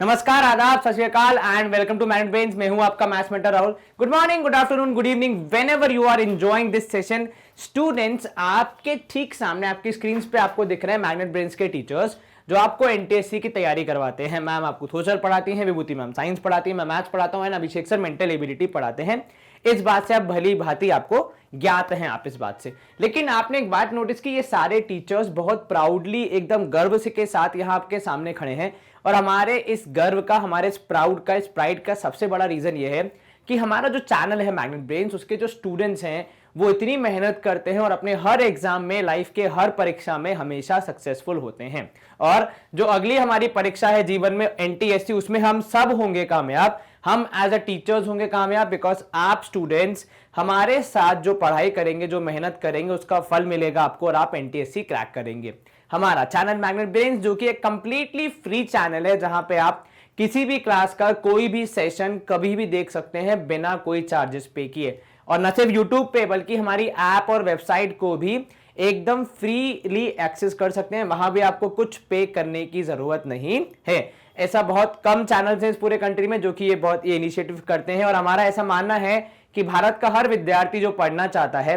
नमस्कार, आदाब, सत श्री अकाल and welcome to Math Brains. मैं हूं आपका maths mentor Rahul. Good morning, good afternoon, good evening, whenever you are enjoying this session. Students, आपके ठीक सामने आपकी स्क्रीन पे आपको दिख रहे हैं मैग्नेट ब्रेन्स के टीचर्स जो आपको एनटीएससी की तैयारी करवाते हैं। मैम आपको सोशल पढ़ाती हैं, विभूति मैम साइंस पढ़ाती है, मैं मैथ्स पढ़ाता हूँ, अभिषेक सर मेंटल एबिलिटी पढ़ाते हैं। इस बात से आप भली भांति आपको ज्ञात हैं आप इस बात से। लेकिन आपने एक बात नोटिस की, ये सारे टीचर्स बहुत प्राउडली एकदम गर्व से के साथ यहाँ आपके सामने खड़े हैं। और हमारे इस गर्व का, हमारे इस प्राउड का, इस प्राइड का सबसे बड़ा रीजन ये है कि हमारा जो चैनल है मैग्नेट ब्रेन्स, उसके जो स्टूडेंट्स हैं वो इतनी मेहनत करते हैं और अपने हर एग्जाम में, लाइफ के हर परीक्षा में हमेशा सक्सेसफुल होते हैं। और जो अगली हमारी परीक्षा है जीवन में एनटीएससी, उसमें हम सब होंगे कामयाब, हम एज अ टीचर्स होंगे कामयाब, बिकॉज आप स्टूडेंट्स हमारे साथ जो पढ़ाई करेंगे, जो मेहनत करेंगे, उसका फल मिलेगा आपको और आप एनटीएससी क्रैक करेंगे। हमारा चैनल मैग्नेट ब्रेन्स, जो कि एक कंप्लीटली फ्री चैनल है, जहां पे आप किसी भी क्लास का कोई भी सेशन कभी भी देख सकते हैं बिना कोई चार्जेस पे किए। और न सिर्फ यूट्यूब पे बल्कि हमारी ऐप और वेबसाइट को भी एकदम फ्रीली एक्सेस कर सकते हैं, वहां भी आपको कुछ पे करने की जरूरत नहीं है। ऐसा बहुत कम चैनल्स हैं इस पूरे कंट्री में जो कि ये इनिशिएटिव करते हैं। और हमारा ऐसा मानना है कि भारत का हर विद्यार्थी जो पढ़ना चाहता है,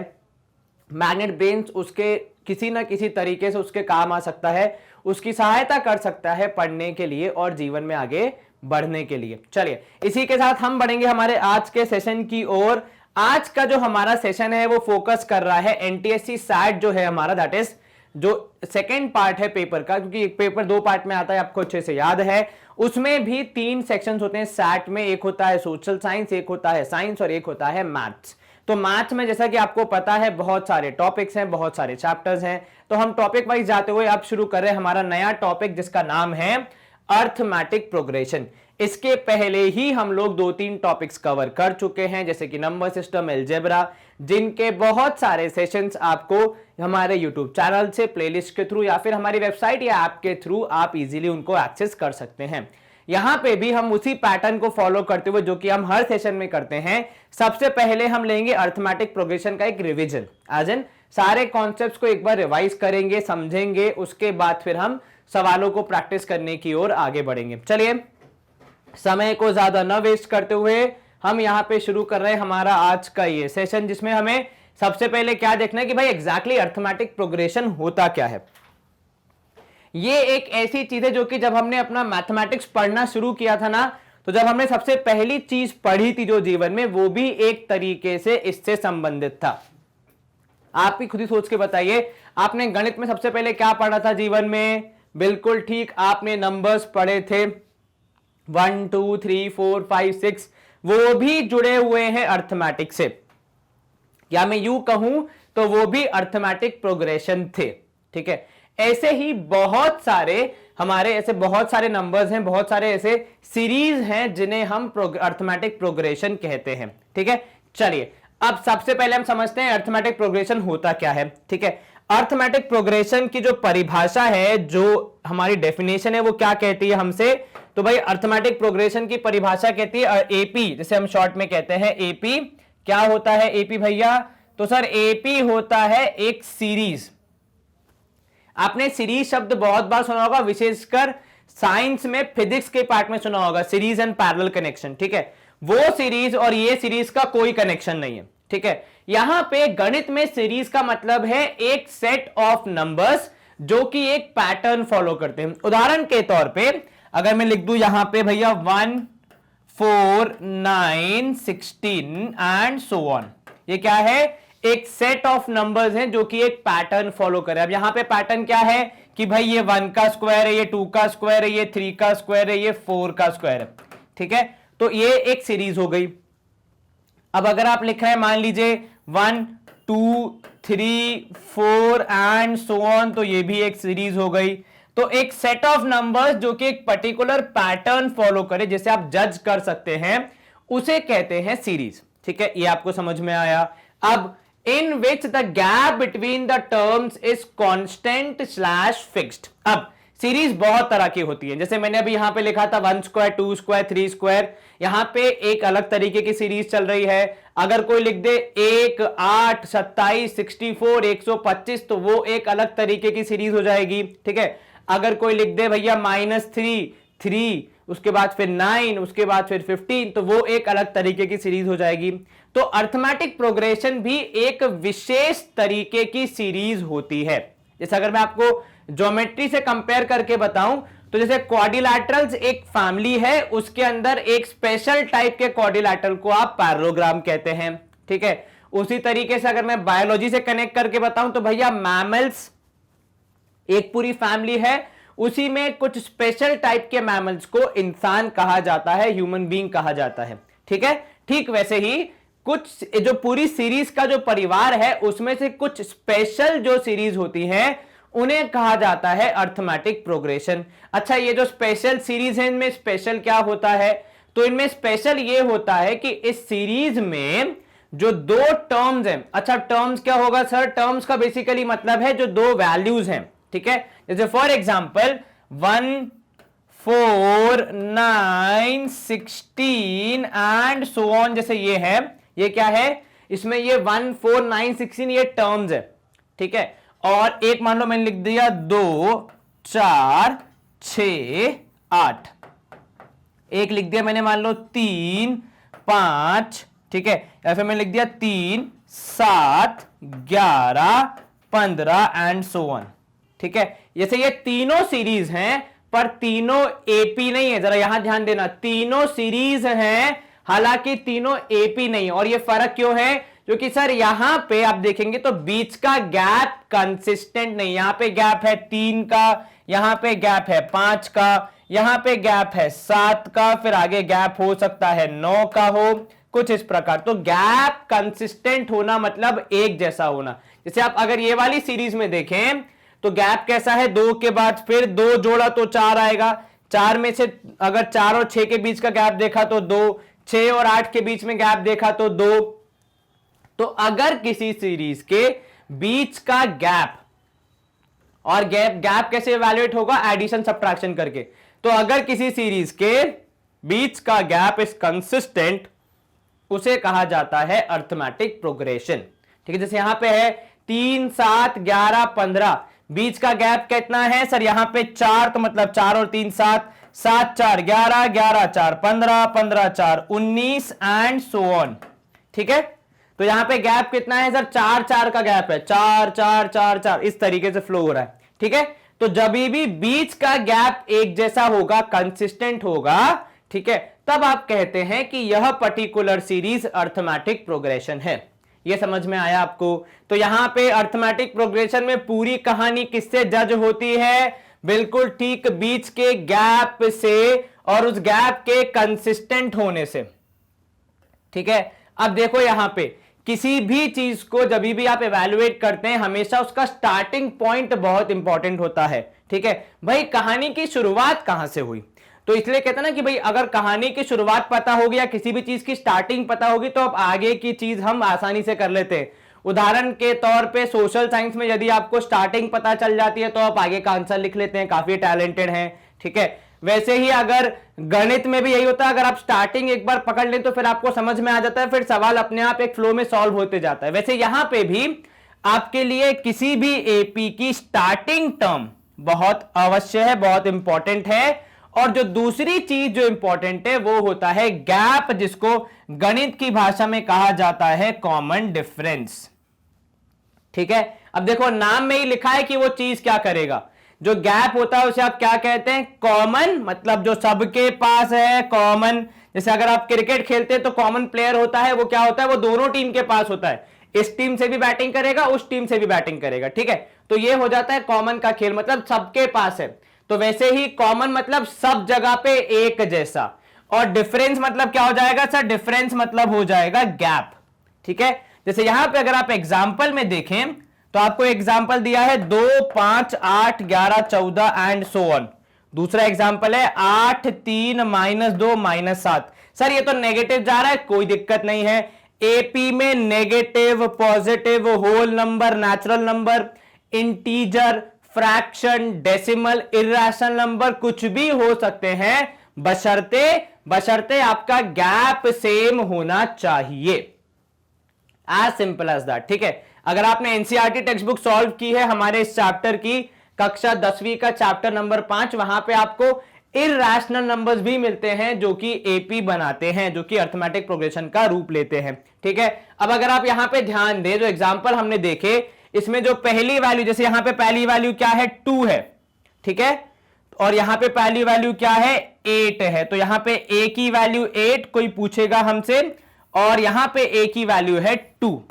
मैग्नेट ब्रेन्स उसके किसी ना किसी तरीके से उसके काम आ सकता है, उसकी सहायता कर सकता है पढ़ने के लिए और जीवन में आगे बढ़ने के लिए। चलिए, इसी के साथ हम बढ़ेंगे हमारे आज के सेशन की ओर। आज का जो हमारा सेशन है वो फोकस कर रहा है एनटीएससी सैट जो है हमारा, दैट इज जो सेकेंड पार्ट है पेपर का, क्योंकि एक पेपर दो पार्ट में आता है, आपको अच्छे से याद है। उसमें भी तीन सेक्शंस होते हैं सैट में, एक होता है सोशल साइंस, एक होता है साइंस और एक होता है मैथ्स। तो मैथ्स में जैसा कि आपको पता है बहुत सारे टॉपिक्स हैं, बहुत सारे चैप्टर्स हैं, तो हम टॉपिक वाइज जाते हुए अब शुरू कर रहे हैं हमारा नया टॉपिक जिसका नाम है अर्थमेटिक प्रोग्रेशन। इसके पहले ही हम लोग दो तीन टॉपिक्स कवर कर चुके हैं, जैसे कि नंबर सिस्टम, अलजेब्रा, जिनके बहुत सारे सेशंस आपको हमारे यूट्यूब चैनल से प्लेलिस्ट के थ्रू या फिर हमारी वेबसाइट या ऐप के थ्रू आप इजीली उनको एक्सेस कर सकते हैं। यहां पे भी हम उसी पैटर्न को फॉलो करते हुए, जो कि हम हर सेशन में करते हैं, सबसे पहले हम लेंगे अर्थमेटिक प्रोग्रेशन का एक रिवीजन, एज इन सारे कॉन्सेप्ट्स को एक बार रिवाइज करेंगे, समझेंगे, उसके बाद फिर हम सवालों को प्रैक्टिस करने की ओर आगे बढ़ेंगे। चलिए, समय को ज्यादा न वेस्ट करते हुए हम यहां पे शुरू कर रहे हैं हमारा आज का ये सेशन, जिसमें हमें सबसे पहले क्या देखना है कि भाई एग्जैक्टली अर्थमेटिक प्रोग्रेशन होता क्या है। ये एक ऐसी चीज है जो कि जब हमने अपना मैथमेटिक्स पढ़ना शुरू किया था ना, तो जब हमने सबसे पहली चीज पढ़ी थी जो जीवन में, वो भी एक तरीके से इससे संबंधित था। आप भी खुद ही सोच के बताइए, आपने गणित में सबसे पहले क्या पढ़ा था जीवन में? बिल्कुल ठीक, आपने नंबर्स पढ़े थे 1 2 3 4 5 6, वो भी जुड़े हुए हैं अर्थमेटिक से, या मैं यूं कहूं तो वो भी अर्थमेटिक प्रोग्रेशन थे। ठीक है, ऐसे ही बहुत सारे हमारे ऐसे बहुत सारे नंबर्स हैं, बहुत सारे ऐसे सीरीज हैं जिन्हें हम अर्थमेटिक प्रोग्रेशन कहते हैं। ठीक है, चलिए अब सबसे पहले हम समझते हैं अर्थमेटिक प्रोग्रेशन होता क्या है। ठीक है, अर्थमेटिक प्रोग्रेशन की जो परिभाषा है, जो हमारी डेफिनेशन है, वो क्या कहती है हमसे? तो भाई अर्थमेटिक प्रोग्रेशन की परिभाषा कहती है एपी, जिसे हम शॉर्ट में कहते हैं एपी। क्या होता है एपी भैया? तो सर एपी होता है एक सीरीज। आपने सीरीज शब्द बहुत बार सुना होगा, विशेषकर साइंस में फिजिक्स के पार्ट में सुना होगा, सीरीज एंड पैरेलल कनेक्शन। ठीक है, वो सीरीज और ये सीरीज का कोई कनेक्शन नहीं है। ठीक है, यहां पे गणित में सीरीज का मतलब है एक सेट ऑफ नंबर्स जो कि एक पैटर्न फॉलो करते हैं। उदाहरण के तौर पे अगर मैं लिख दूं यहां पे भैया 1 4 9 16 एंड सो ऑन, ये क्या है? एक सेट ऑफ नंबर्स हैं जो कि एक पैटर्न फॉलो करे। अब यहां पे पैटर्न क्या है कि भाई ये 1 का स्क्वायर है, ये 2 का स्क्वायर है, ये 3 का स्क्वायर है, ये 4 का स्क्वायर है। ठीक है, तो ये एक सीरीज हो गई। अब अगर आप लिख रहे हैं मान लीजिए 1 2 3 4 एंड सो ऑन, तो ये भी एक सीरीज हो गई। तो एक सेट ऑफ नंबर्स जो कि एक पर्टिकुलर पैटर्न फॉलो करे, जिसे आप जज कर सकते हैं, उसे कहते हैं सीरीज। ठीक है, ये आपको समझ में आया। अब in which the gap between the terms is constant / fixed। अब सीरीज बहुत तरह की होती है, जैसे मैंने अभी यहां पे लिखा था 1 स्क्वायर 2 स्क्वायर 3 स्क्वायर, यहां पे एक अलग तरीके की सीरीज चल रही है। अगर कोई लिख दे 1 8 27 64 125, तो वो एक अलग तरीके की सीरीज हो जाएगी। ठीक है, अगर कोई लिख दे भैया -3 3 उसके बाद फिर 9, उसके बाद फिर 15, तो वो एक अलग तरीके की सीरीज हो जाएगी। तो अर्थमेटिक प्रोग्रेशन भी एक विशेष तरीके की सीरीज होती है। जैसे अगर मैं आपको ज्योमेट्री से कंपेयर करके बताऊं तो जैसे क्वाड्रिलैटरल्स एक फैमिली है, उसके अंदर एक स्पेशल टाइप के क्वाड्रिलैटरल को आप पैरेललोग्राम कहते हैं, ठीक है। उसी तरीके से अगर मैं बायोलॉजी से कनेक्ट करके बताऊं तो भैया मैमल्स एक पूरी फैमिली है, उसी में कुछ स्पेशल टाइप के मैमल्स को इंसान कहा जाता है, ह्यूमन बीइंग कहा जाता है, ठीक है। ठीक वैसे ही कुछ जो पूरी सीरीज का जो परिवार है उसमें से कुछ स्पेशल जो सीरीज होती है उन्हें कहा जाता है अर्थमेटिक प्रोग्रेशन। अच्छा, ये जो स्पेशल सीरीज है इनमें स्पेशल क्या होता है? तो इनमें स्पेशल ये होता है कि इस सीरीज में जो दो टर्म्स हैं, अच्छा टर्म्स क्या होगा सर? टर्म्स का बेसिकली मतलब है जो दो वैल्यूज हैं, ठीक है। जैसे for example 1, 4, 9, 16 and so on, जैसे ये है, ये क्या है? इसमें ये 1, 4, 9, 16 ये टर्म्स है, ठीक है। और एक मान लो मैंने लिख दिया 2, 4, 6, 8, एक लिख दिया मैंने मान लो 3, 5, ठीक है। या फिर मैंने लिख दिया 3, 7, 11, 15 एंड सो ऑन, ठीक है। जैसे ये तीनों सीरीज हैं पर तीनों एपी नहीं है, जरा यहां ध्यान देना, तीनों सीरीज हैं हालांकि तीनों एपी नहीं। और ये फर्क क्यों है? क्योंकि सर यहां पे आप देखेंगे तो बीच का गैप कंसिस्टेंट नहीं, यहां पे गैप है 3 का, यहां पे गैप है 5 का, यहां पे गैप है 7 का, फिर आगे गैप हो सकता है 9 का हो, कुछ इस प्रकार। तो गैप कंसिस्टेंट होना मतलब एक जैसा होना। जैसे आप अगर ये वाली सीरीज में देखें तो गैप कैसा है? 2 के बाद फिर 2 जोड़ा तो 4 आएगा, 4 में से अगर 4 और 6 के बीच का गैप देखा तो 2, 6 और 8 के बीच में गैप देखा तो 2। तो अगर किसी सीरीज के बीच का गैप, और गैप कैसे इवैल्यूएट होगा? एडिशन सब्ट्रैक्शन करके। तो अगर किसी सीरीज के बीच का गैप इज कंसिस्टेंट, उसे कहा जाता है अर्थमेटिक प्रोग्रेशन, ठीक है। जैसे यहां पे है 3, 7, 11, 15, बीच का गैप कितना है सर? यहां पे 4, तो मतलब 4 और 3 7, 7 4 11, 11 4 15, 15 4 19 एंड सो ऑन, ठीक है। तो यहां पे गैप कितना है सर? 4 4 का गैप है, 4 4 4 4, इस तरीके से फ्लो हो रहा है, ठीक है। तो जब भी बीच का गैप एक जैसा होगा, कंसिस्टेंट होगा, ठीक है, तब आप कहते हैं कि यह पर्टिकुलर सीरीज अर्थमेटिक प्रोग्रेशन है। यह समझ में आया आपको? तो यहां पे अर्थमेटिक प्रोग्रेशन में पूरी कहानी किससे जज होती है? बिल्कुल ठीक, बीच के गैप से और उस गैप के कंसिस्टेंट होने से, ठीक है। अब देखो यहां पे किसी भी चीज को जब भी आप एवेल्युएट करते हैं हमेशा उसका स्टार्टिंग पॉइंट बहुत इंपॉर्टेंट होता है, ठीक है। भाई कहानी की शुरुआत कहां से हुई? तो इसलिए कहते हैं ना कि भाई अगर कहानी की शुरुआत पता होगी या किसी भी चीज की स्टार्टिंग पता होगी तो अब आगे की चीज हम आसानी से कर लेते हैं। उदाहरण के तौर पे सोशल साइंस में यदि आपको स्टार्टिंग पता चल जाती है तो आप आगे का आंसर लिख लेते हैं, काफी टैलेंटेड हैं, ठीक है। वैसे ही अगर गणित में भी यही होता है, अगर आप स्टार्टिंग एक बार पकड़ लें तो फिर आपको समझ में आ जाता है, फिर सवाल अपने आप एक फ्लो में सॉल्व होते जाता है। वैसे यहां पे भी आपके लिए किसी भी एपी की स्टार्टिंग टर्म बहुत अवश्य है, बहुत इंपॉर्टेंट है। और जो दूसरी चीज जो इंपॉर्टेंट है वो होता है गैप, जिसको गणित की भाषा में कहा जाता है कॉमन डिफरेंस, ठीक है। अब देखो नाम में ही लिखा है कि वो चीज क्या करेगा। जो गैप होता है उसे आप क्या कहते हैं? कॉमन, मतलब जो सबके पास है, कॉमन। जैसे अगर आप क्रिकेट खेलते हैं तो कॉमन प्लेयर होता है, वो क्या होता है? वो दोनों टीम के पास होता है, इस टीम से भी बैटिंग करेगा, उस टीम से भी बैटिंग करेगा, ठीक है। तो ये हो जाता है कॉमन का खेल, मतलब सबके पास है। तो वैसे ही कॉमन मतलब सब जगह पे एक जैसा, और डिफरेंस मतलब क्या हो जाएगा सर? डिफरेंस मतलब हो जाएगा गैप, ठीक है। जैसे यहां पे अगर आप एग्जाम्पल में देखें तो आपको एग्जाम्पल दिया है 2, 5, 8, 11, 14 एंड सो ऑन। दूसरा एग्जाम्पल है 8, 3, -2, -7। सर ये तो नेगेटिव जा रहा है, कोई दिक्कत नहीं है। एपी में negative, positive, whole number, natural number, integer, fraction, decimal, irrational number कुछ भी हो सकते हैं, बशर्ते आपका गैप सेम होना चाहिए। एज सिंपल एज दैट, ठीक है। अगर आपने एनसीईआरटी टेक्स्ट बुक सॉल्व की है हमारे इस चैप्टर की, कक्षा 10वीं का चैप्टर नंबर 5, वहां पे आपको इरैशनल नंबर्स भी मिलते हैं जो कि एपी बनाते हैं, जो कि अर्थमेटिक प्रोग्रेशन का रूप लेते हैं। ठीक है, अब अगर आप यहां पे ध्यान दें, जो एग्जांपल हमने देखे इसमें जो पहली वैल्यू, जैसे यहां पे पहली वैल्यू क्या है 2 है, ठीक है, और यहां पे पहली वैल्यू क्या है 8 है, तो यहां पे a की वैल्यू 8 कोई पूछेगा हमसे, और यहां पे a की वैल्यू है 2।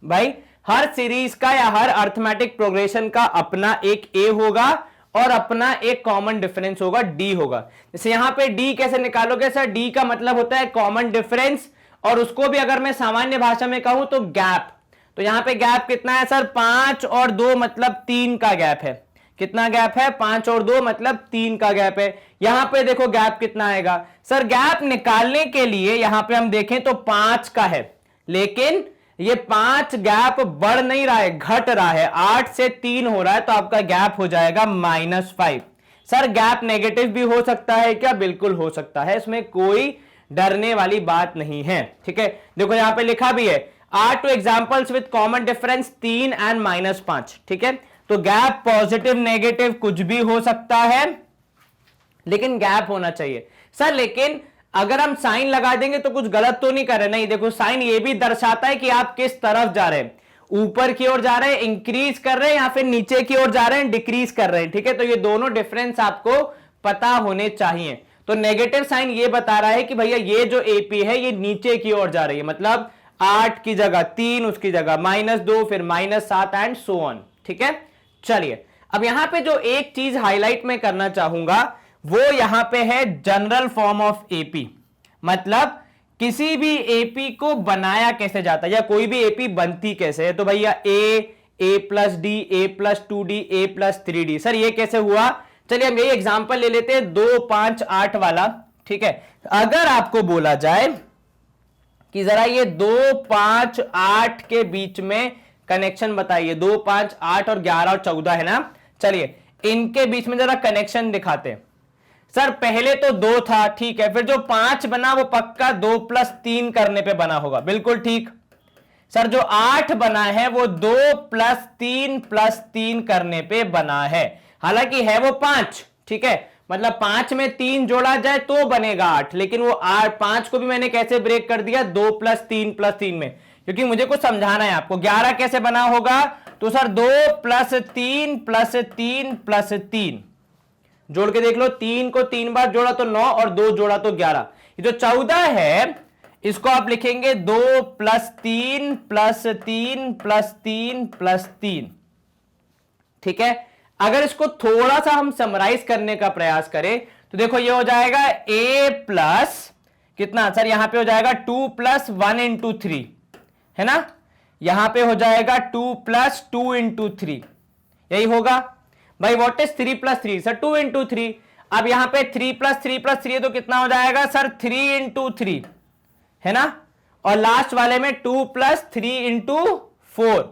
भाई हर सीरीज का या हर अर्थमेटिक प्रोग्रेशन का अपना एक a होगा और अपना एक कॉमन डिफरेंस होगा d होगा। जैसे यहां पे d कैसे निकालोगे सर, d का मतलब होता है कॉमन डिफरेंस, और उसको भी अगर मैं सामान्य भाषा में कहूं तो गैप। तो यहां पे गैप कितना है सर, 5 और 2 मतलब 3 का गैप है। कितना गैप है, 5 और 2 मतलब 3 का गैप है। यहां पे देखो गैप कितना आएगा सर, गैप निकालने के लिए यहां पे हम देखें तो 5 का है, लेकिन ये 5 गैप बढ़ नहीं रहा है, घट रहा है, 8 से 3 हो रहा है, तो आपका गैप हो जाएगा -5। सर गैप नेगेटिव भी हो सकता है क्या, बिल्कुल हो सकता है, इसमें कोई डरने वाली बात नहीं है। ठीक है, देखो यहां पे लिखा भी है are two examples with common difference 3 and -5। ठीक है, तो गैप पॉजिटिव नेगेटिव कुछ भी हो सकता है, लेकिन गैप होना चाहिए सर। लेकिन अगर हम साइन लगा देंगे तो कुछ गलत तो नहीं कर रहे, नहीं, देखो साइन ये भी दर्शाता है कि आप किस तरफ जा रहे हैं, ऊपर की ओर जा रहे हैं, इंक्रीज कर रहे हैं, या फिर नीचे की ओर जा रहे हैं, डिक्रीज कर रहे हैं। ठीक है, तो ये दोनों डिफरेंस आपको पता होने चाहिए। तो नेगेटिव साइन ये बता रहा है कि भैया ये जो एपी है ये नीचे की ओर जा रही है, मतलब 8 की जगह 3, उसकी जगह -2, फिर -7 एंड सो ऑन। ठीक है, चलिए अब यहां पे जो एक चीज हाईलाइट में करना चाहूंगा वो यहां पे है जनरल फॉर्म ऑफ एपी, मतलब किसी भी एपी को बनाया कैसे जाता है या कोई भी एपी बनती कैसे है। तो भैया a+d, a+2d, a+3d, सर ये कैसे हुआ, चलिए हम यही एग्जांपल ले लेते हैं 2, 5, 8 वाला। ठीक है, अगर आपको बोला जाए कि जरा ये 2, 5, 8 के बीच में कनेक्शन बताइए, 2, 5, 8 और 11 और 14 है ना, चलिए इनके बीच में जरा कनेक्शन दिखाते हैं। सर पहले तो 2 था, ठीक है, फिर जो 5 बना वो पक्का 2+3 करने पे बना होगा, बिल्कुल ठीक। सर जो 8 बना है वो 2+3+3 करने पे बना है, हालांकि है वो 5। ठीक है, मतलब 5 में 3 जोड़ा जाए तो बनेगा 8, लेकिन वो 5 को भी मैंने कैसे ब्रेक कर दिया, 2+3+3 में, क्योंकि मुझे कुछ समझाना है आपको। 11 कैसे बना होगा, तो सर 2+3+3+3 जोड़ के देख लो, 3 को 3 बार जोड़ा तो 9 और 2 जोड़ा तो 11। ये जो 14 है इसको आप लिखेंगे 2+3+3+3+3। ठीक है, अगर इसको थोड़ा सा हम समराइज करने का प्रयास करें तो देखो ये हो जाएगा a प्लस कितना सर, यहां पे हो जाएगा 2+1 × 3 है ना, यहां पे हो जाएगा 2+2 × 3, यही होगा भाई। What is 3+3 sir, 2 × 3। अब यहां पे 3+3+3 तो कितना हो जाएगा सर, 3 × 3 है ना, और लास्ट वाले में 2+3 × 4,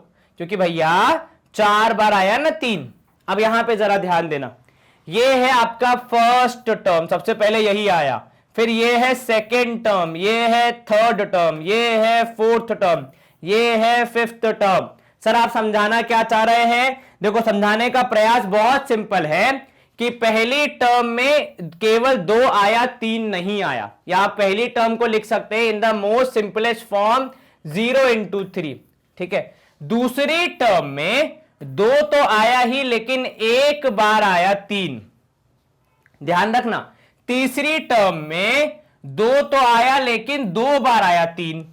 क्योंकि भैया 4 बार आया ना 3। अब यहां पे जरा ध्यान देना, ये है आपका फर्स्ट टर्म, सबसे पहले यही आया, फिर ये है सेकेंड टर्म, ये है थर्ड टर्म, ये है फोर्थ टर्म, ये है फिफ्थ टर्म। सर आप समझाना क्या चाह रहे हैं, देखो समझाने का प्रयास बहुत सिंपल है कि पहली टर्म में केवल 2 आया, 3 नहीं आया, या आप पहली टर्म को लिख सकते हैं in the most simplest form 0 × 3। ठीक है, दूसरी टर्म में 2 तो आया ही, लेकिन एक बार आया 3, ध्यान रखना। तीसरी टर्म में 2 तो आया लेकिन 2 बार आया 3।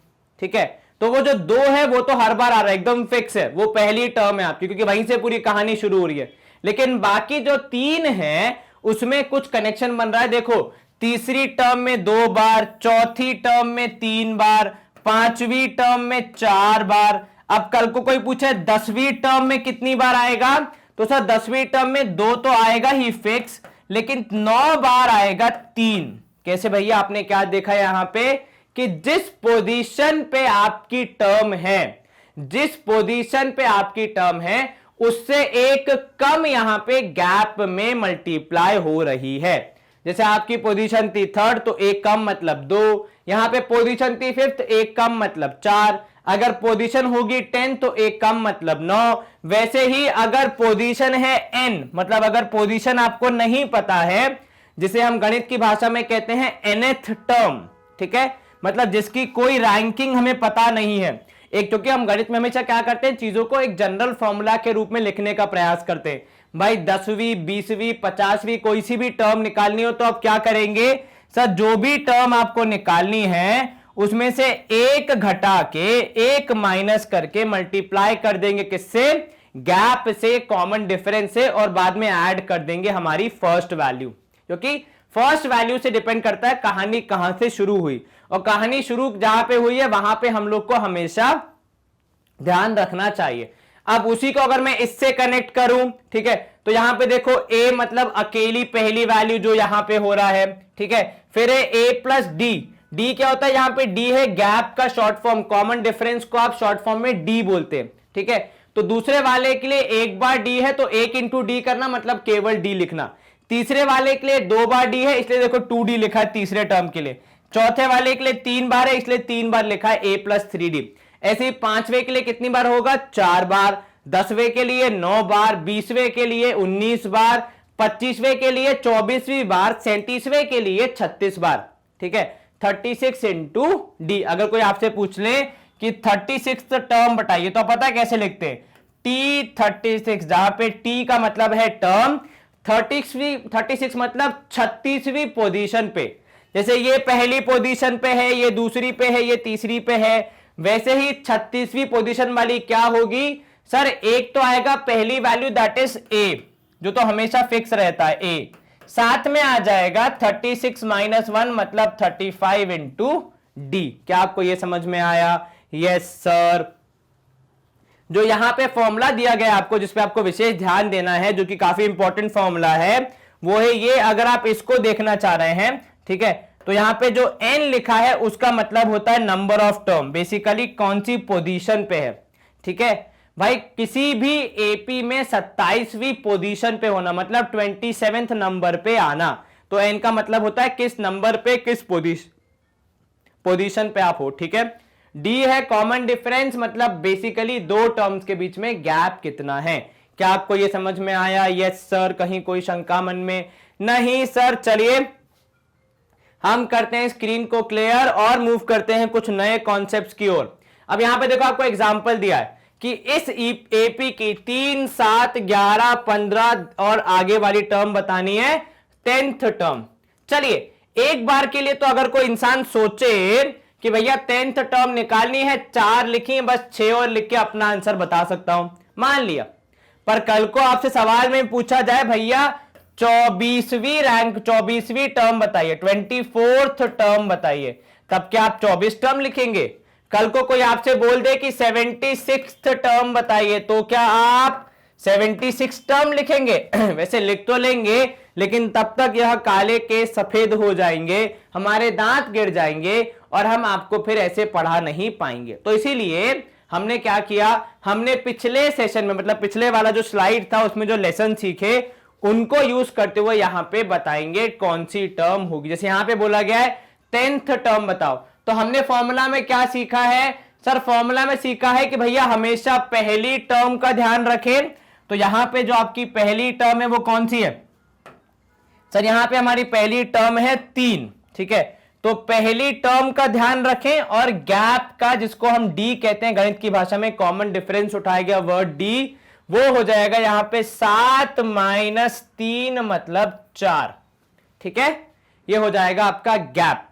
ठीक है, तो वो जो 2 है वो तो हर बार आ रहा है, एकदम फिक्स है, वो पहली टर्म है आपकी, क्योंकि वहीं से पूरी कहानी शुरू हो रही है। लेकिन बाकी जो 3 है उसमें कुछ कनेक्शन बन रहा है। देखो तीसरी टर्म में 2 बार, चौथी टर्म में 3 बार, पांचवी टर्म में 4 बार। अब कल को कोई पूछे 10वीं टर्म में कितनी बार आएगा, तो सर 10वीं टर्म में 2 तो आएगा ही फिक्स, लेकिन 9 बार आएगा 3। कैसे भैया, आपने क्या देखा यहां पे कि जिस पोजीशन पे आपकी टर्म है, जिस पोजीशन पे आपकी टर्म है उससे एक कम यहां पे गैप में मल्टीप्लाई हो रही है। जैसे आपकी पोजीशन थी थर्ड तो एक कम मतलब 2, यहां पे पोजीशन थी फिफ्थ एक कम मतलब 4, अगर पोजीशन होगी 10 तो एक कम मतलब 9। वैसे ही अगर पोजीशन है n, मतलब अगर पोजीशन आपको नहीं पता है, जिसे हम गणित की भाषा में कहते हैं nth टर्म, ठीक है, मतलब जिसकी कोई रैंकिंग हमें पता नहीं है। एक, क्योंकि हम गणित में हमेशा क्या करते हैं, चीजों को एक जनरल फॉर्मूला के रूप में लिखने का प्रयास करते हैं। भाई 10वीं 20वीं 50वीं कोई सी भी टर्म निकालनी हो तो आप क्या करेंगे सर, जो भी टर्म आपको निकालनी है उसमें से एक घटा के एक माइनस करके मल्टीप्लाई कर देंगे किससे, गैप से, कॉमन डिफरेंस से, और बाद में ऐड कर देंगे हमारी फर्स्ट वैल्यू, क्योंकि फर्स्ट वैल्यू से डिपेंड करता है कहानी कहां से शुरू हुई, और कहानी शुरू जहां पे हुई है वहां पे हम लोग को हमेशा ध्यान रखना चाहिए। अब उसी को अगर मैं इससे कनेक्ट करूं, ठीक है, तो यहां पे देखो a मतलब अकेली पहली वैल्यू जो यहां पे हो रहा है, ठीक है, फिर है a प्लस डी। डी क्या होता है, यहां पे डी है गैप का शॉर्ट फॉर्म, कॉमन डिफरेंस को आप शॉर्ट फॉर्म में डी बोलते हैं, ठीक है। तो दूसरे वाले के लिए एक बार डी है तो एक इंटू डी करना, मतलब केवल डी लिखना। तीसरे वाले के लिए दो बार डी है, इसलिए देखो 2d लिखा है तीसरे टर्म के लिए। चौथे वाले के लिए 3 बार है, इसलिए 3 बार लिखा है a प्लस 3d। ऐसे ही 5वें के लिए कितनी बार होगा, 4 बार। 10वें के लिए 9 बार, 20वें के लिए 19 बार, 25वें के लिए 24वीं बार, 37वें के लिए 36 बार, ठीक है। 36 इंटू डी। अगर कोई आपसे पूछ ले कि 36 टर्म बताइए तो पता है कैसे लिखते हैं, T36, जहां पे T का मतलब है टर्म, 36 मतलब 36वीं पोजीशन पे। जैसे ये पहली पोजीशन पे है, ये दूसरी पे है, ये तीसरी पे है, वैसे ही 36वीं पोजीशन वाली क्या होगी सर, एक तो आएगा पहली वैल्यू दैट इज a, जो तो हमेशा फिक्स रहता है a, साथ में आ जाएगा 36 माइनस 1 मतलब 35 इंटू डी। क्या आपको यह समझ में आया? Yes sir. जो यहां पे फॉर्मूला दिया गया आपको, जिसपे आपको विशेष ध्यान देना है, जो कि काफी इंपॉर्टेंट फॉर्मूला है, वो है ये। अगर आप इसको देखना चाह रहे हैं, ठीक है, तो यहां पे जो n लिखा है उसका मतलब होता है नंबर ऑफ टर्म, बेसिकली कौन सी पोजीशन पे है, ठीक है भाई। किसी भी एपी में 27वीं पोजीशन पे होना, मतलब 27th नंबर पे आना, तो n का मतलब होता है किस नंबर पे, किस पोजीशन पे आप हो, ठीक है। डी है कॉमन डिफरेंस, मतलब बेसिकली दो टर्म्स के बीच में गैप कितना है। क्या आपको यह समझ में आया? Yes sir. कहीं कोई शंका मन में? नहीं सर। चलिए हम करते हैं स्क्रीन को क्लियर और मूव करते हैं कुछ नए कॉन्सेप्ट्स की ओर। अब यहां पे देखो आपको एग्जांपल दिया है कि इस एपी की 3, 7, 11, 15 और आगे वाली टर्म बतानी है 10th टर्म। चलिए एक बार के लिए तो अगर कोई इंसान सोचे कि भैया 10th टर्म निकालनी है, 4 लिखी है, बस 6 और लिख के अपना आंसर बता सकता हूं, मान लिया। पर कल को आपसे सवाल में पूछा जाए भैया 24वीं टर्म बताइए, 24th टर्म बताइए, तब क्या आप 24 टर्म लिखेंगे? कल को कोई आपसे बोल दे कि 76th टर्म बताइए, तो क्या आप 76 टर्म लिखेंगे? वैसे लिख तो लेंगे, लेकिन तब तक यह काले के सफेद हो जाएंगे, हमारे दांत गिर जाएंगे और हम आपको फिर ऐसे पढ़ा नहीं पाएंगे। तो इसीलिए हमने क्या किया, हमने पिछले सेशन में, मतलब पिछले वाला जो स्लाइड था उसमें जो लेसन सीखे उनको यूज करते हुए यहां पे बताएंगे कौन सी टर्म होगी। जैसे यहां पे बोला गया है 10th टर्म बताओ, तो हमने फॉर्मूला में क्या सीखा है सर? फॉर्मूला में सीखा है कि भैया हमेशा पहली टर्म का ध्यान रखें। तो यहां पे जो आपकी पहली टर्म है वो कौन सी है सर? यहां पे हमारी पहली टर्म है 3, ठीक है। तो पहली टर्म का ध्यान रखें और गैप का, जिसको हम डी कहते हैं गणित की भाषा में, कॉमन डिफरेंस उठाया गया वर्ड डी, वो हो जाएगा यहां पे 7 माइनस 3 मतलब 4, ठीक है। ये हो जाएगा आपका गैप,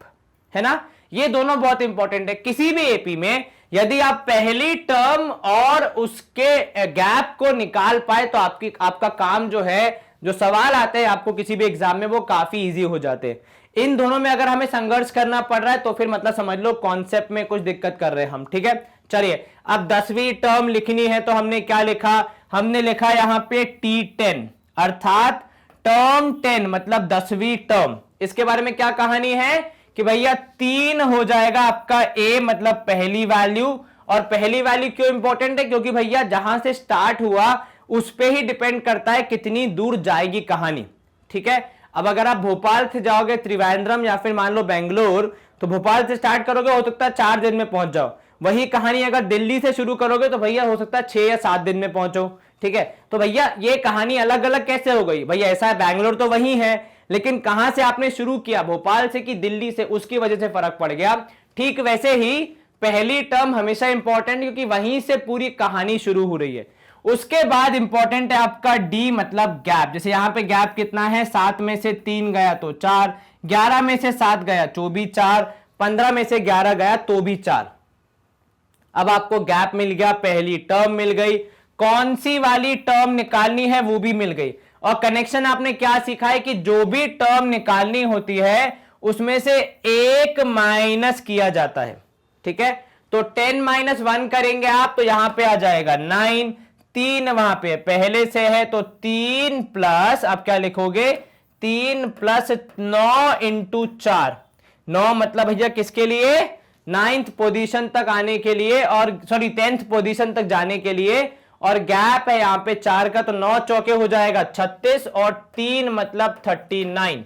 है ना। ये दोनों बहुत इंपॉर्टेंट है। किसी भी एपी में यदि आप पहली टर्म और उसके गैप को निकाल पाए तो आपका काम जो है, जो सवाल आते हैं आपको किसी भी एग्जाम में, वो काफी इजी हो जाते हैं। इन दोनों में अगर हमें संघर्ष करना पड़ रहा है तो फिर मतलब समझ लो कॉन्सेप्ट में कुछ दिक्कत कर रहे हैं हम, ठीक है। चलिए अब 10वीं टर्म लिखनी है तो हमने क्या लिखा? हमने लिखा यहां पे T10, अर्थात टर्म 10 मतलब 10वीं टर्म। इसके बारे में क्या कहानी है कि भैया 3 हो जाएगा आपका A, मतलब पहली वैल्यू। और पहली वैल्यू क्यों इंपॉर्टेंट है? क्योंकि भैया जहां से स्टार्ट हुआ उस पे ही डिपेंड करता है कितनी दूर जाएगी कहानी, ठीक है। अब अगर आप भोपाल से जाओगे त्रिवेंद्रम या फिर मान लो बेंगलोर, तो भोपाल से स्टार्ट करोगे, हो सकता है 4 दिन में पहुंच जाओ। वही कहानी अगर दिल्ली से शुरू करोगे तो भैया हो सकता है 6 या 7 दिन में पहुंचो, ठीक है। तो भैया ये कहानी अलग अलग कैसे हो गई? भैया ऐसा है, बैंगलोर तो वही है, लेकिन कहां से आपने शुरू किया, भोपाल से कि दिल्ली से, उसकी वजह से फर्क पड़ गया। ठीक वैसे ही पहली टर्म हमेशा इंपॉर्टेंट, क्योंकि वहीं से पूरी कहानी शुरू हो रही है। उसके बाद इंपॉर्टेंट है आपका डी मतलब गैप। जैसे यहां पे गैप कितना है, 7 में से 3 गया तो 4, 11 में से 7 गया तो भी 4, 15 में से 11 गया तो भी 4। अब आपको गैप मिल गया, पहली टर्म मिल गई, कौन सी वाली टर्म निकालनी है वो भी मिल गई। और कनेक्शन आपने क्या सीखा है कि जो भी टर्म निकालनी होती है उसमें से एक माइनस किया जाता है। ठीक है, तो 10 - 1 करेंगे आप तो यहां पे आ जाएगा 9, 3 वहां पे पहले से है तो 3 प्लस, आप क्या लिखोगे, 3 + 9 × 4। 9 मतलब भैया किसके लिए, 9th पोजीशन तक आने के लिए, और सॉरी 10th पोजीशन तक जाने के लिए। और गैप है यहां पे 4 का, तो 9 चौके हो जाएगा 36 और 3 मतलब 39।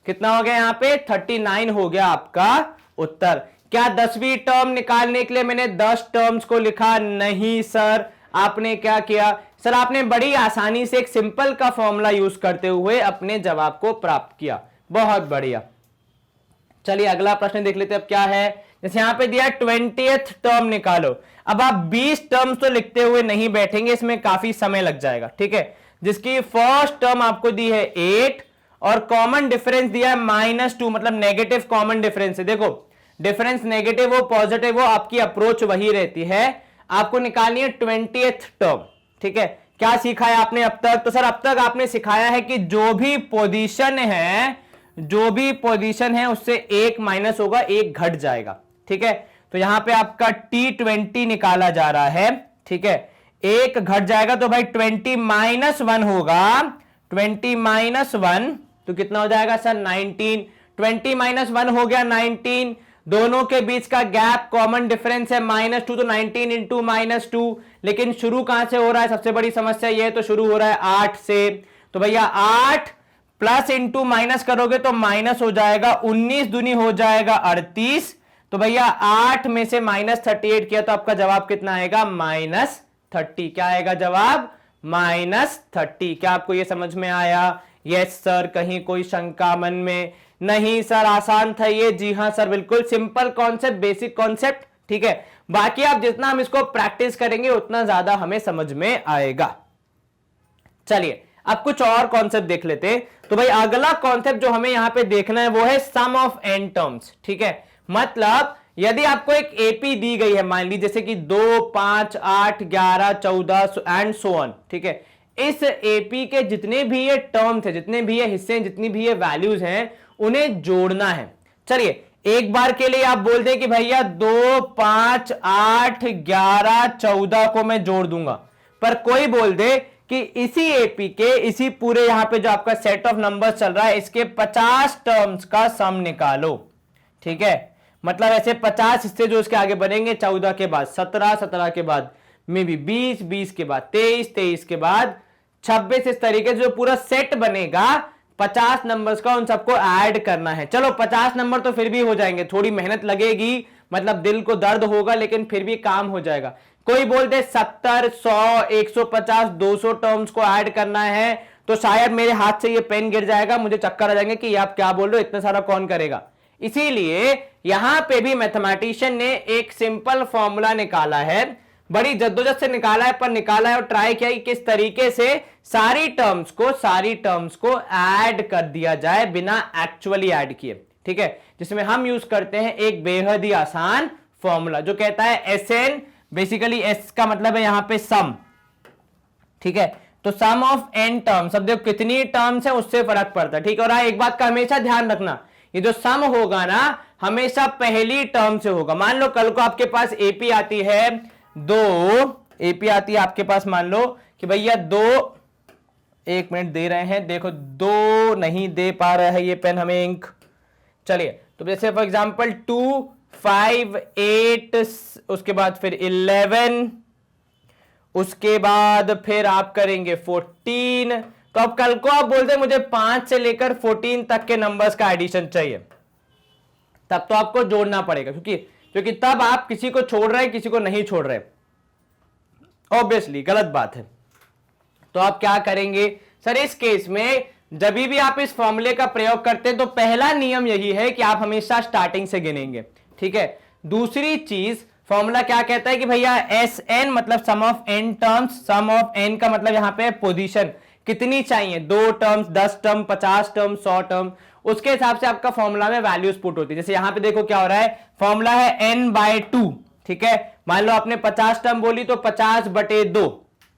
कितना हो गया यहां पे, 39 हो गया आपका उत्तर। क्या 10वीं टर्म निकालने के लिए मैंने 10 टर्म्स को लिखा, नहीं सर। आपने क्या किया सर, आपने बड़ी आसानी से एक सिंपल का फॉर्मूला यूज करते हुए अपने जवाब को प्राप्त किया। बहुत बढ़िया। चलिए अगला प्रश्न देख लेते हैं। अब क्या है, जैसे यहां पे दिया 20th टर्म निकालो। अब आप 20 टर्म्स तो लिखते हुए नहीं बैठेंगे, इसमें काफी समय लग जाएगा। ठीक है, जिसकी फर्स्ट टर्म आपको दी है 8 और कॉमन डिफरेंस दिया है -2, मतलब नेगेटिव कॉमन डिफरेंस है। देखो डिफरेंस नेगेटिव हो पॉजिटिव हो, आपकी अप्रोच वही रहती है। आपको निकालनी है 20th टर्म। ठीक है, क्या सीखा है आपने अब तक, तो सर अब तक आपने सिखाया है कि जो भी पोजीशन है उससे एक माइनस होगा, एक घट जाएगा। ठीक है, तो यहां पे आपका T20 निकाला जा रहा है। ठीक है, एक घट जाएगा तो भाई 20 - 1 होगा, 20 - 1 तो कितना हो जाएगा सर, 19। 20 - 1 हो गया 19। दोनों के बीच का गैप कॉमन डिफरेंस है -2, तो 19 × -2। लेकिन शुरू कहां से हो रहा है, सबसे बड़ी समस्या यह है, तो शुरू हो रहा है 8 से। तो भैया 8 प्लस इंटू माइनस करोगे तो माइनस हो जाएगा, 19 दूनी हो जाएगा 38। तो भैया 8 में से -38 किया तो आपका जवाब कितना आएगा, -30। क्या आएगा जवाब, -30। क्या आपको यह समझ में आया, यस सर, कहीं कोई शंका मन में, नहीं सर आसान था ये, जी हां सर बिल्कुल सिंपल कॉन्सेप्ट, बेसिक कॉन्सेप्ट। ठीक है, बाकी आप जितना हम इसको प्रैक्टिस करेंगे उतना ज्यादा हमें समझ में आएगा। चलिए अब कुछ और कॉन्सेप्ट देख लेते हैं। तो भाई अगला कॉन्सेप्ट जो हमें यहां पे देखना है वो है सम ऑफ n टर्म्स। ठीक है, मतलब यदि आपको एक एपी दी गई है, मान लीजिए जैसे कि 2, 5, 8, 11, 14 एंड सो ऑन। ठीक है, इस एपी के जितने भी ये टर्म्स है, जितने भी ये हिस्से, जितनी भी ये वैल्यूज हैं, उन्हें जोड़ना है। चलिए एक बार के लिए आप बोल दें कि भैया 2, 5, 8, 11, 14 को मैं जोड़ दूंगा, पर कोई बोल दे कि इसी एपी के, इसी पूरे यहां पे जो आपका सेट ऑफ नंबर्स चल रहा है, इसके 50 टर्म्स का सम निकालो। ठीक है, मतलब ऐसे 50 हिस्से जो इसके आगे बनेंगे, 14 के बाद 17, 17 के बाद मे बी 20, 20 के बाद 23, 23 के बाद 26, इस तरीके से जो पूरा सेट बनेगा 50 नंबर्स का, उन सबको ऐड करना है। चलो 50 नंबर तो फिर भी हो जाएंगे, थोड़ी मेहनत लगेगी, मतलब दिल को दर्द होगा, लेकिन फिर भी काम हो जाएगा। कोई बोल दे 70, 100, 150, 200 टर्म्स को ऐड करना है, तो शायद मेरे हाथ से ये पेन गिर जाएगा, मुझे चक्कर आ जाएंगे कि आप क्या बोल रहे हो, इतना सारा कौन करेगा। इसीलिए यहां पे भी मैथमेटिशियन ने एक सिंपल फॉर्मूला निकाला है, बड़ी जद्दोजहद से निकाला है, पर निकाला है और ट्राई किया कि किस तरीके से सारी टर्म्स को ऐड कर दिया जाए बिना एक्चुअली ऐड किए। ठीक है, जिसमें हम यूज करते हैं एक बेहद ही आसान फॉर्मूला जो कहता है SN, बेसिकली S का मतलब है यहां पे सम। ठीक है, तो सम ऑफ n टर्म्स, अब देखो कितनी टर्म्स है उससे फर्क पड़ता है। ठीक है, और एक बात का हमेशा ध्यान रखना, ये जो सम होगा ना हमेशा पहली टर्म से होगा। मान लो कल को आपके पास एपी आती है 2, एपी आती है आपके पास, मान लो कि भैया 2, 1 मिनट दे रहे हैं, देखो 2 नहीं दे पा रहा है ये पेन हमें इंक। चलिए तो जैसे फॉर एग्जांपल 2, 5, 8, उसके बाद फिर 11, उसके बाद फिर आप करेंगे 14। तो अब कल को आप बोलते हैं मुझे 5 से लेकर 14 तक के नंबर्स का एडिशन चाहिए, तब तो आपको जोड़ना पड़ेगा, क्योंकि तब आप किसी को छोड़ रहे हैं, किसी को नहीं छोड़ रहे, ऑब्वियसली गलत बात है। तो आप क्या करेंगे सर, इस केस में जब भी आप इस फॉर्मूले का प्रयोग करते हैं तो पहला नियम यही है कि आप हमेशा स्टार्टिंग से गिनेंगे, ठीक है। दूसरी चीज, फॉर्मूला क्या कहता है कि भैया एस एन मतलब sum of N terms, sum of N का मतलब यहां पे पोजीशन कितनी चाहिए, 2 टर्म्स, 10 टर्म, 50 टर्म, 100 टर्म, उसके हिसाब से आपका फॉर्मूला में वैल्यूज पुट होती है। जैसे यहां पे देखो क्या हो रहा है, फॉर्मूला है n/2, ठीक है। मान लो आपने 50 टर्म बोली तो 50/2,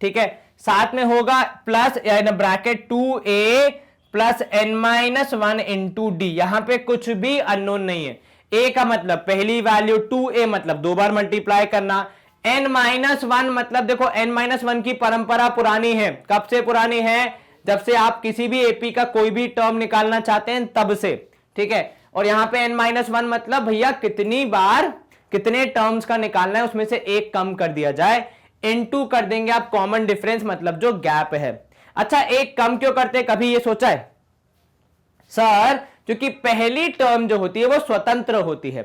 ठीक है। साथ में होगा plus bracket 2a plus n-1 into D. यहां पे कुछ भी अननोन नहीं है। a का मतलब पहली वैल्यू, 2a मतलब 2 बार मल्टीप्लाई करना, n-1 मतलब देखो n-1 की परंपरा पुरानी है। कब से पुरानी है? जब से आप किसी भी एपी का कोई भी टर्म निकालना चाहते हैं तब से, ठीक है। और यहां पे n-1 मतलब भैया कितनी बार कितने टर्म्स का निकालना है, उसमें से एक कम कर दिया जाए, इनटू कर देंगे आप कॉमन डिफरेंस मतलब जो गैप है। अच्छा, एक कम क्यों करते हैं, कभी ये सोचा है? सर क्योंकि पहली टर्म जो होती है वो स्वतंत्र होती है।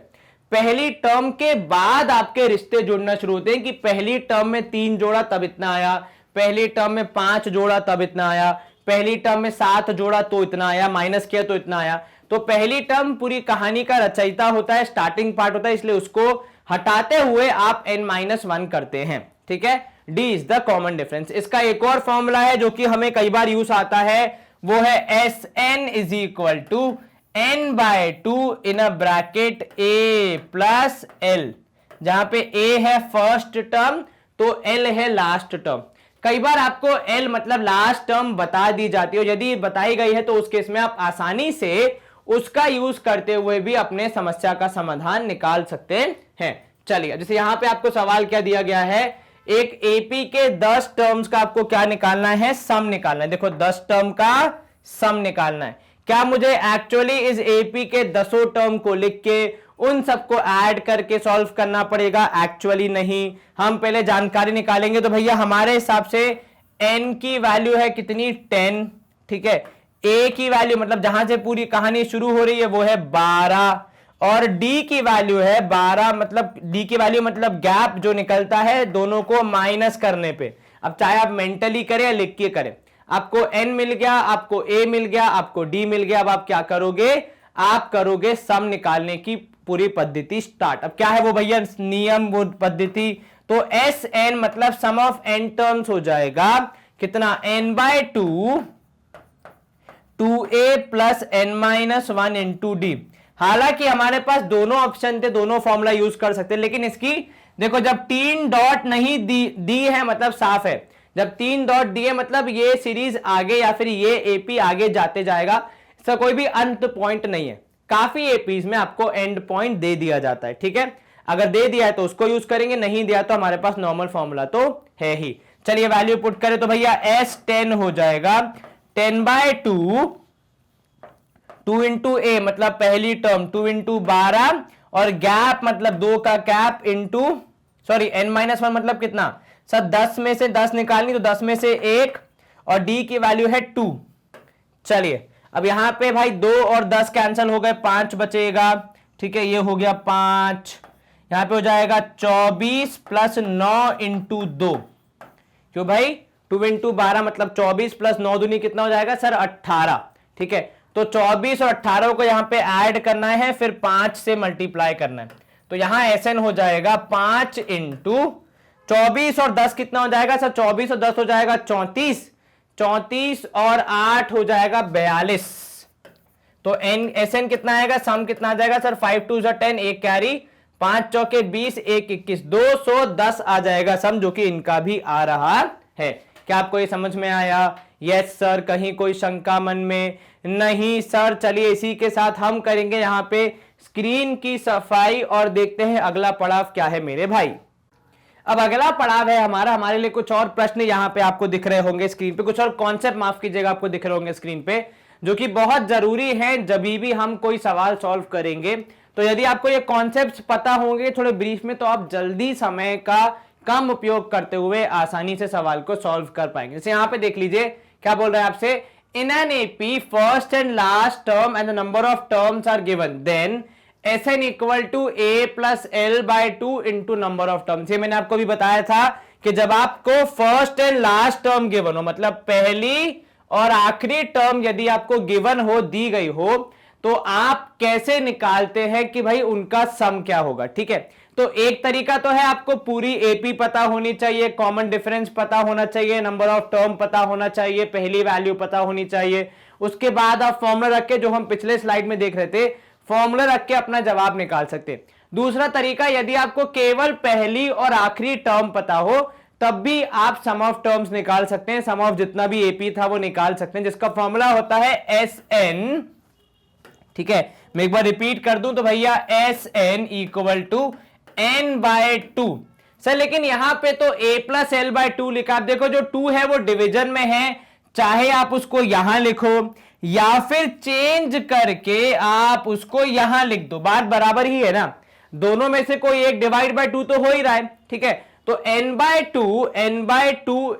पहली टर्म के बाद आपके रिश्ते जुड़ना शुरू होते हैं कि पहली टर्म में 3 जोड़ा तब इतना आया, पहली टर्म में 5 जोड़ा तब इतना आया, पहली टर्म में 7 जोड़ा तो इतना आया, माइनस किया तो इतना आया। तो पहली टर्म पूरी कहानी का रचयिता होता है, स्टार्टिंग पार्ट होता है, इसलिए उसको हटाते हुए आप n-1 करते हैं, ठीक है। D is the common difference. इसका एक और फॉर्मूला है जो कि हमें कई बार यूज आता है, वो है Sn is equal to n/2 in a bracket a plus l, जहां पे a है फर्स्ट टर्म तो l है लास्ट टर्म। कई बार आपको l मतलब लास्ट टर्म बता दी जाती है, यदि बताई गई है तो उस केस में आप आसानी से उसका यूज करते हुए भी अपने समस्या का समाधान निकाल सकते हैं। चलिए, जैसे यहां पे आपको सवाल क्या दिया गया है, एक एपी के 10 टर्म्स का आपको क्या निकालना है, सम निकालना है। देखो 10 टर्म का सम निकालना है। क्या मुझे एक्चुअली इस एपी के 10 टर्म को लिख के उन सबको ऐड करके सॉल्व करना पड़ेगा? एक्चुअली नहीं, हम पहले जानकारी निकालेंगे। तो भैया हमारे हिसाब से n की वैल्यू है कितनी, 10, ठीक है। a की वैल्यू मतलब जहां से पूरी कहानी शुरू हो रही है वो है 12, और d की वैल्यू है 12, मतलब d की वैल्यू मतलब गैप जो निकलता है दोनों को माइनस करने पे। अब चाहे आप मेंटली करें या लिख के करें, आपको n मिल गया, आपको a मिल गया, आपको d मिल गया। अब आप क्या करोगे, आप करोगे सम निकालने की पूरी पद्धति स्टार्ट। अब क्या है वो भैया नियम, वो पद्धति, तो Sn मतलब सम ऑफ n टर्म्स हो जाएगा कितना, n/2 2a plus n-1 into D. हालांकि हमारे पास दोनों ऑप्शन थे, दोनों फॉर्मूला यूज कर सकते हैं, लेकिन इसकी देखो जब 3 डॉट नहीं दी है मतलब साफ है, जब 3 डॉट दिए मतलब ये सीरीज आगे या फिर ये एपी आगे जाते जाएगा, इसका कोई भी अंत पॉइंट नहीं है। काफी एपीज में आपको एंड पॉइंट दे दिया जाता है, ठीक है। अगर दे दिया है तो उसको यूज करेंगे, नहीं दिया तो हमारे पास नॉर्मल फॉर्मूला तो है ही। चलिए वैल्यू पुट करें तो भैया S10 हो जाएगा 10/2, 2 इंटू ए मतलब पहली टर्म 2 इंटू 12, और गैप मतलब 2 का गैप इंटू सॉरी n-1 मतलब कितना सर, 10 में से 10 निकालनी तो 10 में से 1, और डी की वैल्यू है 2। चलिए अब यहां पे भाई 2 और 10 कैंसिल हो गए, 5 बचेगा, ठीक है। ये हो गया 5, यहां पे हो जाएगा 24 प्लस 9 इंटू 2, क्यों भाई 2 इंटू 12 मतलब 24 प्लस 9 दूनी कितना हो जाएगा सर, 18, ठीक है। तो 24 और 18 को यहां पे ऐड करना है, फिर 5 से मल्टीप्लाई करना है, तो यहां Sn हो जाएगा 5 इंटू 24 और 10 कितना हो जाएगा सर, 24 और 10 हो जाएगा 34, 34 और 8 हो जाएगा 42। तो Sn कितना आएगा, सम कितना आ जाएगा सर, 5 2 10, एक कैरी, 5 चौके 20, 1 21, 210 आ जाएगा सम, जो कि इनका भी आ रहा है। क्या आपको ये समझ में आया? यस सर, कहीं कोई शंका मन में नहीं सर। चलिए इसी के साथ हम करेंगे यहां पे स्क्रीन की सफाई और देखते हैं अगला पड़ाव क्या है मेरे भाई। अब अगला पड़ाव है हमारे लिए कुछ और प्रश्न यहां पे आपको दिख रहे होंगे स्क्रीन पे, कुछ और कॉन्सेप्ट माफ कीजिएगा आपको दिख रहे होंगे स्क्रीन पे, जो कि बहुत जरूरी है जब भी हम कोई सवाल सॉल्व करेंगे। तो यदि आपको ये कॉन्सेप्ट पता होंगे थोड़े ब्रीफ में, तो आप जल्दी समय का कम उपयोग करते हुए आसानी से सवाल को सॉल्व कर पाएंगे। जैसे यहां पे देख लीजिए क्या बोल रहे हैं आपसे, in an AP first and last term and the number of terms are given, then Sn equal to a plus l/2 into number of terms. ये मैंने आपको भी बताया था कि जब आपको first and last term given हो, मतलब पहली और आखिरी टर्म यदि आपको गिवन हो, दी गई हो, तो आप कैसे निकालते हैं कि भाई उनका सम क्या होगा। ठीक है, तो एक तरीका तो है आपको पूरी एपी पता होनी चाहिए, कॉमन डिफरेंस पता होना चाहिए, नंबर ऑफ टर्म पता होना चाहिए, पहली वैल्यू पता होनी चाहिए, उसके बाद आप फॉर्मूला रख के, जो हम पिछले स्लाइड में देख रहे थे, फॉर्मूला रख के अपना जवाब निकाल सकते। दूसरा तरीका, यदि आपको केवल पहली और आखिरी टर्म पता हो तब भी आप सम ऑफ टर्म्स निकाल सकते हैं, सम ऑफ जितना भी एपी था वो निकाल सकते हैं, जिसका फॉर्मूला होता है एस एन। ठीक है, मैं एक बार रिपीट कर दूं तो भैया S N equal to N by two. Sir लेकिन यहां पे तो a plus L by two लिखा, आप देखो जो 2 है वो डिवीजन में है, चाहे आप उसको यहां लिखो या फिर चेंज करके आप उसको यहां लिख दो, बात बराबर ही है ना, दोनों में से कोई एक डिवाइड बाय 2 तो हो ही रहा है। ठीक है, तो n by two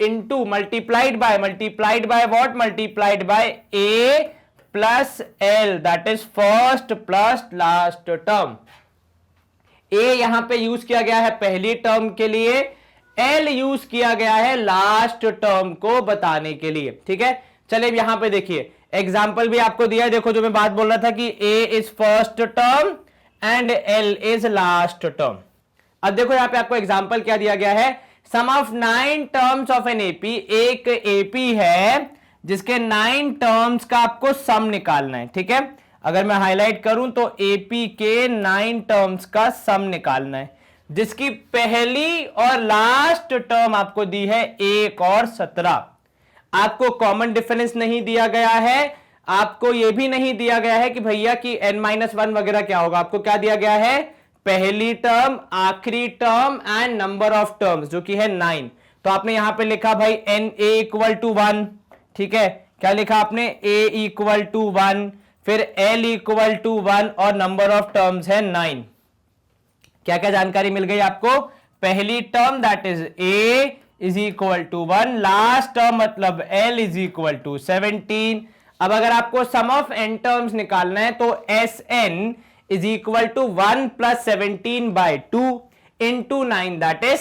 into multiplied by what, multiplied by a plus L, that is first plus last term. a यहां पे यूज किया गया है पहली टर्म के लिए, l यूज किया गया है लास्ट टर्म को बताने के लिए। ठीक है, चलिए यहां पे देखिए एग्जाम्पल भी आपको दिया है, देखो जो मैं बात बोल रहा था कि a is first term and l is last term. अब देखो यहां पे आपको एग्जाम्पल क्या दिया गया है, sum of 9 terms of N AP, एक एपी है जिसके 9 टर्म्स का आपको सम निकालना है। ठीक है, अगर मैं हाईलाइट करूं तो एपी के 9 टर्म्स का सम निकालना है, जिसकी पहली और लास्ट टर्म आपको दी है 1 और 17। आपको कॉमन डिफरेंस नहीं दिया गया है, आपको यह भी नहीं दिया गया है कि भैया कि n-1 वगैरह क्या होगा, आपको क्या दिया गया है, पहली टर्म, आखिरी term and number of terms जो कि है 9। तो आपने यहां पे लिखा भाई n a इक्वल टू 1। ठीक है, क्या लिखा आपने, a इक्वल टू 1, फिर l इक्वल टू 1 और नंबर ऑफ टर्म्स है 9। क्या क्या जानकारी मिल गई आपको, पहली term that is a is equal to 1, last term मतलब l इज इक्वल टू 17। अब अगर आपको सम ऑफ n टर्म्स निकालना है तो sn is equal to 1 plus 17 by 2 into 9, that is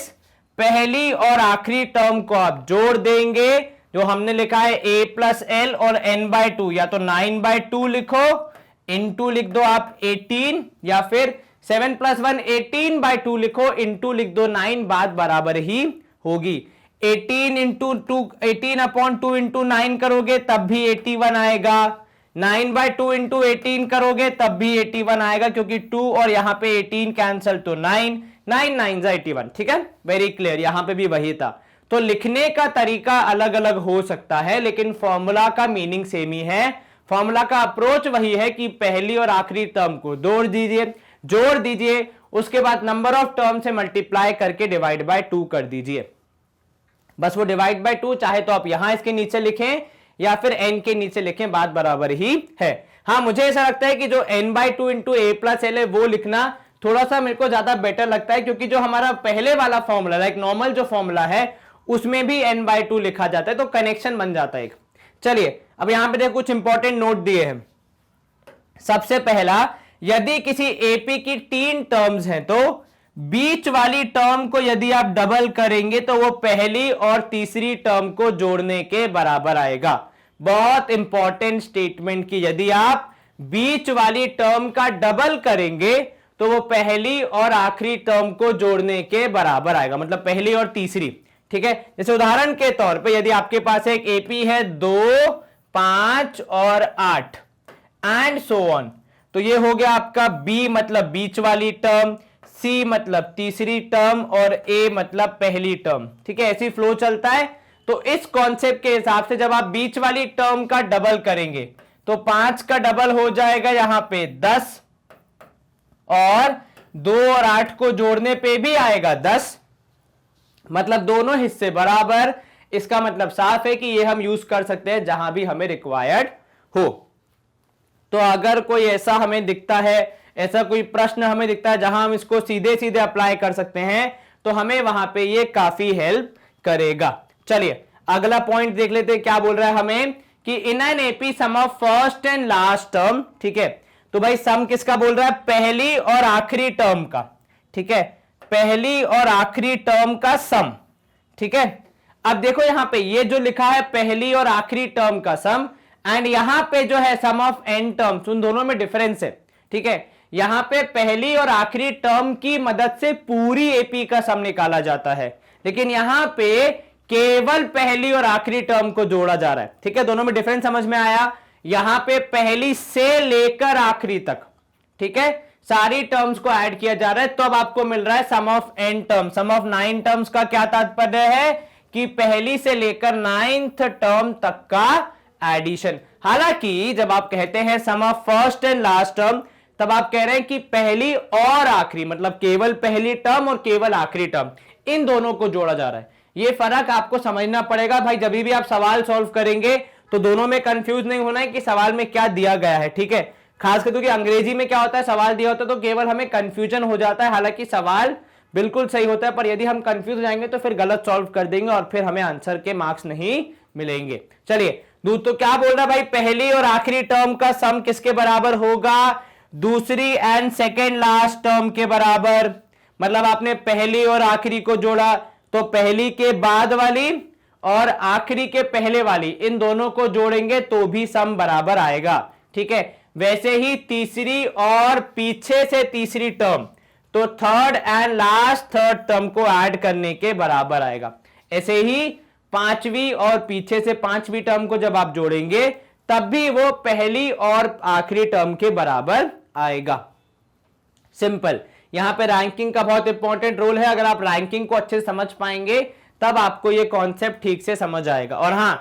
पहली और आखिरी टर्म को आप जोड़ देंगे, जो हमने लिखा है a प्लस एल और n बाय 2, या तो 9 बाय 2 लिखो, इंटू लिख दो आप 18, या फिर 7 प्लस 1 18 बाय 2 लिखो, इंटू लिख दो 9, बात बराबर ही होगी। 18 इंटू 2, 18 अपॉन 2 इंटू 9 करोगे तब भी 81 आएगा, 9 बाय 2 इंटू 18 करोगे तब भी 81 आएगा, क्योंकि 2 और यहां पे 18 कैंसल तो 9, 9 9 81। ठीक है, वेरी क्लियर, यहां पे भी वही था। तो लिखने का तरीका अलग अलग हो सकता है, लेकिन फॉर्मूला का मीनिंग सेम ही है, फॉर्मूला का अप्रोच वही है कि पहली और आखिरी टर्म को जोड़ दीजिए, उसके बाद नंबर ऑफ टर्म से मल्टीप्लाई करके डिवाइड बाय 2 कर दीजिए, बस वो डिवाइड बाय 2 चाहे तो आप यहां इसके नीचे लिखें या फिर n के नीचे लिखें, बात बराबर ही है। हाँ, मुझे ऐसा लगता है कि जो n by 2 into a plus L है वो लिखना थोड़ा सा मेरे को ज्यादा बेटर लगता है, क्योंकि जो हमारा पहले वाला फॉर्मूला, लाइक नॉर्मल जो फॉर्मूला है उसमें भी n बाय 2 लिखा जाता है, तो कनेक्शन बन जाता है एक। चलिए अब यहां पे देखो कुछ इंपॉर्टेंट नोट दिए हैं। सबसे पहला, यदि किसी एपी की 3 टर्म्स हैं तो बीच वाली टर्म को यदि आप डबल करेंगे तो वो पहली और तीसरी टर्म को जोड़ने के बराबर आएगा। बहुत इंपॉर्टेंट स्टेटमेंट की, यदि आप बीच वाली टर्म का डबल करेंगे तो वो पहली और आखिरी टर्म को जोड़ने के बराबर आएगा, मतलब पहली और तीसरी। ठीक है, जैसे उदाहरण के तौर पे यदि आपके पास एक एपी है 2, 5 और 8 एंड सो ऑन, तो ये हो गया आपका बी मतलब बीच वाली टर्म, सी मतलब तीसरी टर्म और ए मतलब पहली टर्म। ठीक है, ऐसी फ्लो चलता है। तो इस कॉन्सेप्ट के हिसाब से जब आप बीच वाली टर्म का डबल करेंगे तो 5 का डबल हो जाएगा यहां पे 10, और 2 और 8 को जोड़ने पे भी आएगा 10, मतलब दोनों हिस्से बराबर। इसका मतलब साफ है कि ये हम यूज कर सकते हैं जहां भी हमें रिक्वायर्ड हो। तो अगर कोई ऐसा हमें दिखता है, ऐसा कोई प्रश्न हमें दिखता है जहां हम इसको सीधे सीधे अप्लाई कर सकते हैं, तो हमें वहां पे ये काफी हेल्प करेगा। चलिए अगला पॉइंट देख लेते हैं, क्या बोल रहा है हमें कि इन an AP some of first and last term. ठीक है, तो भाई सम किसका बोल रहा है, पहली और आखिरी टर्म का। ठीक है, पहली और आखिरी टर्म का सम। ठीक है, अब देखो यहां पे ये जो लिखा है पहली और आखिरी टर्म का सम, एंड यहां पे जो है सम ऑफ n टर्म्स, उन दोनों में डिफरेंस है। ठीक है, यहां पे पहली और आखिरी टर्म की मदद से पूरी एपी का सम निकाला जाता है, लेकिन यहां पे केवल पहली और आखिरी टर्म को जोड़ा जा रहा है। ठीक है, दोनों में डिफरेंस समझ में आया। यहां पे पहली से लेकर आखिरी तक, ठीक है, सारी टर्म्स को ऐड किया जा रहा है, तो अब आपको मिल रहा है sum of n term. Sum of 9 terms का क्या तात्पर्य है कि पहली से लेकर 9th टर्म तक का एडिशन। हालांकि जब आप कहते हैं sum of first and last term, तब आप कह रहे हैं कि पहली और आखिरी, मतलब केवल पहली टर्म और केवल आखिरी टर्म, इन दोनों को जोड़ा जा रहा है। ये फर्क आपको समझना पड़ेगा भाई। जब भी आप सवाल सॉल्व करेंगे तो दोनों में कंफ्यूज नहीं होना है कि सवाल में क्या दिया गया है। ठीक है, खासकर क्योंकि अंग्रेजी में क्या होता है, सवाल दिया होता है तो केवल हमें कंफ्यूजन हो जाता है, हालांकि सवाल बिल्कुल सही होता है, पर यदि हम कंफ्यूज हो जाएंगे तो फिर गलत सॉल्व कर देंगे और फिर हमें आंसर के मार्क्स नहीं मिलेंगे। चलिए, तो क्या बोल रहा है भाई, पहली और आखिरी टर्म का सम किसके बराबर होगा, दूसरी एंड सेकेंड लास्ट टर्म के बराबर। मतलब आपने पहली और आखिरी को जोड़ा तो पहली के बाद वाली और आखिरी के पहले वाली, इन दोनों को जोड़ेंगे तो भी सम बराबर आएगा। ठीक है, वैसे ही तीसरी और पीछे से तीसरी टर्म, तो third and last third term को ऐड करने के बराबर आएगा। ऐसे ही पांचवी और पीछे से पांचवी टर्म को जब आप जोड़ेंगे तब भी वो पहली और आखिरी टर्म के बराबर आएगा। सिंपल। यहां पे रैंकिंग का बहुत इंपॉर्टेंट रोल है। अगर आप रैंकिंग को अच्छे से समझ पाएंगे तब आपको ये कॉन्सेप्ट ठीक से समझ आएगा। और हां,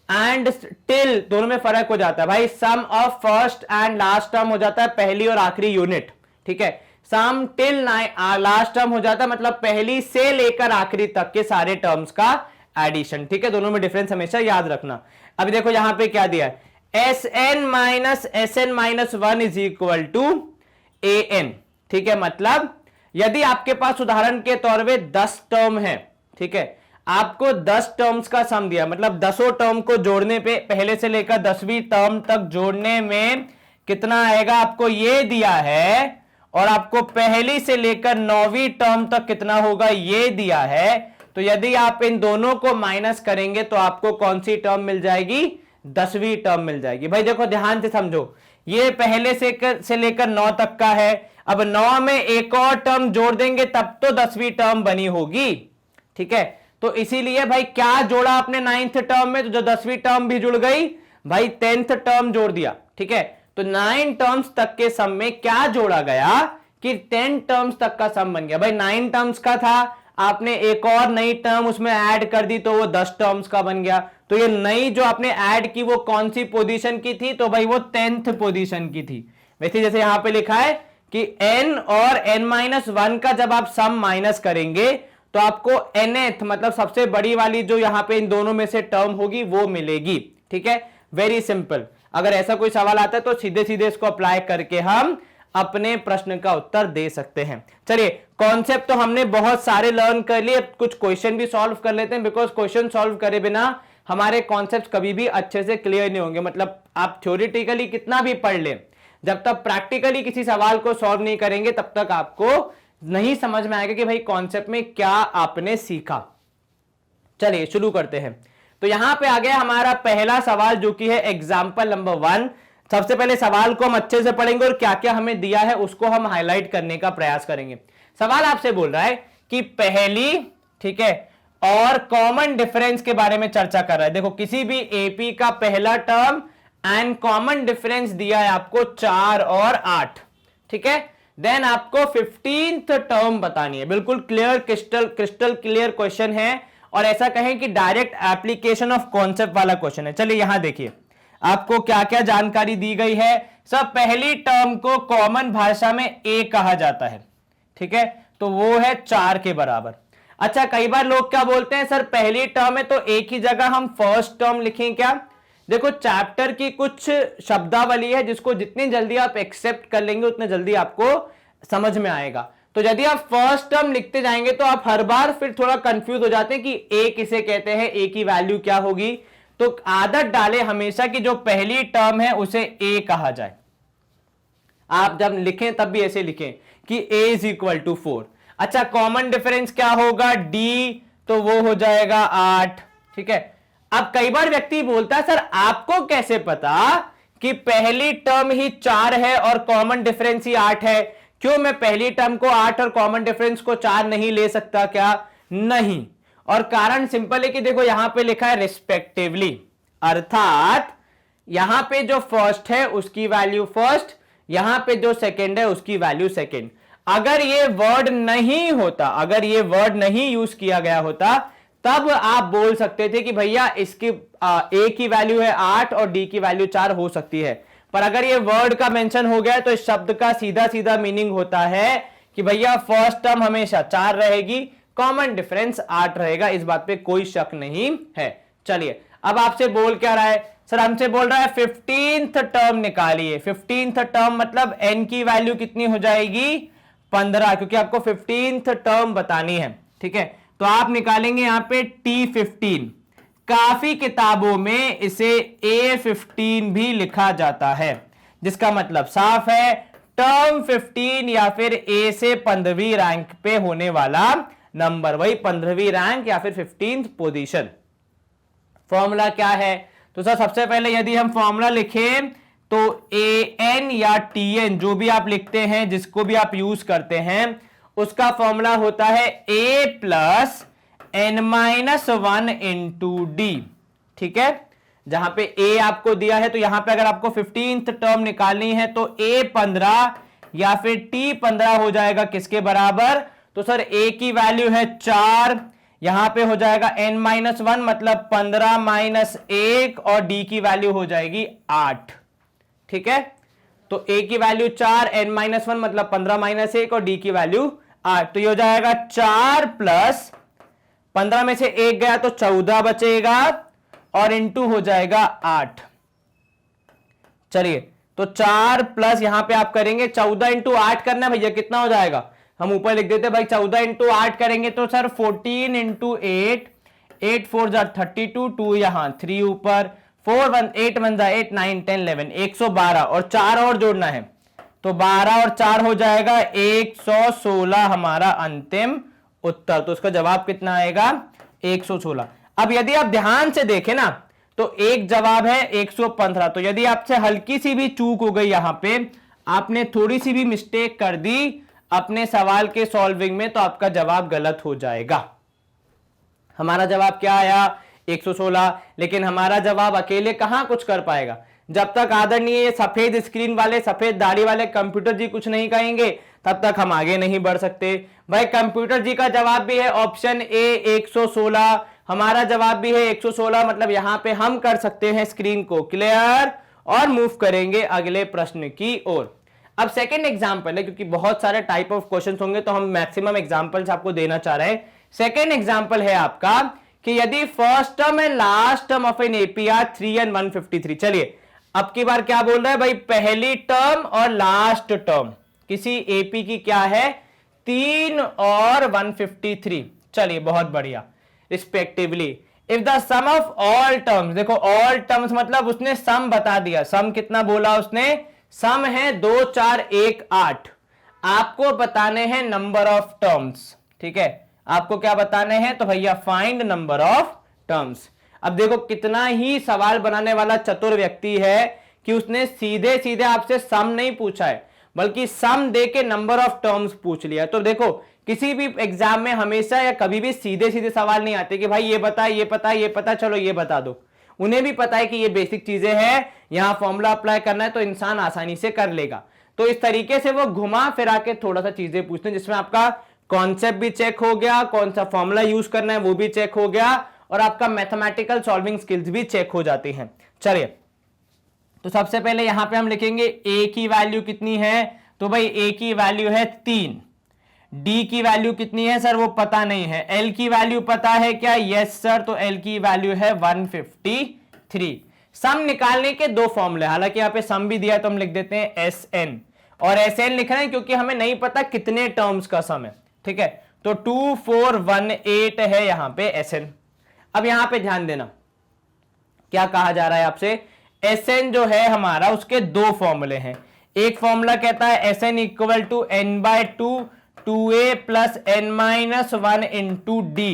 एंड टिल दोनों में फर्क हो जाता है भाई। Sum of first and last term हो जाता है पहली और आखिरी यूनिट। ठीक है, सम टिल लास्ट टर्म हो जाता है मतलब पहली से लेकर आखिरी तक के सारे टर्म्स का एडिशन। ठीक है, दोनों में डिफरेंस हमेशा याद रखना। अभी देखो यहां पे क्या दिया है, Sn minus Sn minus 1 is equal to An। ठीक है, मतलब यदि आपके पास उदाहरण के तौर पे 10 टर्म है, ठीक है, आपको 10 टर्म्स का सम दिया, मतलब 10 टर्म को जोड़ने पे पहले से लेकर 10वीं टर्म तक जोड़ने में कितना आएगा, आपको ये दिया है, और आपको पहली से लेकर 9वीं टर्म तक कितना होगा ये दिया है। तो यदि आप इन दोनों को माइनस करेंगे तो आपको कौन सी टर्म मिल जाएगी, 10वीं टर्म मिल जाएगी। भाई देखो ध्यान से समझो, ये पहले से लेकर 9 तक का है। अब 9 में एक और टर्म जोड़ देंगे तब तो 10वीं टर्म बनी होगी। ठीक है, तो इसीलिए भाई क्या जोड़ा आपने 9th टर्म में, तो जो 10वीं टर्म भी जुड़ गई भाई, 10th टर्म जोड़ दिया। ठीक है, तो 9 टर्म्स तक के सम में क्या जोड़ा गया कि 10 टर्म्स तक का सम बन गया। भाई 9 टर्म्स का था, आपने एक और नई टर्म उसमें ऐड कर दी तो वो 10 टर्म्स का बन गया। तो ये नई जो आपने ऐड की वो कौन सी पोजीशन की थी, तो भाई वो 10th पोजीशन की थी। वैसे जैसे यहां पे लिखा है कि n और n-1 का जब आप सम माइनस करेंगे तो आपको nth मतलब सबसे बड़ी वाली जो यहां पे इन दोनों में से टर्म होगी वो मिलेगी। ठीक है, वेरी सिंपल। अगर ऐसा कोई सवाल आता है तो सीधे सीधे इसको अप्लाई करके हम अपने प्रश्न का उत्तर दे सकते हैं। चलिए, कॉन्सेप्ट तो हमने बहुत सारे लर्न कर लिए, कुछ क्वेश्चन भी सॉल्व कर लेते हैं, बिकॉज क्वेश्चन सॉल्व करे बिना हमारे कॉन्सेप्ट कभी भी अच्छे से क्लियर नहीं होंगे। मतलब आप थ्योरेटिकली कितना भी पढ़ लें, जब तक प्रैक्टिकली किसी सवाल को सॉल्व नहीं करेंगे तब तक आपको नहीं समझ में आएगा कि भाई कॉन्सेप्ट में क्या आपने सीखा। चलिए शुरू करते हैं। तो यहां पे आ गया हमारा पहला सवाल जो कि है एग्जाम्पल नंबर 1। सबसे पहले सवाल को हम अच्छे से पढ़ेंगे और क्या क्या हमें दिया है उसको हम हाईलाइट करने का प्रयास करेंगे। सवाल आपसे बोल रहा है कि पहली, ठीक है, और कॉमन डिफरेंस के बारे में चर्चा कर रहा है। देखो किसी भी एपी का पहला टर्म एंड कॉमन डिफरेंस दिया है आपको 4 और 8। ठीक है, देन आपको 15th टर्म बतानी है। बिल्कुल क्लियर, क्रिस्टल क्लियर क्वेश्चन है, और ऐसा कहें कि डायरेक्ट एप्लीकेशन ऑफ कॉन्सेप्ट वाला क्वेश्चन है। चलिए यहां देखिए आपको क्या क्या जानकारी दी गई है। सब पहली टर्म को कॉमन भाषा में ए कहा जाता है। ठीक है, तो वो है 4 के बराबर। अच्छा, कई बार लोग क्या बोलते हैं, सर पहली टर्म है तो एक ही जगह हम फर्स्ट टर्म लिखें क्या। देखो चैप्टर की कुछ शब्दावली है जिसको जितनी जल्दी आप एक्सेप्ट कर लेंगे उतने जल्दी आपको समझ में आएगा। तो यदि आप फर्स्ट टर्म लिखते जाएंगे तो आप हर बार फिर थोड़ा कंफ्यूज हो जाते हैं कि ए किसे कहते हैं, ए की वैल्यू क्या होगी। तो आदत डाले हमेशा कि जो पहली टर्म है उसे ए कहा जाए। आप जब लिखें तब भी ऐसे लिखें कि a इज इक्वल टू 4। अच्छा, कॉमन डिफरेंस क्या होगा, d तो वो हो जाएगा 8। ठीक है, अब कई बार व्यक्ति बोलता है सर आपको कैसे पता कि पहली टर्म ही 4 है और कॉमन डिफरेंस ही 8 है, क्यों मैं पहली टर्म को 8 और कॉमन डिफरेंस को 4 नहीं ले सकता क्या? नहीं। और कारण सिंपल है कि देखो यहां पे लिखा है रिस्पेक्टिवली, अर्थात यहां पे जो फर्स्ट है उसकी वैल्यू फर्स्ट, यहां पे जो सेकंड है उसकी वैल्यू सेकंड। अगर ये वर्ड नहीं होता, अगर ये वर्ड नहीं यूज किया गया होता, तब आप बोल सकते थे कि भैया इसकी ए की वैल्यू है 8 और डी की वैल्यू 4 हो सकती है। पर अगर ये वर्ड का मेंशन हो गया तो इस शब्द का सीधा सीधा मीनिंग होता है कि भैया फर्स्ट टर्म हमेशा 4 रहेगी, कॉमन डिफरेंस 8 रहेगा, इस बात पे कोई शक नहीं है। चलिए अब आपसे बोल क्या रहा है? सर हमसे बोल रहा है 15th टर्म निकालिए। 15th टर्म मतलब n की वैल्यू कितनी हो जाएगी? 15, क्योंकि आपको 15th टर्म बतानी है। ठीक है, तो आप निकालेंगे यहां पे T15। काफी किताबों में इसे A15 भी लिखा जाता है, जिसका मतलब साफ है टर्म 15 या फिर A से 15वीं रैंक पे होने वाला नंबर, वही 15वीं रैंक या फिर 15th पोजीशन। फॉर्मूला क्या है? तो सर सबसे पहले यदि हम फॉर्मूला लिखें तो an या tn जो भी आप लिखते हैं, जिसको भी आप यूज करते हैं, उसका फॉर्मूला होता है a plus n-1 into D. ठीक है, जहां पे a आपको दिया है, तो यहां पे अगर आपको 15th टर्म निकालनी है तो a 15 या फिर t 15 हो जाएगा किसके बराबर? तो सर a की वैल्यू है 4, यहां पे हो जाएगा n-1 मतलब 15 माइनस 1 और d की वैल्यू हो जाएगी 8। ठीक है, तो a की वैल्यू 4, n-1 मतलब 15 माइनस 1 और d की वैल्यू 8, तो ये हो जाएगा 4 प्लस 15 में से 1 गया तो 14 बचेगा और इंटू हो जाएगा 8। चलिए तो 4 प्लस यहां पे आप करेंगे 14 इंटू 8 करना भैया, कितना हो जाएगा? हम ऊपर लिख देते भाई 14 इंटू 8 करेंगे तो सर 14 इंटू 8, 8 4 जा 32, 2 यहां 3 ऊपर, 4 1 8 1 जा 8 9 10 11 112 और 4 और जोड़ना है तो 12 और 4 हो जाएगा 116 हमारा अंतिम उत्तर। तो उसका जवाब कितना आएगा? 116। अब यदि आप ध्यान से देखें ना तो एक जवाब है 115, तो यदि आपसे हल्की सी भी चूक हो गई, यहां पे आपने थोड़ी सी भी मिस्टेक कर दी अपने सवाल के सॉल्विंग में, तो आपका जवाब गलत हो जाएगा। हमारा जवाब क्या आया? 116। लेकिन हमारा जवाब अकेले कहां कुछ कर पाएगा, जब तक आदरणीय सफेद स्क्रीन वाले, सफेद दाढ़ी वाले कंप्यूटर जी कुछ नहीं कहेंगे तब तक हम आगे नहीं बढ़ सकते। भाई कंप्यूटर जी का जवाब भी है ऑप्शन ए 116, हमारा जवाब भी है 116, मतलब यहां पे हम कर सकते हैं स्क्रीन को क्लियर और मूव करेंगे अगले प्रश्न की ओर। अब सेकंड एग्जांपल है, क्योंकि बहुत सारे टाइप ऑफ क्वेश्चंस होंगे तो हम मैक्सिमम एग्जांपल्स आपको देना चाह रहे हैं। सेकंड एग्जांपल है आपका कि यदि first term and last term of an AP are 3 and 153। चलिए अब की बार क्या बोल रहा है भाई? पहली टर्म और लास्ट टर्म किसी एपी की क्या है? 3 और 153। चलिए बहुत बढ़िया। Respectively if the sum of all terms, देखो ऑल टर्म्स मतलब उसने सम बता दिया। सम कितना बोला उसने? सम है 2 4 1 8। आपको बताने हैं नंबर ऑफ टर्म्स। ठीक है, आपको क्या बताने हैं? तो भैया फाइंड नंबर ऑफ टर्म्स। अब देखो कितना ही सवाल बनाने वाला चतुर व्यक्ति है कि उसने सीधे सीधे आपसे सम नहीं पूछा है, बल्कि सम दे के नंबर ऑफ टर्म्स पूछ लिया। तो देखो किसी भी एग्जाम में हमेशा या कभी भी सीधे सीधे सवाल नहीं आते कि भाई ये बता, ये पता, ये पता, चलो ये बता दो। उन्हें भी पता है कि ये बेसिक चीजें हैं, यहां फॉर्मूला अप्लाई करना है तो इंसान आसानी से कर लेगा। तो इस तरीके से वो घुमा फिरा के थोड़ा सा चीजें पूछते हैं, जिसमें आपका कॉन्सेप्ट भी चेक हो गया, कौन सा फॉर्मूला यूज करना है वो भी चेक हो गया, और आपका मैथमेटिकल सॉल्विंग स्किल्स भी चेक हो जाती हैं। चलिए तो सबसे पहले यहां पे हम लिखेंगे a की वैल्यू कितनी है? तो भाई a की वैल्यू है 3। d की वैल्यू कितनी है सर? वो पता नहीं है। l की वैल्यू पता है क्या? यस सर, तो l की वैल्यू है 153। सम निकालने के दो फॉर्मूले, हालांकि यहाँ पे सम भी दिया तो हम लिख देते हैं sn, और sn लिख रहे हैं क्योंकि हमें नहीं पता कितने टर्म्स का सम है। ठीक है, तो 2418 है यहां पे sn। अब यहां पे ध्यान देना क्या कहा जा रहा है आपसे? sn जो है हमारा उसके दो फॉर्मूले हैं। एक फॉर्मूला कहता है sn equal to n/2 2a plus n-1 into D.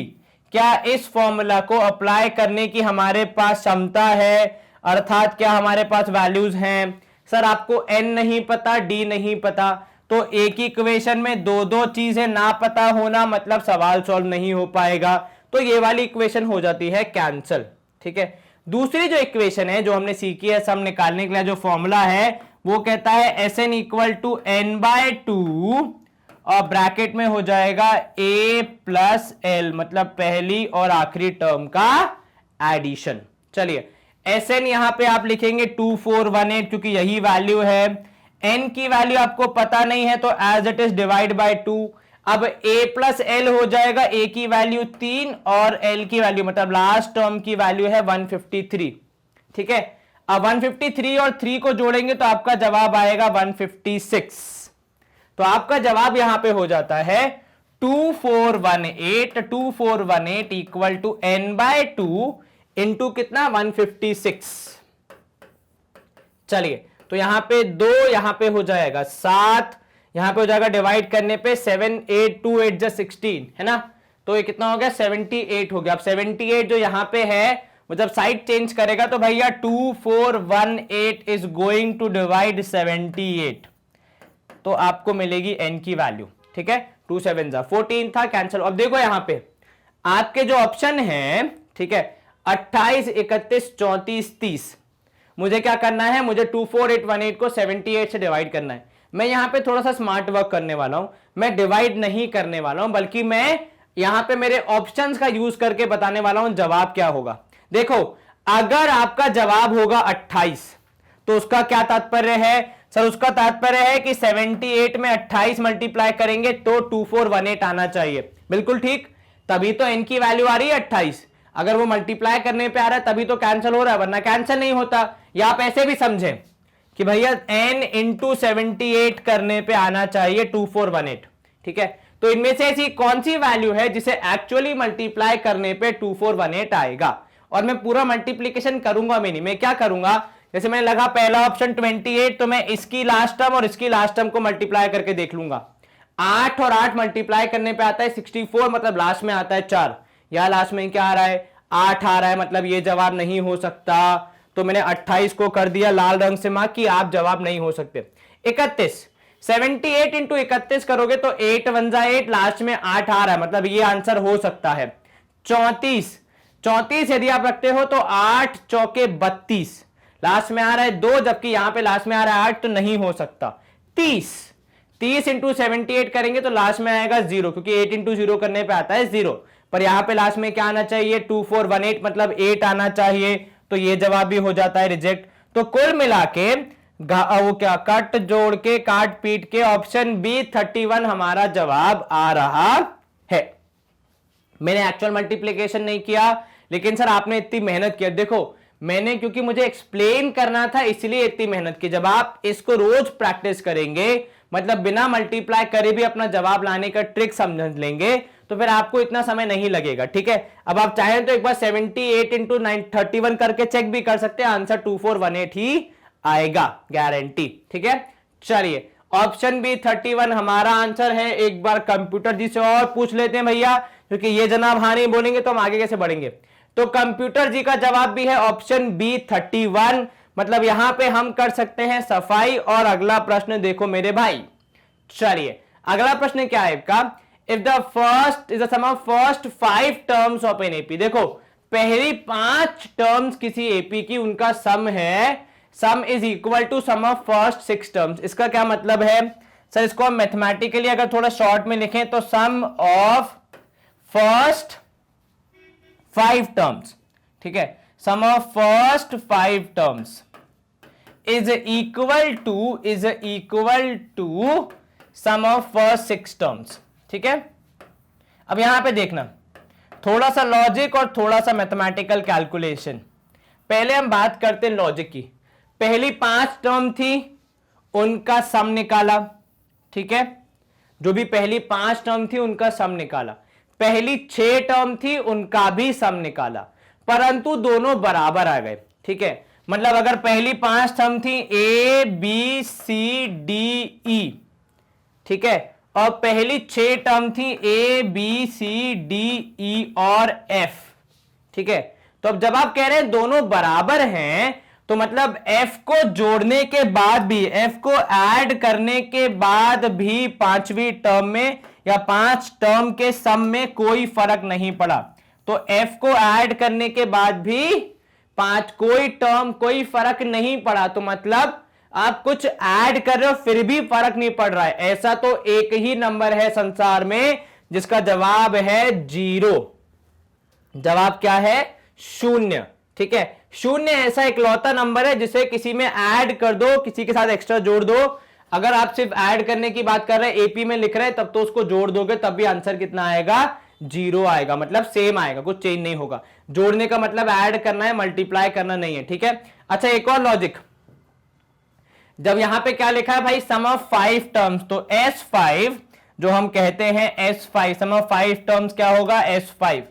क्या इस फॉर्मूला को अप्लाई करने की हमारे पास क्षमता है, अर्थात क्या हमारे पास वैल्यूज हैं? सर आपको n नहीं पता, d नहीं पता, तो एक ही इक्वेशन में दो दो चीजें ना पता होना मतलब सवाल सॉल्व नहीं हो पाएगा, तो ये वाली इक्वेशन हो जाती है कैंसल। ठीक है, दूसरी जो इक्वेशन है जो हमने सीखी है सम निकालने के लिए, जो फॉर्मूला है वो कहता है Sn इक्वल टू n/2 और ब्रैकेट में हो जाएगा a प्लस l, मतलब पहली और आखिरी टर्म का एडिशन। चलिए Sn यहां पे आप लिखेंगे 2418 क्योंकि यही वैल्यू है। n की वैल्यू आपको पता नहीं है तो as it is divide by 2। अब a प्लस l हो जाएगा, a की वैल्यू 3 और l की वैल्यू मतलब लास्ट टर्म की वैल्यू है 153। ठीक है, अब 153 और 3 को जोड़ेंगे तो आपका जवाब आएगा 156। तो आपका जवाब यहां पे हो जाता है 2418 इक्वल टू n/2 इंटू कितना 156। चलिए तो यहां पे 2, यहां पे हो जाएगा 7, यहां पे हो जाएगा डिवाइड करने पे 7 8 2 8 16 है ना, तो ये कितना हो गया 78 हो गया। अब 78 जो यहां पे है वो जब साइड चेंज करेगा तो भैया 2418 इज गोइंग टू डिवाइड 78, तो आपको मिलेगी n की वैल्यू। ठीक है, 2 7 14 था, कैंसिल। अब देखो यहां पे आपके जो ऑप्शन है, ठीक है, 28 31 34 30, मुझे क्या करना है, मुझे 24818 को 78 से डिवाइड करना है। मैं यहां पे थोड़ा सा स्मार्ट वर्क करने वाला हूं, मैं डिवाइड नहीं करने वाला हूं बल्कि मैं यहां पे मेरे ऑप्शंस का यूज करके बताने वाला हूं जवाब क्या होगा। देखो अगर आपका जवाब होगा 28 तो उसका क्या तात्पर्य है? सर उसका तात्पर्य है कि 78 में 28 मल्टीप्लाई करेंगे तो 2418 आना चाहिए। बिल्कुल ठीक, तभी तो n की वैल्यू आ रही है 28। अगर वो मल्टीप्लाई करने पे आ रहा है तभी तो कैंसिल हो रहा है, वरना कैंसिल नहीं होता। या आप ऐसे भी समझें कि भैया n इंटू 78 करने पे आना चाहिए 2418। ठीक है, तो इनमें से ऐसी कौन सी वैल्यू है जिसे एक्चुअली मल्टीप्लाई करने पे 2418 आएगा? और मैं पूरा मल्टीप्लीकेशन करूंगा भी नहीं, मैं क्या करूंगा, जैसे मैंने लगा पहला ऑप्शन 28 तो मैं इसकी लास्ट टर्म और इसकी लास्ट टर्म को मल्टीप्लाई करके देख लूंगा। 8 और 8 मल्टीप्लाई करने पे आता है 64, मतलब लास्ट में आता है 4। यहां लास्ट में क्या आ रहा है 8 आ रहा है, मतलब ये जवाब नहीं हो सकता। तो मैंने 28 को कर दिया लाल रंग से मार्क कि आप जवाब नहीं हो सकते। 31 78 इंटू 31 करोगे तो 8 1 8, लास्ट में 8 आ रहा है, मतलब ये आंसर हो सकता है। 34 यदि आप रखते हो तो 8 चौके 32, लास्ट में आ रहा है 2, जबकि यहां पे लास्ट में आ रहा है 8, तो नहीं हो सकता। 30 इंटू 78 करेंगे तो लास्ट में आएगा 0, क्योंकि 8 इंटू 0 करने पे आता है 0, पर यहां पे लास्ट में क्या आना चाहिए 2418, मतलब 8 आना चाहिए, तो ये जवाब भी हो जाता है रिजेक्ट। तो कुल मिला के वो क्या कट जोड़ के काट पीट के ऑप्शन बी 31 हमारा जवाब आ रहा है। मैंने एक्चुअल मल्टीप्लिकेशन नहीं किया, लेकिन सर आपने इतनी मेहनत किया। देखो मैंने क्योंकि मुझे एक्सप्लेन करना था इसलिए इतनी मेहनत की। जब आप इसको रोज प्रैक्टिस करेंगे, मतलब बिना मल्टीप्लाई करे भी अपना जवाब लाने का ट्रिक समझ लेंगे, तो फिर आपको इतना समय नहीं लगेगा। ठीक है, अब आप चाहें तो एक बार 78 इंटू 31 करके चेक भी कर सकते हैं, आंसर 2418 ही आएगा, गारंटी। ठीक है, चलिए ऑप्शन बी 31 हमारा आंसर है। एक बार कंप्यूटर जी से और पूछ लेते हैं भैया, क्योंकि ये जनाब हाँ नहीं बोलेंगे तो हम आगे कैसे बढ़ेंगे। तो कंप्यूटर जी का जवाब भी है ऑप्शन बी 31, मतलब यहां पे हम कर सकते हैं सफाई। और अगला प्रश्न देखो मेरे भाई, चलिए अगला प्रश्न क्या है आपका, if the first is the sum of first 5 terms of N AP. देखो पहली 5 टर्म्स किसी एपी की, उनका सम है, sum is equal to sum of first 6 terms. इसका क्या मतलब है सर, इसको हम मैथमेटिकली अगर थोड़ा शॉर्ट में लिखें तो सम ऑफ फर्स्ट 5 टर्म्स, ठीक है, sum of first 5 terms is equal to sum of first 6 terms. ठीक है, अब यहां पे देखना थोड़ा सा लॉजिक और थोड़ा सा मैथमेटिकल कैलकुलेशन। पहले हम बात करते हैं लॉजिक की। पहली 5 टर्म थी उनका सम निकाला, ठीक है, जो भी पहली 5 टर्म थी उनका सम निकाला। पहली 6 टर्म थी उनका भी सम निकाला, परंतु दोनों बराबर आ गए। ठीक है, मतलब अगर पहली 5 टर्म थी ए बी सी डी ई, ठीक है, और पहली 6 टर्म थी ए बी सी डी ई और एफ, ठीक है। तो अब जब आप कह रहे हैं दोनों बराबर हैं, तो मतलब एफ को जोड़ने के बाद भी, एफ को ऐड करने के बाद भी पांचवी टर्म में या 5 टर्म के सम में कोई फर्क नहीं पड़ा। तो एफ को ऐड करने के बाद भी 5 कोई टर्म कोई फर्क नहीं पड़ा, तो मतलब आप कुछ ऐड कर रहे हो फिर भी फर्क नहीं पड़ रहा है। ऐसा तो एक ही नंबर है संसार में जिसका जवाब है 0। जवाब क्या है? 0, ठीक है। 0 ऐसा इकलौता नंबर है जिसे किसी में ऐड कर दो, किसी के साथ एक्स्ट्रा जोड़ दो। अगर आप सिर्फ ऐड करने की बात कर रहे हैं, एपी में लिख रहे हैं, तब तो उसको जोड़ दोगे तब भी आंसर कितना आएगा? 0 आएगा, मतलब सेम आएगा, कुछ चेंज नहीं होगा। जोड़ने का मतलब ऐड करना है, मल्टीप्लाई करना नहीं है, ठीक है। अच्छा, एक और लॉजिक, जब यहां पे क्या लिखा है भाई? सम ऑफ 5 टर्म्स, तो S5 जो हम कहते हैं S5, सम ऑफ 5 टर्म्स क्या होगा? S5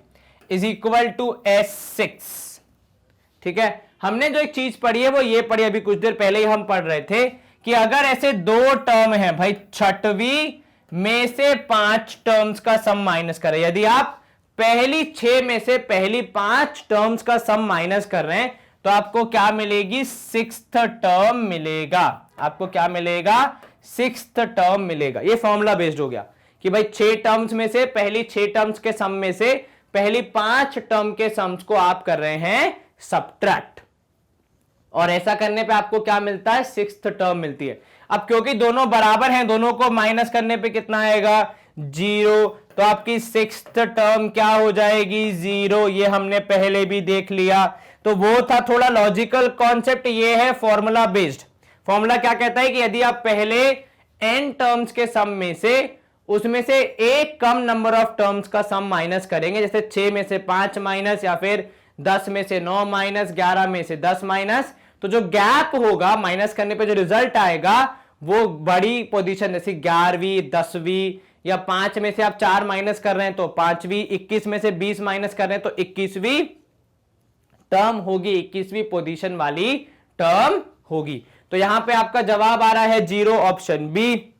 is equal to S6, ठीक है। हमने जो एक चीज पढ़ी है वो ये पढ़ी, अभी कुछ देर पहले ही हम पढ़ रहे थे कि अगर ऐसे 2 टर्म है भाई, छठवीं में से 5 टर्म्स का सम माइनस करें, यदि आप पहली 6 में से पहली 5 टर्म्स का सम माइनस कर रहे हैं, तो आपको क्या मिलेगी? 6th टर्म मिलेगा। आपको क्या मिलेगा? 6th टर्म मिलेगा। ये फॉर्मूला बेस्ड हो गया कि भाई 6 टर्म्स में से पहली 6 टर्म्स के सम में से पहली 5 टर्म के सम्स को आप कर रहे हैं सबट्रैक्ट, और ऐसा करने पे आपको क्या मिलता है? 6th टर्म मिलती है। अब क्योंकि दोनों बराबर हैं, दोनों को माइनस करने पे कितना आएगा? 0। तो आपकी 6th टर्म क्या हो जाएगी? 0। ये हमने पहले भी देख लिया। तो वो था थोड़ा लॉजिकल कॉन्सेप्ट, ये है फॉर्मूला बेस्ड। फॉर्मूला क्या कहता है कि यदि आप पहले n टर्म्स के सम में से उसमें से एक कम नंबर ऑफ टर्म्स का सम माइनस करेंगे, जैसे 6 में से 5 माइनस, या फिर 10 में से 9 माइनस, 11 में से 10 माइनस, तो जो गैप होगा माइनस करने पे जो रिजल्ट आएगा वो बड़ी पोजीशन, जैसे 11वीं 10वीं, या 5 में से आप 4 माइनस कर रहे हैं तो 5वीं, 21 में से 20 माइनस कर रहे हैं तो 21वीं टर्म होगी, 21वीं पोजीशन वाली टर्म होगी। तो यहां पे आपका जवाब आ रहा है 0, ऑप्शन बी।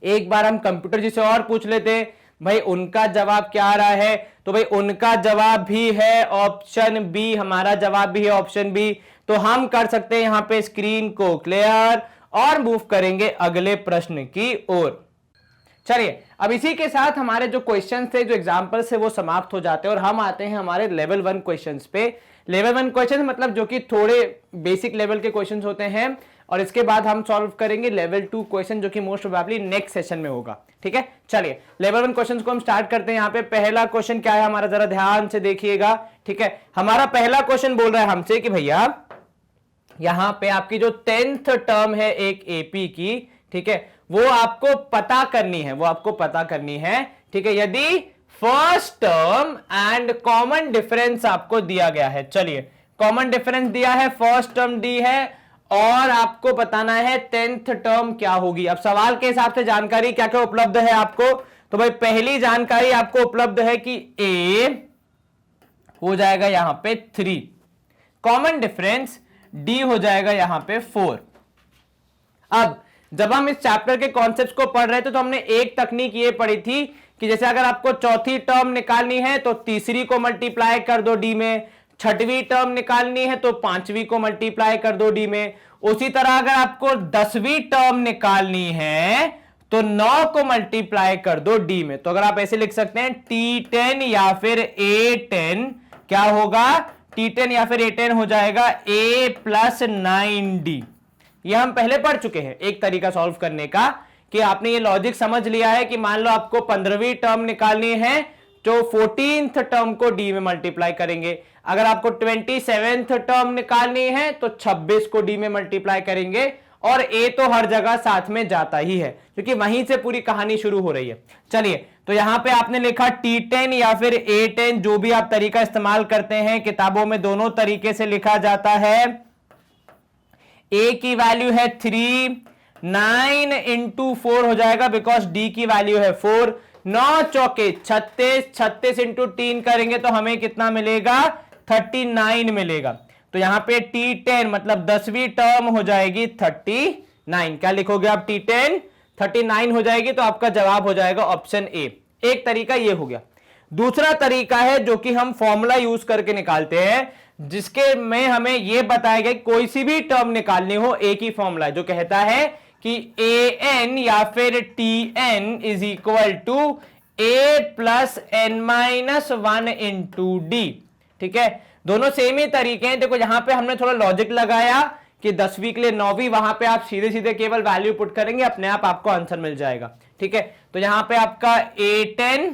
एक बार हम कंप्यूटर जी से और पूछ लेते भाई उनका जवाब क्या आ रहा है, तो भाई उनका जवाब भी है ऑप्शन बी, हमारा जवाब भी है ऑप्शन बी। तो हम कर सकते हैं यहां पे स्क्रीन को क्लियर और मूव करेंगे अगले प्रश्न की ओर। चलिए, अब इसी के साथ हमारे जो क्वेश्चन थे, जो एग्जाम्पल्स थे, वो समाप्त हो जाते हैं और हम आते हैं हमारे लेवल 1 क्वेश्चंस पे। लेवल 1 क्वेश्चन मतलब जो कि थोड़े बेसिक लेवल के क्वेश्चंस होते हैं, और इसके बाद हम सॉल्व करेंगे लेवल 2 क्वेश्चन जो कि मोस्ट प्रोबेबली नेक्स्ट सेशन में होगा, ठीक है। चलिए, लेवल 1 क्वेश्चंस को हम स्टार्ट करते हैं। यहाँ पे पहला क्वेश्चन क्या है हमारा, जरा ध्यान से देखिएगा, ठीक है। हमारा पहला क्वेश्चन बोल रहा है हमसे कि भैया यहां पे आपकी जो 10th टर्म है एक एपी की, ठीक है, वो आपको पता करनी है, वो आपको पता करनी है, ठीक है। यदि first term and common difference आपको दिया गया है, चलिए कॉमन डिफरेंस दिया है, फर्स्ट टर्म दी है और आपको बताना है 10th टर्म क्या होगी। अब सवाल के हिसाब से जानकारी क्या क्या उपलब्ध है आपको, तो भाई पहली जानकारी आपको उपलब्ध है कि a हो जाएगा यहां पे 3, कॉमन डिफरेंस d हो जाएगा यहां पे 4। अब जब हम इस चैप्टर के कॉन्सेप्ट्स को पढ़ रहे थे तो हमने एक तकनीक ये पढ़ी थी कि जैसे अगर आपको चौथी टर्म निकालनी है तो तीसरी को मल्टीप्लाई कर दो d में, छठवीं टर्म निकालनी है तो 5वीं को मल्टीप्लाई कर दो d में। उसी तरह अगर आपको 10वीं टर्म निकालनी है तो 9 को मल्टीप्लाई कर दो d में। तो अगर आप ऐसे लिख सकते हैं t10 या फिर a10, क्या होगा? t10 या फिर a10 हो जाएगा a + 9d। ये हम पहले पढ़ चुके हैं एक तरीका सॉल्व करने का, कि आपने ये लॉजिक समझ लिया है कि मान लो आपको 15वीं टर्म निकालनी है तो 14th टर्म को d में मल्टीप्लाई करेंगे, अगर आपको 27th टर्म निकालनी है तो 26 को d में मल्टीप्लाई करेंगे, और a तो हर जगह साथ में जाता ही है क्योंकि वहीं से पूरी कहानी शुरू हो रही है। चलिए, तो यहां पे आपने लिखा t10 या फिर a10, जो भी आप तरीका इस्तेमाल करते हैं, किताबों में दोनों तरीके से लिखा जाता है। a की वैल्यू है 3, 9 × 4 हो जाएगा बिकॉज d की वैल्यू है 4, 9 चौके 36, 36 × 3 करेंगे तो हमें कितना मिलेगा? 39 मिलेगा। तो यहां पे t10 मतलब 10वीं टर्म हो जाएगी 39। क्या लिखोगे आप? t10 39 हो जाएगी, तो आपका जवाब हो जाएगा ऑप्शन ए। एक तरीका ये हो गया। दूसरा तरीका है जो कि हम फॉर्मूला यूज करके निकालते हैं, जिसके में हमें यह बताया गया कोई सी भी टर्म निकालनी हो, एक ही फॉर्मूला जो कहता है कि an या फिर tn is equal to a plus N minus 1 into D. ठीक है, दोनों सेम ही तरीके हैं। देखो यहां पे हमने थोड़ा लॉजिक लगाया कि 10वीं के लिए 9वीं, वहां पे आप सीधे सीधे केवल वैल्यू पुट करेंगे, अपने आप आपको आंसर मिल जाएगा। ठीक है, तो यहां पे आपका a10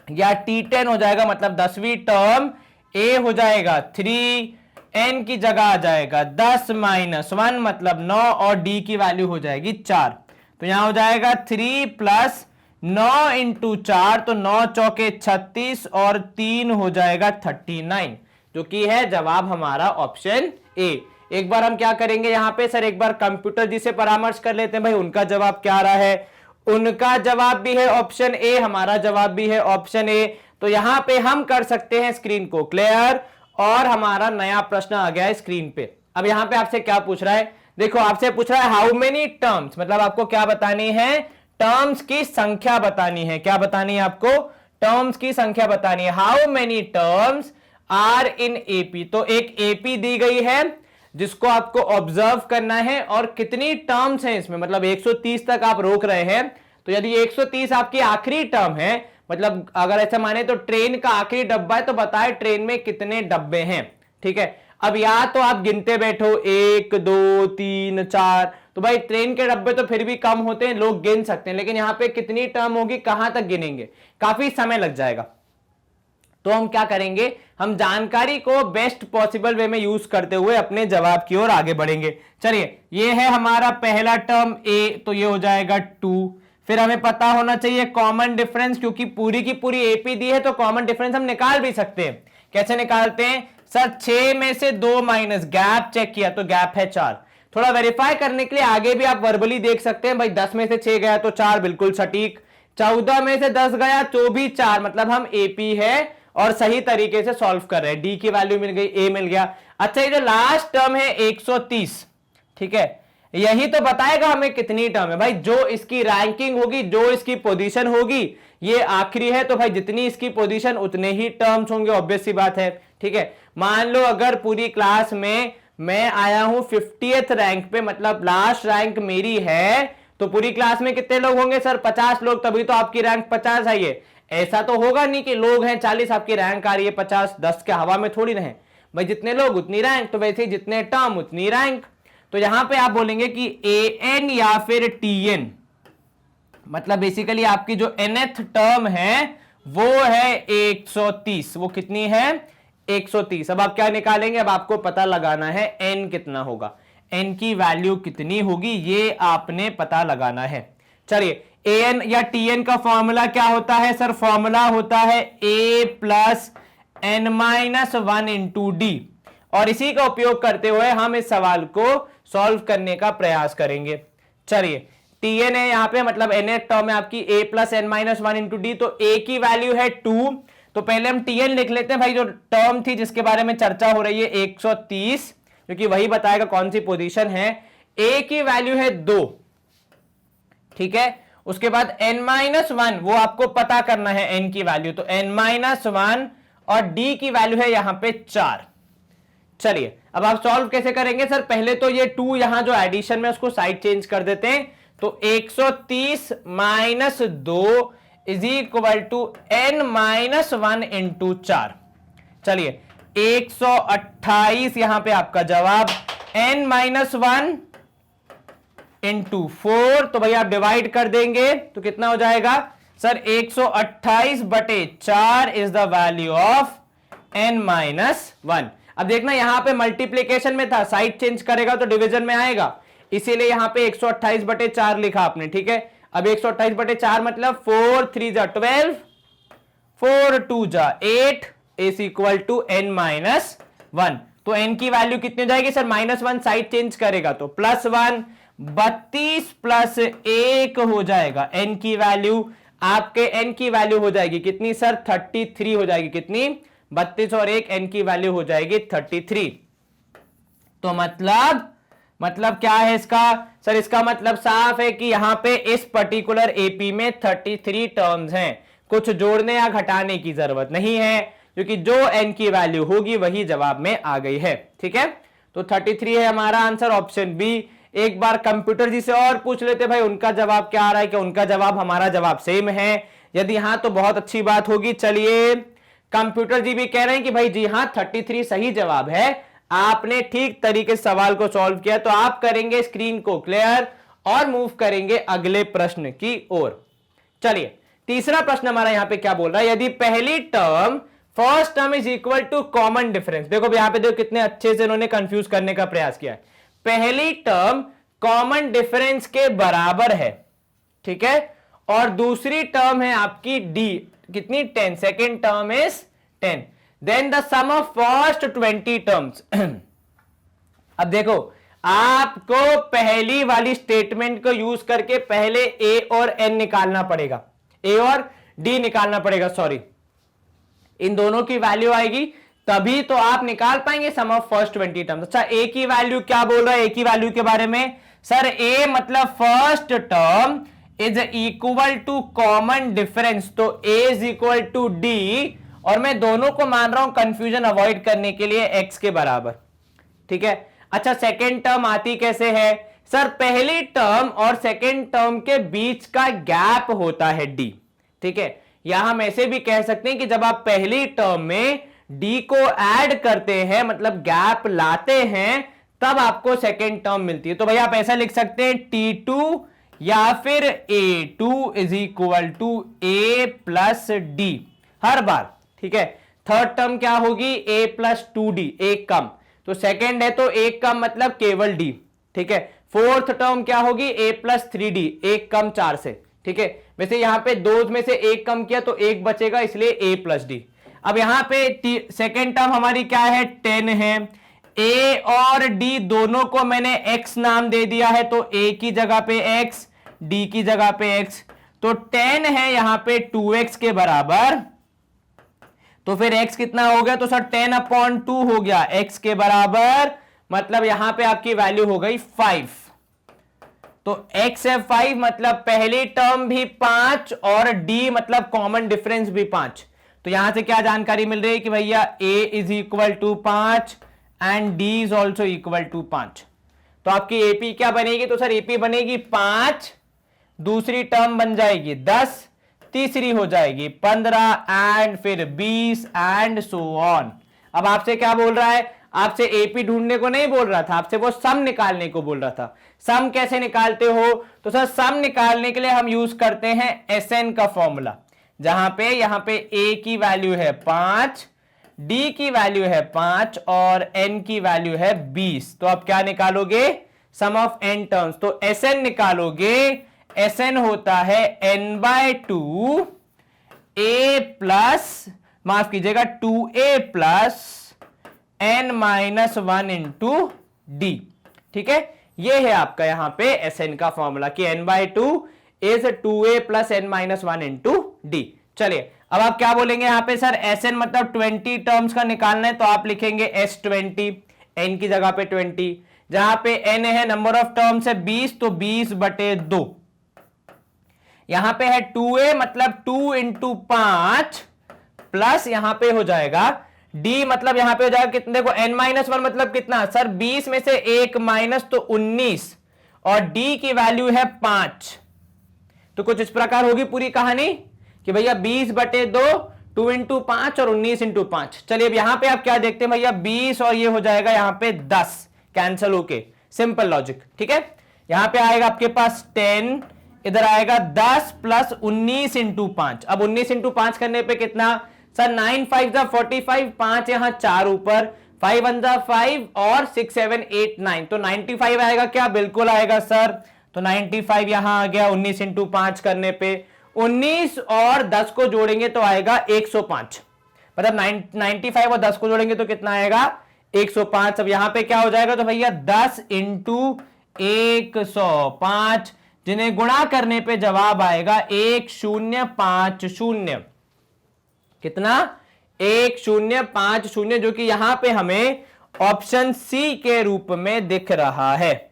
या t10 हो जाएगा, मतलब 10वीं टर्म a हो जाएगा 3, n की जगह आ जाएगा 10 माइनस 1 मतलब 9, और d की वैल्यू हो जाएगी 4। तो यहां हो जाएगा 3 प्लस 9 इंटू 4, तो 9 चौके 36 और 3 हो जाएगा 39, जो कि है जवाब हमारा ऑप्शन ए। एक बार हम क्या करेंगे यहां पे सर, एक बार कंप्यूटर जी से परामर्श कर लेते हैं भाई, उनका जवाब क्या रहा है। उनका जवाब भी है ऑप्शन ए, हमारा जवाब भी है ऑप्शन ए। तो यहां पे हम कर सकते हैं स्क्रीन को क्लियर, और हमारा नया प्रश्न आ गया है स्क्रीन पे। अब यहां पे आपसे क्या पूछ रहा है, देखो आपसे पूछ रहा है हाउ मेनी टर्म्स, मतलब आपको क्या बतानी है, टर्म्स की संख्या बतानी है। क्या बतानी है आपको, टर्म्स की संख्या बतानी है। How many terms are in AP, तो एक एपी दी गई है जिसको आपको ऑब्जर्व करना है, और कितनी टर्म्स हैं इसमें, मतलब 130 तक आप रोक रहे हैं। तो यदि 130 आपकी आखिरी टर्म है, मतलब अगर ऐसा माने तो ट्रेन का आखिरी डब्बा है, तो बताए ट्रेन में कितने डब्बे हैं। ठीक है, अब या तो आप गिनते बैठो 1 2 3 4, तो भाई ट्रेन के डब्बे तो फिर भी कम होते हैं, लोग गिन सकते हैं, लेकिन यहां पे कितनी टर्म होगी, कहां तक गिनेंगे, काफी समय लग जाएगा। तो हम क्या करेंगे, हम जानकारी को बेस्ट पॉसिबल वे में यूज करते हुए अपने जवाब की ओर आगे बढ़ेंगे। चलिए, ये है हमारा पहला टर्म ए, तो ये हो जाएगा 2। फिर हमें पता होना चाहिए कॉमन डिफरेंस, क्योंकि पूरी की पूरी एपी दी है, तो कॉमन डिफरेंस हम निकाल भी सकते हैं। कैसे निकालते हैं सर, 6 में से 2 माइनस, गैप चेक किया तो गैप है 4। थोड़ा वेरीफाई करने के लिए आगे भी आप वर्बली देख सकते हैं, भाई 10 में से 6 गया तो 4, बिल्कुल सटीक। 14 में से 10 गया तो भी 4, मतलब हम एपी है और सही तरीके से सॉल्व कर रहे हैं। डी की वैल्यू मिल गई, ए मिल गया। अच्छा, ये जो लास्ट टर्म है 130, ठीक है, यही तो बताएगा हमें कितनी टर्म है। भाई जो इसकी रैंकिंग होगी, जो इसकी पोजीशन होगी, ये आखिरी है, तो भाई जितनी इसकी पोजीशन उतने ही टर्म्स होंगे, ऑब्वियस सी बात है। ठीक है, मान लो अगर पूरी क्लास में मैं आया हूं 50th रैंक पे, मतलब लास्ट रैंक मेरी है, तो पूरी क्लास में कितने लोग होंगे सर, 50 लोग, तभी तो आपकी रैंक 50 आई है। ऐसा तो होगा नहीं कि लोग हैं 40, आपकी रैंक आ रही है 50, 10 के हवा में थोड़ी रहे भाई, जितने लोग उतनी रैंक, तो वैसे ही जितने टर्म उतनी रैंक। तो यहां पे आप बोलेंगे कि an या फिर tn, मतलब बेसिकली आपकी जो nth टर्म है वो है 130। वो कितनी है, 130। अब आप क्या निकालेंगे, अब आपको पता लगाना है n कितना होगा, n की वैल्यू कितनी होगी, ये आपने पता लगाना है। चलिए, an या tn का फॉर्मूला क्या होता है सर, फॉर्मूला होता है a plus n minus 1 into D, और इसी का उपयोग करते हुए हम इस सवाल को सॉल्व करने का प्रयास करेंगे। चलिए, tn है यहां पे, मतलब nth टर्म है आपकी a plus N minus 1 into D, तो a की वैल्यू है 2, तो पहले हम tn लिख लेते हैं भाई, जो टर्म थी जिसके बारे में चर्चा हो रही है 130, क्योंकि वही बताएगा कौन सी पोजीशन है। a की वैल्यू है 2, ठीक है, उसके बाद n माइनस 1, वो आपको पता करना है n की वैल्यू, तो n माइनस 1, और d की वैल्यू है यहां पे 4। चलिए, अब आप सॉल्व कैसे करेंगे सर, पहले तो ये 2 यहां जो एडिशन में उसको साइड चेंज कर देते हैं, तो 130 minus 2 is equal to n minus 1 into 4। चलिए, 128 यहां पे आपका जवाब, n माइनस 1 इंटू 4, तो भाई आप डिवाइड कर देंगे तो कितना हो जाएगा सर, 128 बटे 4 is the value of n minus 1। अब देखना यहां पे मल्टीप्लीकेशन में था, साइड चेंज करेगा तो डिवीजन में आएगा, इसीलिए यहां पे 128 बटे 4 लिखा आपने। ठीक है, अब 128 बटे 4 मतलब 4 3 जा 12, 4 2 जा 8 is equal to n minus 1। तो n की वैल्यू कितनी हो जाएगी सर, माइनस 1 साइड चेंज करेगा तो प्लस 1, 32 प्लस 1 हो जाएगा। n की वैल्यू, आपके n की वैल्यू हो जाएगी कितनी सर, 33 हो जाएगी। कितनी, 32 और 1, n की वैल्यू हो जाएगी 33। तो मतलब क्या है इसका सर इसका मतलब साफ है कि यहां पे इस पर्टिकुलर एपी में 33 टर्म्स हैं, कुछ जोड़ने या घटाने की जरूरत नहीं है, क्योंकि जो एन की वैल्यू होगी वही जवाब में आ गई है। ठीक है, तो 33 है हमारा आंसर, ऑप्शन बी। एक बार कंप्यूटर जी से और पूछ लेते भाई उनका जवाब क्या आ रहा है, कि उनका जवाब हमारा जवाब सेम है। यदि हाँ तो बहुत अच्छी बात होगी। चलिए, कंप्यूटर जी भी कह रहे हैं कि भाई जी हाँ 33 सही जवाब है, आपने ठीक तरीके से सवाल को सॉल्व किया। तो आप करेंगे स्क्रीन को क्लियर और मूव करेंगे अगले प्रश्न की ओर। चलिए, तीसरा प्रश्न हमारा यहां पे क्या बोल रहा है, यदि पहली term first term is equal to common difference. देखो यहां पे देखो कितने अच्छे से इन्होंने कंफ्यूज करने का प्रयास किया है। पहली टर्म कॉमन डिफरेंस के बराबर है, ठीक है, और दूसरी टर्म है आपकी डी कितनी 10, second term is 10, then the sum of first 20 terms. अब देखो आपको पहली वाली स्टेटमेंट को यूज करके पहले ए और एन निकालना पड़ेगा, ए और डी निकालना पड़ेगा, सॉरी, इन दोनों की वैल्यू आएगी तभी तो आप निकाल पाएंगे सम ऑफ फर्स्ट 20 टर्म्स। अच्छा, ए की वैल्यू क्या बोल रहा है, ए की वैल्यू के बारे में, सर ए मतलब first term is equal to common difference, तो a is equal to d, और मैं दोनों को मान रहा हूं कंफ्यूजन अवॉइड करने के लिए एक्स के बराबर। ठीक है, अच्छा सेकेंड टर्म आती कैसे है, सर पहली टर्म और सेकेंड टर्म के बीच का गैप होता है डी। ठीक है, यहां हम ऐसे भी कह सकते हैं कि जब आप पहली टर्म में डी को ऐड करते हैं, मतलब गैप लाते हैं, तब आपको सेकेंड टर्म मिलती है। तो भैया आप ऐसा लिख सकते हैं T2 या फिर A2 is equal to A plus D हर बार। ठीक है, थर्ड टर्म क्या होगी, A प्लस 2D, एक कम, तो सेकेंड है तो एक कम मतलब केवल डी। ठीक है, फोर्थ टर्म क्या होगी, A प्लस 3D, एक कम 4 से। ठीक है, वैसे यहां पे दो में से एक कम किया तो एक बचेगा, इसलिए A प्लस डी। अब यहां पे सेकेंड टर्म हमारी क्या है, 10 है, A और D दोनों को मैंने X नाम दे दिया है, तो A की जगह पे X, D की जगह पे X, तो 10 है यहां पे 2x के बराबर, तो फिर x कितना हो गया, तो सर 10/2 हो गया x के बराबर, मतलब यहां पे आपकी वैल्यू हो गई 5। तो x है 5, मतलब पहली टर्म भी 5 और d मतलब कॉमन डिफरेंस भी 5। तो यहां से क्या जानकारी मिल रही है कि भैया a is equal to 5 and d is also equal to 5। तो आपकी एपी क्या बनेगी, तो सर एपी बनेगी 5, दूसरी टर्म बन जाएगी 10, तीसरी हो जाएगी 15 एंड फिर 20 एंड सो ऑन। अब आपसे क्या बोल रहा है, आपसे एपी ढूंढने को नहीं बोल रहा था, आपसे वो सम निकालने को बोल रहा था। सम कैसे निकालते हो, तो सर सम निकालने के लिए हम यूज करते हैं एसएन का फॉर्मूला, जहां पे यहां पे ए की वैल्यू है 5, डी की वैल्यू है 5 और एन की वैल्यू है 20। तो आप क्या निकालोगे, सम ऑफ एन टर्म्स, तो एसएन निकालोगे, एसएन होता है n/2 a प्लस, माफ कीजिएगा 2a plus n-1 into D. ठीक है, ये है आपका यहां पे एसएन का फॉर्मूला कि n/2 is 2a plus n-1 into d. चलिए, अब आप क्या बोलेंगे यहां पे, सर एसएन मतलब 20 टर्म्स का निकालना है, तो आप लिखेंगे S20, n की जगह पे 20, जहां पे n है नंबर ऑफ टर्म्स है 20, तो 20/2, यहां पे है 2a मतलब 2 इंटू 5 प्लस यहां पे हो जाएगा d मतलब यहां पे हो जाएगा कितने, देखो n-1 मतलब कितना, सर 20 में से 1 माइनस तो 19, और d की वैल्यू है 5। तो कुछ इस प्रकार होगी पूरी कहानी कि भैया 20/2, 2 इंटू 5 और 19 इंटू 5। चलिए अब यहां पे आप क्या देखते हैं भैया, 20 और ये हो जाएगा यहां पे 10 कैंसिल होके, सिंपल लॉजिक। ठीक है, यहां पे आएगा आपके पास 10, इधर आएगा 10 प्लस 19 इंटू 5। अब 19 इंटू 5 करने पे कितना, सर 9 5 जा 45, 5 यहां 4 ऊपर, 5 1 जा 5 और 6 7 8 9, तो 95 आएगा क्या, बिल्कुल आएगा सर। तो 95 यहां आ गया 19 इंटू 5 करने पे, 19 और 10 को जोड़ेंगे तो आएगा 105, मतलब 95 और 10 को जोड़ेंगे तो कितना आएगा 105। अब यहां पे क्या हो जाएगा, तो भैया 10 इंटू 105, जिन्हें गुणा करने पे जवाब आएगा 1050, कितना 1050, जो कि यहां पे हमें ऑप्शन सी के रूप में दिख रहा है।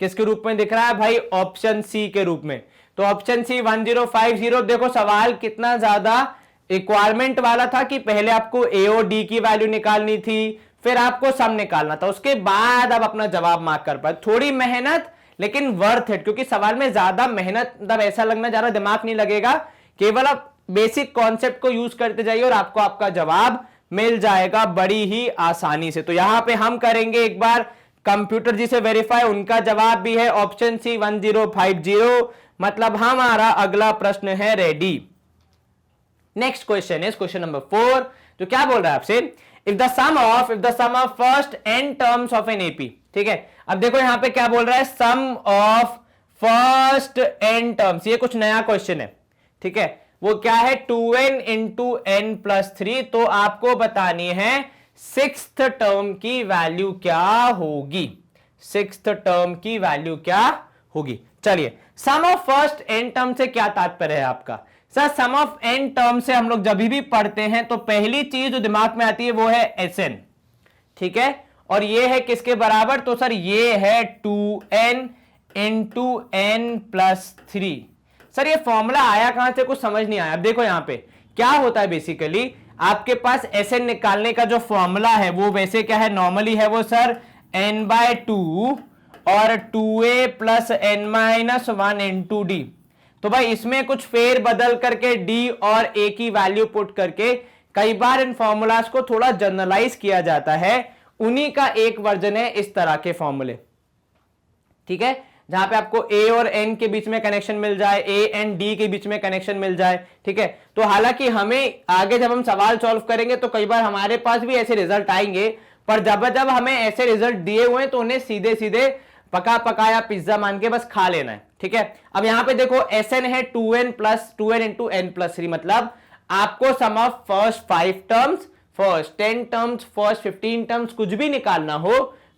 किसके रूप में दिख रहा है भाई? ऑप्शन सी के रूप में। तो ऑप्शन सी 1050। देखो सवाल कितना ज्यादा रिक्वायरमेंट वाला था कि पहले आपको ए और डी की वैल्यू निकालनी थी, फिर आपको सम निकालना था, उसके बाद आप अपना जवाब मार्क कर पाए। थोड़ी मेहनत लेकिन वर्थ इट, क्योंकि सवाल में ज्यादा मेहनत मतलब ऐसा लगना ज्यादा दिमाग नहीं लगेगा, केवल आप बेसिक कॉन्सेप्ट को यूज करते जाइए और आपको आपका जवाब मिल जाएगा बड़ी ही आसानी से। तो यहां पे हम करेंगे एक बार कंप्यूटर जी से वेरीफाई, उनका जवाब भी है ऑप्शन सी 1050। मतलब हमारा अगला प्रश्न है ready. Next question is question number 4, जो क्या बोल रहा है आपसे, if the sum of first n terms of N AP. ठीक है, अब देखो यहां पे क्या बोल रहा है, sum of first n terms, ये कुछ नया क्वेश्चन है। ठीक है, वो क्या है, 2n इंटू n प्लस 3। तो आपको बतानी है सिक्स्थ टर्म की वैल्यू क्या होगी, सिक्स्थ टर्म की वैल्यू क्या होगी। चलिए, sum of first n term से क्या तात्पर्य है आपका? Sir sum of n term से हम लोग जब भी पढ़ते हैं तो पहली चीज जो दिमाग में आती है वो है Sn। ठीक है, और ये है किसके बराबर? तो सर ये है 2n into n plus 3। Sir ये फॉर्मूला आया कहां से, कुछ समझ नहीं आया। अब देखो यहां पे क्या होता है, बेसिकली आपके पास Sn निकालने का जो फॉर्मूला है वो वैसे क्या है, नॉर्मली है वो सर n/2 और 2a plus n-1 into D. तो भाई इसमें कुछ फेर बदल करके डी और ए की वैल्यू पुट करके कई बार इन फॉर्मूलाज को थोड़ा जनरलाइज किया जाता है, उन्हीं का एक वर्जन है इस तरह के फॉर्मूले। ठीक है, जहां पे आपको ए और एन के बीच में कनेक्शन मिल जाए, ए एंड डी के बीच में कनेक्शन मिल जाए। ठीक है, तो हालांकि हमें आगे जब हम सवाल सॉल्व करेंगे तो कई बार हमारे पास भी ऐसे रिजल्ट आएंगे, पर जब हमें ऐसे रिजल्ट दिए हुए तो उन्हें सीधे सीधे पका पकाया पिज्जा मान के बस खा लेना है। ठीक है, अब यहां पे देखो Sn है 2n इंटू n प्लस 3, मतलब आपको sum of first 5 terms, first 10 terms, first 15 terms कुछ भी निकालना हो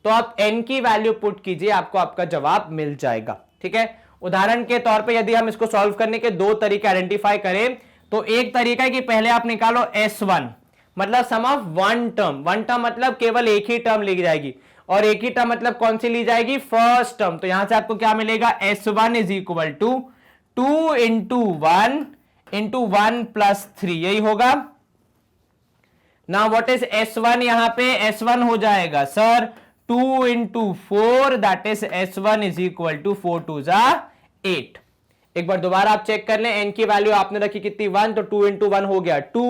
तो आप n की वैल्यू पुट कीजिए, आपको आपका जवाब मिल जाएगा। ठीक है, उदाहरण के तौर पे यदि हम इसको सॉल्व करने के दो तरीके आइडेंटिफाई करें तो एक तरीका है कि पहले आप निकालो S1, मतलब सम ऑफ वन टर्म मतलब केवल एक ही टर्म ली जाएगी, और एक ही टर्म मतलब कौन सी ली जाएगी, फर्स्ट टर्म। तो यहां से आपको क्या मिलेगा, S1 is equal to 2 into 1 plus 3, यही होगा ना। What is S1? यहां पे S1 हो जाएगा sir 2 into 4, that is S1 is equal to 4 2 जा 8। एक बार दोबारा आप चेक कर लें, n की वैल्यू आपने रखी कितनी 1, तो 2 इंटू 1 हो गया 2,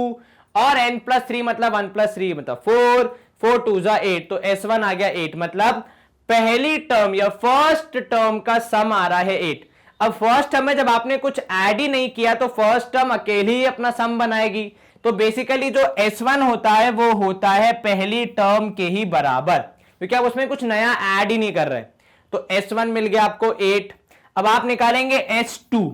और n प्लस 3 मतलब 1 प्लस 3 मतलब 4, 4 2 जा 8, तो S1 आ गया 8। मतलब पहली टर्म या फर्स्ट टर्म का सम आ रहा है 8। अब फर्स्ट टर्म में जब आपने कुछ ऐड ही नहीं किया तो फर्स्ट टर्म अकेली ही अपना सम बनाएगी, तो बेसिकली जो S1 होता है वो होता है पहली टर्म के ही बराबर, क्योंकि आप उसमें कुछ नया ऐड ही नहीं कर रहे। तो S1 मिल गया आपको 8। अब आप निकालेंगे S2,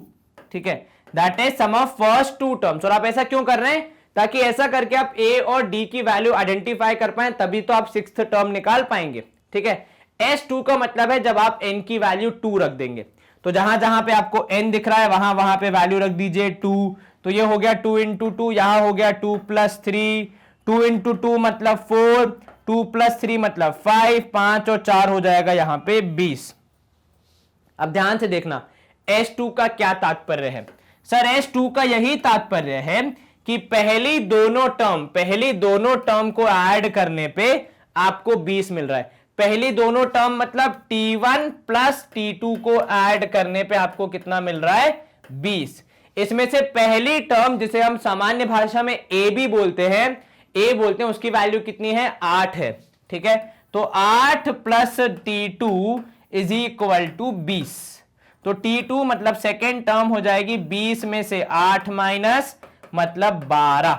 ठीक है, that is sum of first 2 terms. और आप ऐसा क्यों कर रहे हैं, ताकि ऐसा करके आप ए और डी की वैल्यू आइडेंटिफाई कर पाए, तभी तो आप सिक्स्थ टर्म निकाल पाएंगे। ठीक है, S2 का मतलब है जब आप n की वैल्यू 2 रख देंगे, तो जहां जहां पे आपको n दिख रहा है वहां वहां पे वैल्यू रख दीजिए 2। तो ये हो गया 2 इंटू 2, यहां हो गया 2 प्लस 3, 2 इंटू 2 मतलब 4, 2 प्लस 3 मतलब 5, 5 और 4 हो जाएगा यहां पे 20। अब ध्यान से देखना, S2 का क्या तात्पर्य है? सर S2 का यही तात्पर्य है कि पहली दोनों टर्म को ऐड करने पे आपको 20 मिल रहा है। पहली दोनों टर्म मतलब T1 प्लस T2 को ऐड करने पे आपको कितना मिल रहा है, 20। इसमें से पहली टर्म जिसे हम सामान्य भाषा में ए भी बोलते हैं, उसकी वैल्यू कितनी है, 8 है। ठीक है, तो 8 plus T2 is equal to 20। तो T2 मतलब सेकेंड टर्म हो जाएगी 20 में से 8 माइनस मतलब 12,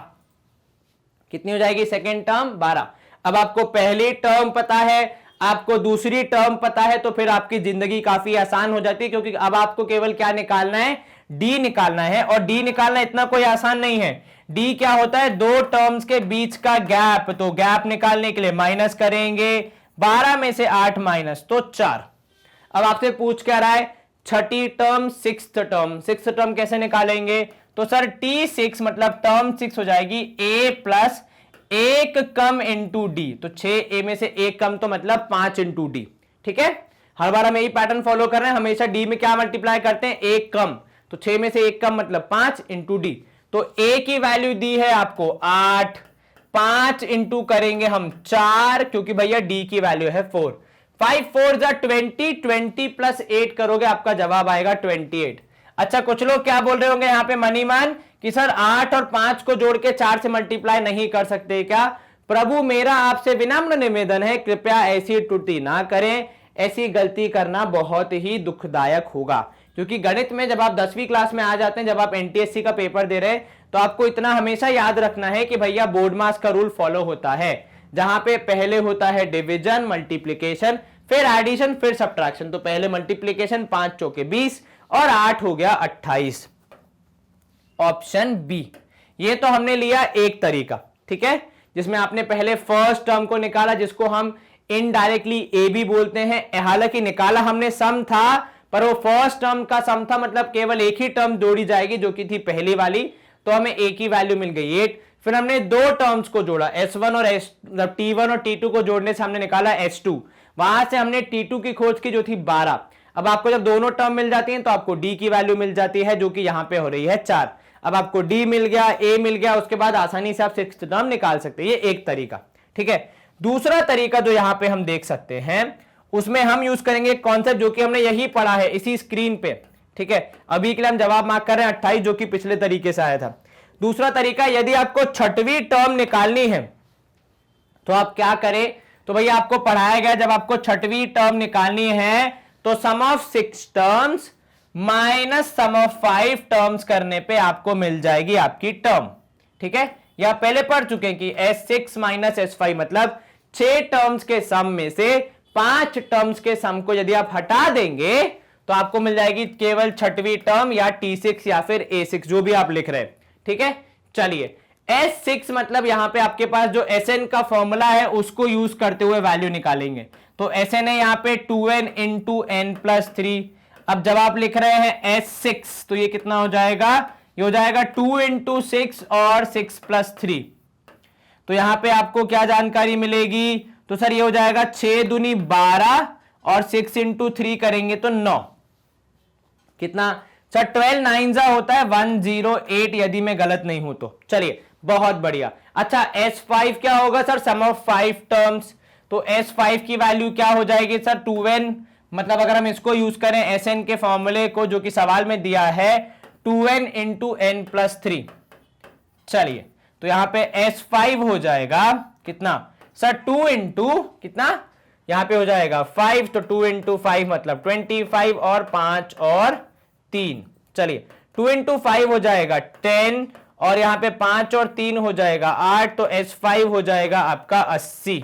कितनी हो जाएगी सेकेंड टर्म, 12। अब आपको पहली टर्म पता है, आपको दूसरी टर्म पता है, तो फिर आपकी जिंदगी काफी आसान हो जाती है, क्योंकि अब आपको केवल क्या निकालना है, डी निकालना है। और डी निकालना इतना कोई आसान नहीं है। डी क्या होता है, दो टर्म्स के बीच का गैप। तो गैप निकालने के लिए माइनस करेंगे, 12 में से 8 माइनस तो 4। अब आपसे पूछ क्या रहा है, छठी टर्म, सिक्स्थ टर्म कैसे निकालेंगे? तो सर T6 मतलब टर्म 6 हो जाएगी a plus 1 come into D, तो 6a में से 1 कम तो मतलब 5 इंटू डी। ठीक है, हर बार हम यही पैटर्न फॉलो कर रहे हैं, हमेशा डी में क्या मल्टीप्लाई करते हैं, एक कम, तो 6 में से एक कम मतलब 5 इंटू डी। तो ए की वैल्यू दी है आपको 8, 5 इंटू करेंगे हम 4, क्योंकि भैया डी की वैल्यू है 4। 5 4 जा 20, 20 प्लस 8 करोगे आपका जवाब आएगा 28। अच्छा, कुछ लोग क्या बोल रहे होंगे यहाँ पे मनी मैन कि सर 8 और 5 को जोड़ के 4 से मल्टीप्लाई नहीं कर सकते क्या? प्रभु मेरा आपसे विनम्र निवेदन है, कृपया ऐसी त्रुटि ना करें, ऐसी गलती करना बहुत ही दुखदायक होगा। क्योंकि गणित में जब आप 10वीं क्लास में आ जाते हैं, जब आप एनटीएससी का पेपर दे रहे हैं, तो आपको इतना हमेशा याद रखना है कि भैया बोर्ड मास का रूल फॉलो होता है, जहां पे पहले होता है डिवीजन, मल्टीप्लीकेशन, फिर एडिशन, फिर सब्ट्रैक्शन। तो पहले मल्टीप्लीकेशन 5 चौके 20 और 8 हो गया 28। ऑप्शन बी, ये तो हमने लिया एक तरीका, ठीक है, जिसमें आपने पहले फर्स्ट टर्म को निकाला, जिसको हम इनडायरेक्टली ए बी बोलते हैं। हालांकि निकाला हमने सम था, पर वो फर्स्ट टर्म का सम था, मतलब केवल एक ही टर्म जोड़ी जाएगी जो कि थी पहली वाली, तो हमें ए की वैल्यू मिल गई 8। फिर हमने दो टर्म्स को जोड़ा, S1 और T1 और T2 को जोड़ने से हमने निकाला S2। वहां से हमने T2 की खोज की जो थी 12। अब आपको जब दोनों टर्म मिल जाती हैं तो आपको D की वैल्यू मिल जाती है, जो कि यहां पे हो रही है 4। अब आपको D मिल गया, A मिल गया, उसके बाद आसानी से आप सिक्स्थ टर्म निकाल सकते हैं। ये एक तरीका, ठीक है। दूसरा तरीका जो यहां पे हम देख सकते हैं, उसमें हम यूज करेंगे कॉन्सेप्ट जो कि हमने यही पढ़ा है इसी स्क्रीन पे, ठीक है। अभी के लिए हम जवाब मार्क कर रहे हैं 28, जो कि पिछले तरीके से आया था। दूसरा तरीका, यदि आपको छठवीं टर्म निकालनी है तो आप क्या करें, तो भैया आपको पढ़ाया गया, जब आपको छठवीं टर्म निकालनी है तो sum of 6 terms minus sum of 5 terms करने पे आपको मिल जाएगी आपकी टर्म, ठीक है। या पहले पढ़ चुके हैं कि S6 माइनस S5 मतलब 6 टर्म्स के सम में से 5 टर्म्स के सम को यदि आप हटा देंगे तो आपको मिल जाएगी केवल छठवीं टर्म, या T6 या फिर A6, जो भी आप लिख रहे हैं, ठीक है। चलिए, S6 मतलब यहां पे आपके पास जो Sn का फॉर्मूला है उसको यूज करते हुए वैल्यू निकालेंगे। तो Sn है यहां पे 2n इंटू n प्लस 3। अब जब आप लिख रहे हैं S6 तो ये कितना हो जाएगा, ये हो जाएगा 2 इंटू 6 और 6 प्लस 3। तो यहां पे आपको क्या जानकारी मिलेगी, तो सर ये हो जाएगा 6 दूनी 12 और 6 इंटू 3 करेंगे तो 9। कितना सर, 12 9 जा होता है 108, यदि मैं गलत नहीं हूं तो। चलिए, बहुत बढ़िया। अच्छा, S5 क्या होगा सर, सम ऑफ 5 टर्म्स। तो S5 की वैल्यू क्या हो जाएगी सर, 2n, मतलब अगर हम इसको यूज करें Sn के फॉर्मूले को जो कि सवाल में दिया है, 2n इंटू n प्लस 3। चलिए, तो यहां पे S5 हो जाएगा कितना सर, 2 इंटू कितना, यहां पे हो जाएगा 5, तो 2 इंटू 5 मतलब 25 और 5 और 3। चलिए, 2 इंटू 5 हो जाएगा 10 और यहां पे 5 और 3 हो जाएगा 8, तो S5 हो जाएगा आपका 80।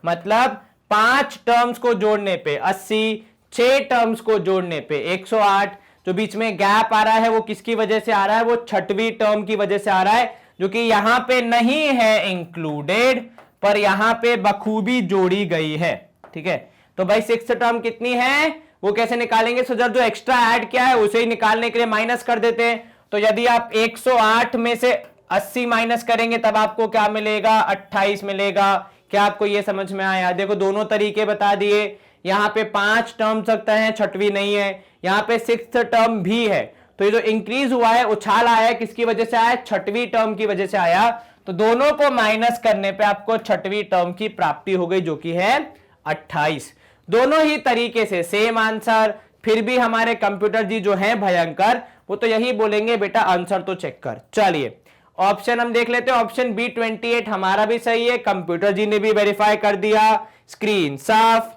मतलब 5 टर्म्स को जोड़ने पे 80, 6 टर्म्स को जोड़ने पे 108। जो बीच में गैप आ रहा है वो किसकी वजह से आ रहा है, वो छठवीं टर्म की वजह से आ रहा है, जो कि यहां पे नहीं है इंक्लूडेड, पर यहां पे बखूबी जोड़ी गई है, ठीक है। तो भाई 6th टर्म कितनी है, वो कैसे निकालेंगे, सो जो एक्स्ट्रा ऐड किया है उसे ही निकालने के लिए माइनस कर देते हैं। तो यदि आप 108 में से 80 माइनस करेंगे तब आपको क्या मिलेगा, 28 मिलेगा। क्या आपको ये समझ में आया? देखो, दोनों तरीके बता दिए। यहां पे 5 टर्म सकते हैं, छठवीं नहीं है, यहां पे 6th टर्म भी है। तो ये जो इंक्रीज हुआ है, उछाल आया है, किसकी वजह से आया, छठवीं टर्म की वजह से आया। तो दोनों को माइनस करने पे आपको छठवीं टर्म की प्राप्ति हो गई, जो कि है 28। दोनों ही तरीके से सेम आंसर। फिर भी हमारे कंप्यूटर जी जो है भयंकर, वो तो यही बोलेंगे बेटा आंसर तो चेक कर। चलिए, ऑप्शन हम देख लेते हैं। ऑप्शन बी 28 हमारा भी सही है, कंप्यूटर जी ने भी वेरीफाई कर दिया। स्क्रीन साफ।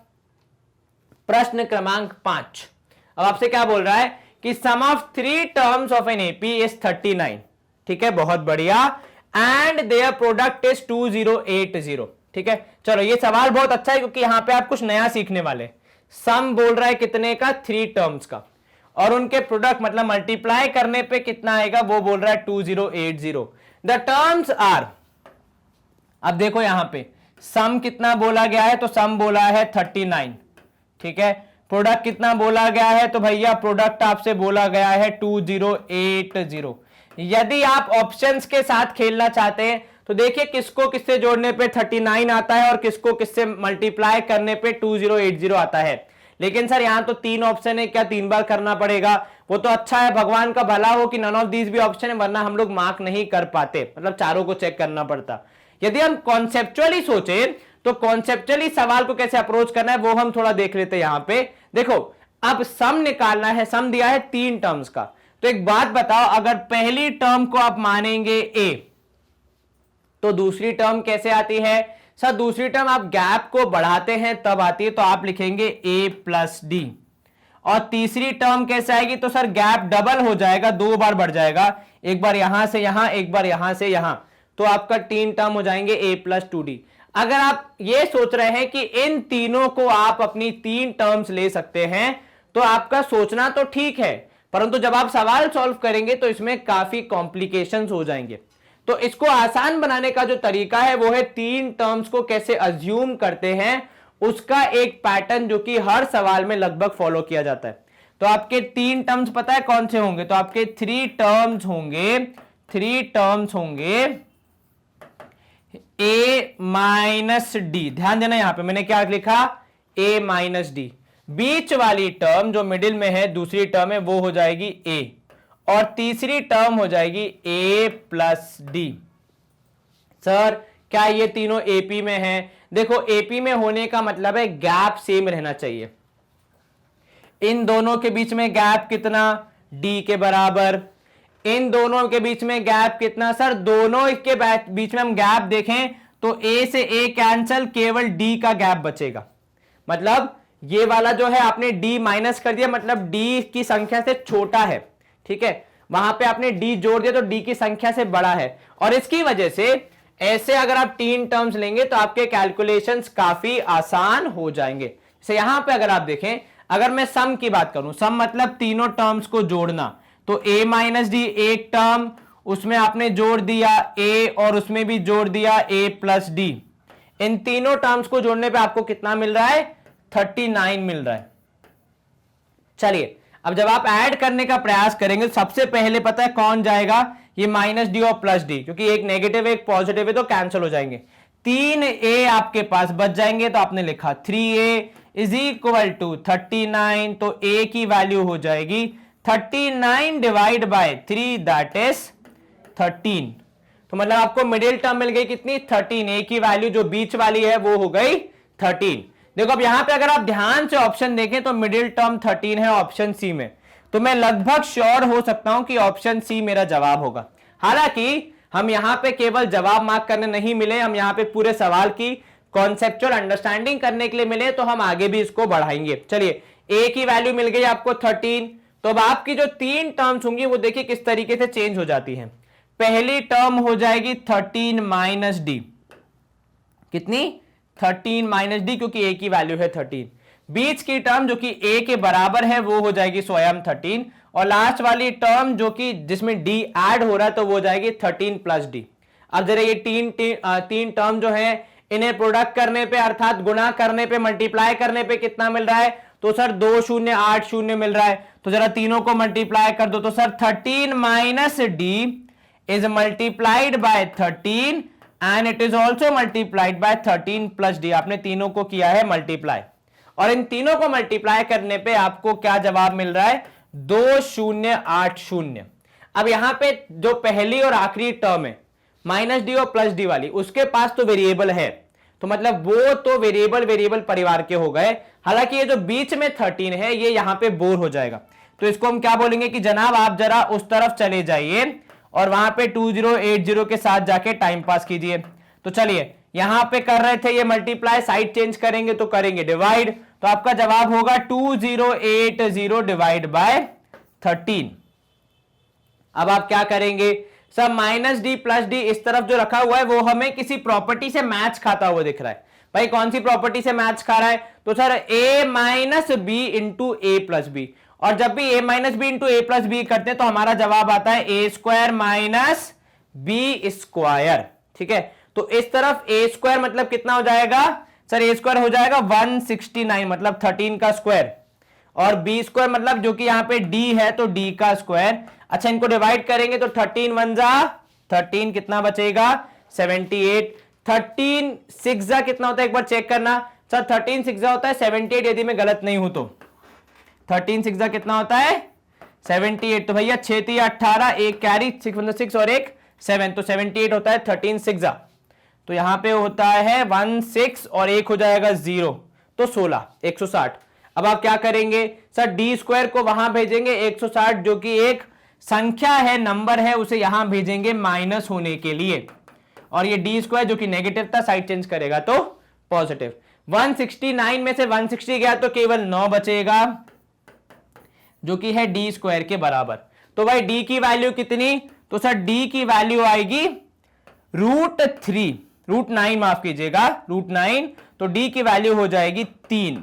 प्रश्न क्रमांक 5 अब आपसे क्या बोल रहा है कि sum of 3 terms of N AP is 39, ठीक है, बहुत बढ़िया, एंड देयर प्रोडक्ट इज 2080, ठीक है। चलो, ये सवाल बहुत अच्छा है क्योंकि यहां पे आप कुछ नया सीखने वाले। सम बोल रहा है कितने का, 3 टर्म्स का, और उनके प्रोडक्ट मतलब मल्टीप्लाई करने पे कितना आएगा, वो बोल रहा है 2080। द टर्म्स आर, अब देखो यहां पे सम कितना बोला गया है, तो सम बोला है 39, ठीक है। प्रोडक्ट कितना बोला गया है, तो भैया प्रोडक्ट आपसे बोला गया है 2080। यदि आप ऑप्शंस के साथ खेलना चाहते हैं तो देखिए किसको किससे जोड़ने पे 39 आता है और किसको किससे मल्टीप्लाई करने पे 2080 आता है। लेकिन सर यहाँ तो 3 ऑप्शन है, क्या 3 बार करना पड़ेगा? वो तो अच्छा है, भगवान का भला हो कि नन ऑफ दीज भी ऑप्शन है, वरना हम लोग मार्क नहीं कर पाते, मतलब चारों को चेक करना पड़ता। यदि हम कॉन्सेप्चुअली सोचे तो कॉन्सेप्चुअली सवाल को कैसे अप्रोच करना है वो हम थोड़ा देख लेते हैं। यहां पे देखो, अब सम निकालना है, सम दिया है 3 टर्म्स का। तो एक बात बताओ, अगर पहली टर्म को आप मानेंगे a, तो दूसरी टर्म कैसे आती है? सर दूसरी टर्म आप गैप को बढ़ाते हैं तब आती है, तो आप लिखेंगे a प्लस डी। और तीसरी टर्म कैसे आएगी? तो सर गैप डबल हो जाएगा, 2 बार बढ़ जाएगा, एक बार यहां से यहां, एक बार यहां से यहां, तो आपका 3 टर्म हो जाएंगे a प्लस 2d। अगर आप ये सोच रहे हैं कि इन तीनों को आप अपनी 3 टर्म्स ले सकते हैं, तो आपका सोचना तो ठीक है, परंतु जब आप सवाल सॉल्व करेंगे तो इसमें काफी कॉम्प्लिकेशंस हो जाएंगे। तो इसको आसान बनाने का जो तरीका है वो है 3 टर्म्स को कैसे अज्यूम करते हैं, उसका एक पैटर्न जो कि हर सवाल में लगभग फॉलो किया जाता है। तो आपके 3 टर्म्स पता है कौन से होंगे? तो आपके 3 टर्म्स होंगे a माइनस डी। ध्यान देना, यहां पे मैंने क्या लिखा? a minus D. बीच वाली टर्म जो मिडिल में है, दूसरी टर्म है, वो हो जाएगी a, और तीसरी टर्म हो जाएगी a प्लस डी। सर क्या ये तीनों एपी में हैं? देखो, एपी में होने का मतलब है गैप सेम रहना चाहिए। इन दोनों के बीच में गैप कितना? d के बराबर। इन दोनों के बीच में गैप कितना? सर दोनों के बीच में हम गैप देखें तो a से a कैंसल, केवल d का गैप बचेगा। मतलब ये वाला जो है आपने d माइनस कर दिया, मतलब d की संख्या से छोटा है, ठीक है। वहां पे आपने d जोड़ दिया तो d की संख्या से बड़ा है, और इसकी वजह से ऐसे अगर आप 3 टर्म्स लेंगे तो आपके कैलकुलेशंस काफी आसान हो जाएंगे। जैसे यहां पे अगर आप देखें, अगर मैं सम की बात करूं, सम मतलब तीनों टर्म्स को जोड़ना, तो a माइनस डी एक टर्म, उसमें आपने जोड़ दिया a और उसमें भी जोड़ दिया a प्लस डी। इन तीनों टर्म्स को जोड़ने पे आपको कितना मिल रहा है? 39 मिल रहा है। चलिए, अब जब आप ऐड करने का प्रयास करेंगे तो सबसे पहले पता है कौन जाएगा? ये माइनस डी और प्लस डी, क्योंकि एक नेगेटिव एक पॉजिटिव है तो कैंसिल हो जाएंगे। 3a आपके पास बच जाएंगे, तो आपने लिखा 3a इज इक्वल टू 39, तो a की वैल्यू हो जाएगी 39 डिवाइड बाय 3, दैट इज 13। तो मतलब आपको मिडिल टर्म मिल गई कितनी? 13। a की वैल्यू जो बीच वाली है वो हो गई 13। देखो, अब यहां पे अगर आप ध्यान से ऑप्शन देखें तो मिडिल टर्म 13 है ऑप्शन सी में, तो मैं लगभग श्योर हो सकता हूं कि ऑप्शन सी मेरा जवाब होगा। हालांकि हम यहां पे केवल जवाब मार्क करने नहीं मिले, हम यहां पे पूरे सवाल की कॉन्सेप्चुअल अंडरस्टैंडिंग करने के लिए मिले, तो हम आगे भी इसको बढ़ाएंगे। चलिए, a की वैल्यू मिल गई आपको 13, तो अब आपकी जो 3 टर्म्स होंगी वो देखिए किस तरीके से चेंज हो जाती हैं। पहली टर्म हो जाएगी 13 माइनस डी। कितनी? 13 माइनस डी, क्योंकि a की वैल्यू है 13। बीच की टर्म जो कि a के बराबर है वो हो जाएगी स्वयं 13, और लास्ट वाली टर्म जो कि जिसमें d ऐड हो रहा है तो वो हो जाएगी 13 प्लस डी। अब जरा ये तीन टर्म जो है, इन्हें प्रोडक्ट करने पे अर्थात गुणा करने पे, मल्टीप्लाई करने पे कितना मिल रहा है? तो सर 2 0 8 0 मिल रहा है। तो जरा तीनों को मल्टीप्लाई कर दो, तो sir 13 minus D is multiplied by 13 and it is also multiplied by 13 plus D. आपने तीनों को किया है मल्टीप्लाई, और इन तीनों को मल्टीप्लाई करने पे आपको क्या जवाब मिल रहा है? 2080। अब यहां पे जो पहली और आखिरी टर्म है माइनस डी और प्लस डी वाली, उसके पास तो वेरिएबल है, तो मतलब वो तो वेरिएबल परिवार के हो गए। हालांकि ये जो बीच में 13 है ये यहां पे बोर हो जाएगा, तो इसको हम क्या बोलेंगे कि जनाब आप जरा उस तरफ चले जाइए और वहां पे 2080 के साथ जाके टाइम पास कीजिए। तो चलिए, यहां पे कर रहे थे ये मल्टीप्लाई, साइड चेंज करेंगे तो करेंगे डिवाइड, तो आपका जवाब होगा 2080 डिवाइड बाय 13। अब आप क्या करेंगे? सब माइनस डी प्लस डी इस तरफ जो रखा हुआ है वो हमें किसी प्रॉपर्टी से मैच खाता हुआ दिख रहा है। भाई कौन सी प्रॉपर्टी से मैच खा रहा है? तो sir a minus b into a plus b, और जब भी a minus b into a plus b करते हैं तो हमारा जवाब आता है a square minus b square. ठीक है, तो इस तरफ a स्क्वायर मतलब कितना हो जाएगा? सर a स्क्वायर हो जाएगा 169, मतलब 13 का स्क्वायर, और b स्क्वायर मतलब जो कि यहां पे d है तो d का स्क्वायर। अच्छा, इनको डिवाइड करेंगे तो 13 1 जा 13, कितना बचेगा? 78। 13 6 जा कितना होता है एक बार चेक करना। सर 13 सिक्स होता है 78, यदि मैं गलत नहीं हूं तो 13 सिक्स कितना होता है 78। तो भैया 6 3 18, एक कैरी 6 और एक 7, तो 78 होता है 13 सिक्स। तो यहां पे होता है 1 6 और एक हो जाएगा 0, तो 16 160। अब आप क्या करेंगे सर, डी स्क्वायर को वहां भेजेंगे 160 जो कि एक संख्या है, नंबर है, उसे यहां भेजेंगे माइनस होने के लिए, और ये डी स्क्वायर जो कि नेगेटिव था साइड चेंज करेगा तो पॉजिटिव। 169 में से 160 गया तो केवल 9 बचेगा जो कि है डी स्क्वायर के बराबर। तो भाई डी की वैल्यू कितनी, तो सर डी की वैल्यू आएगी √9 माफ कीजिएगा √9, तो डी की वैल्यू हो जाएगी 3।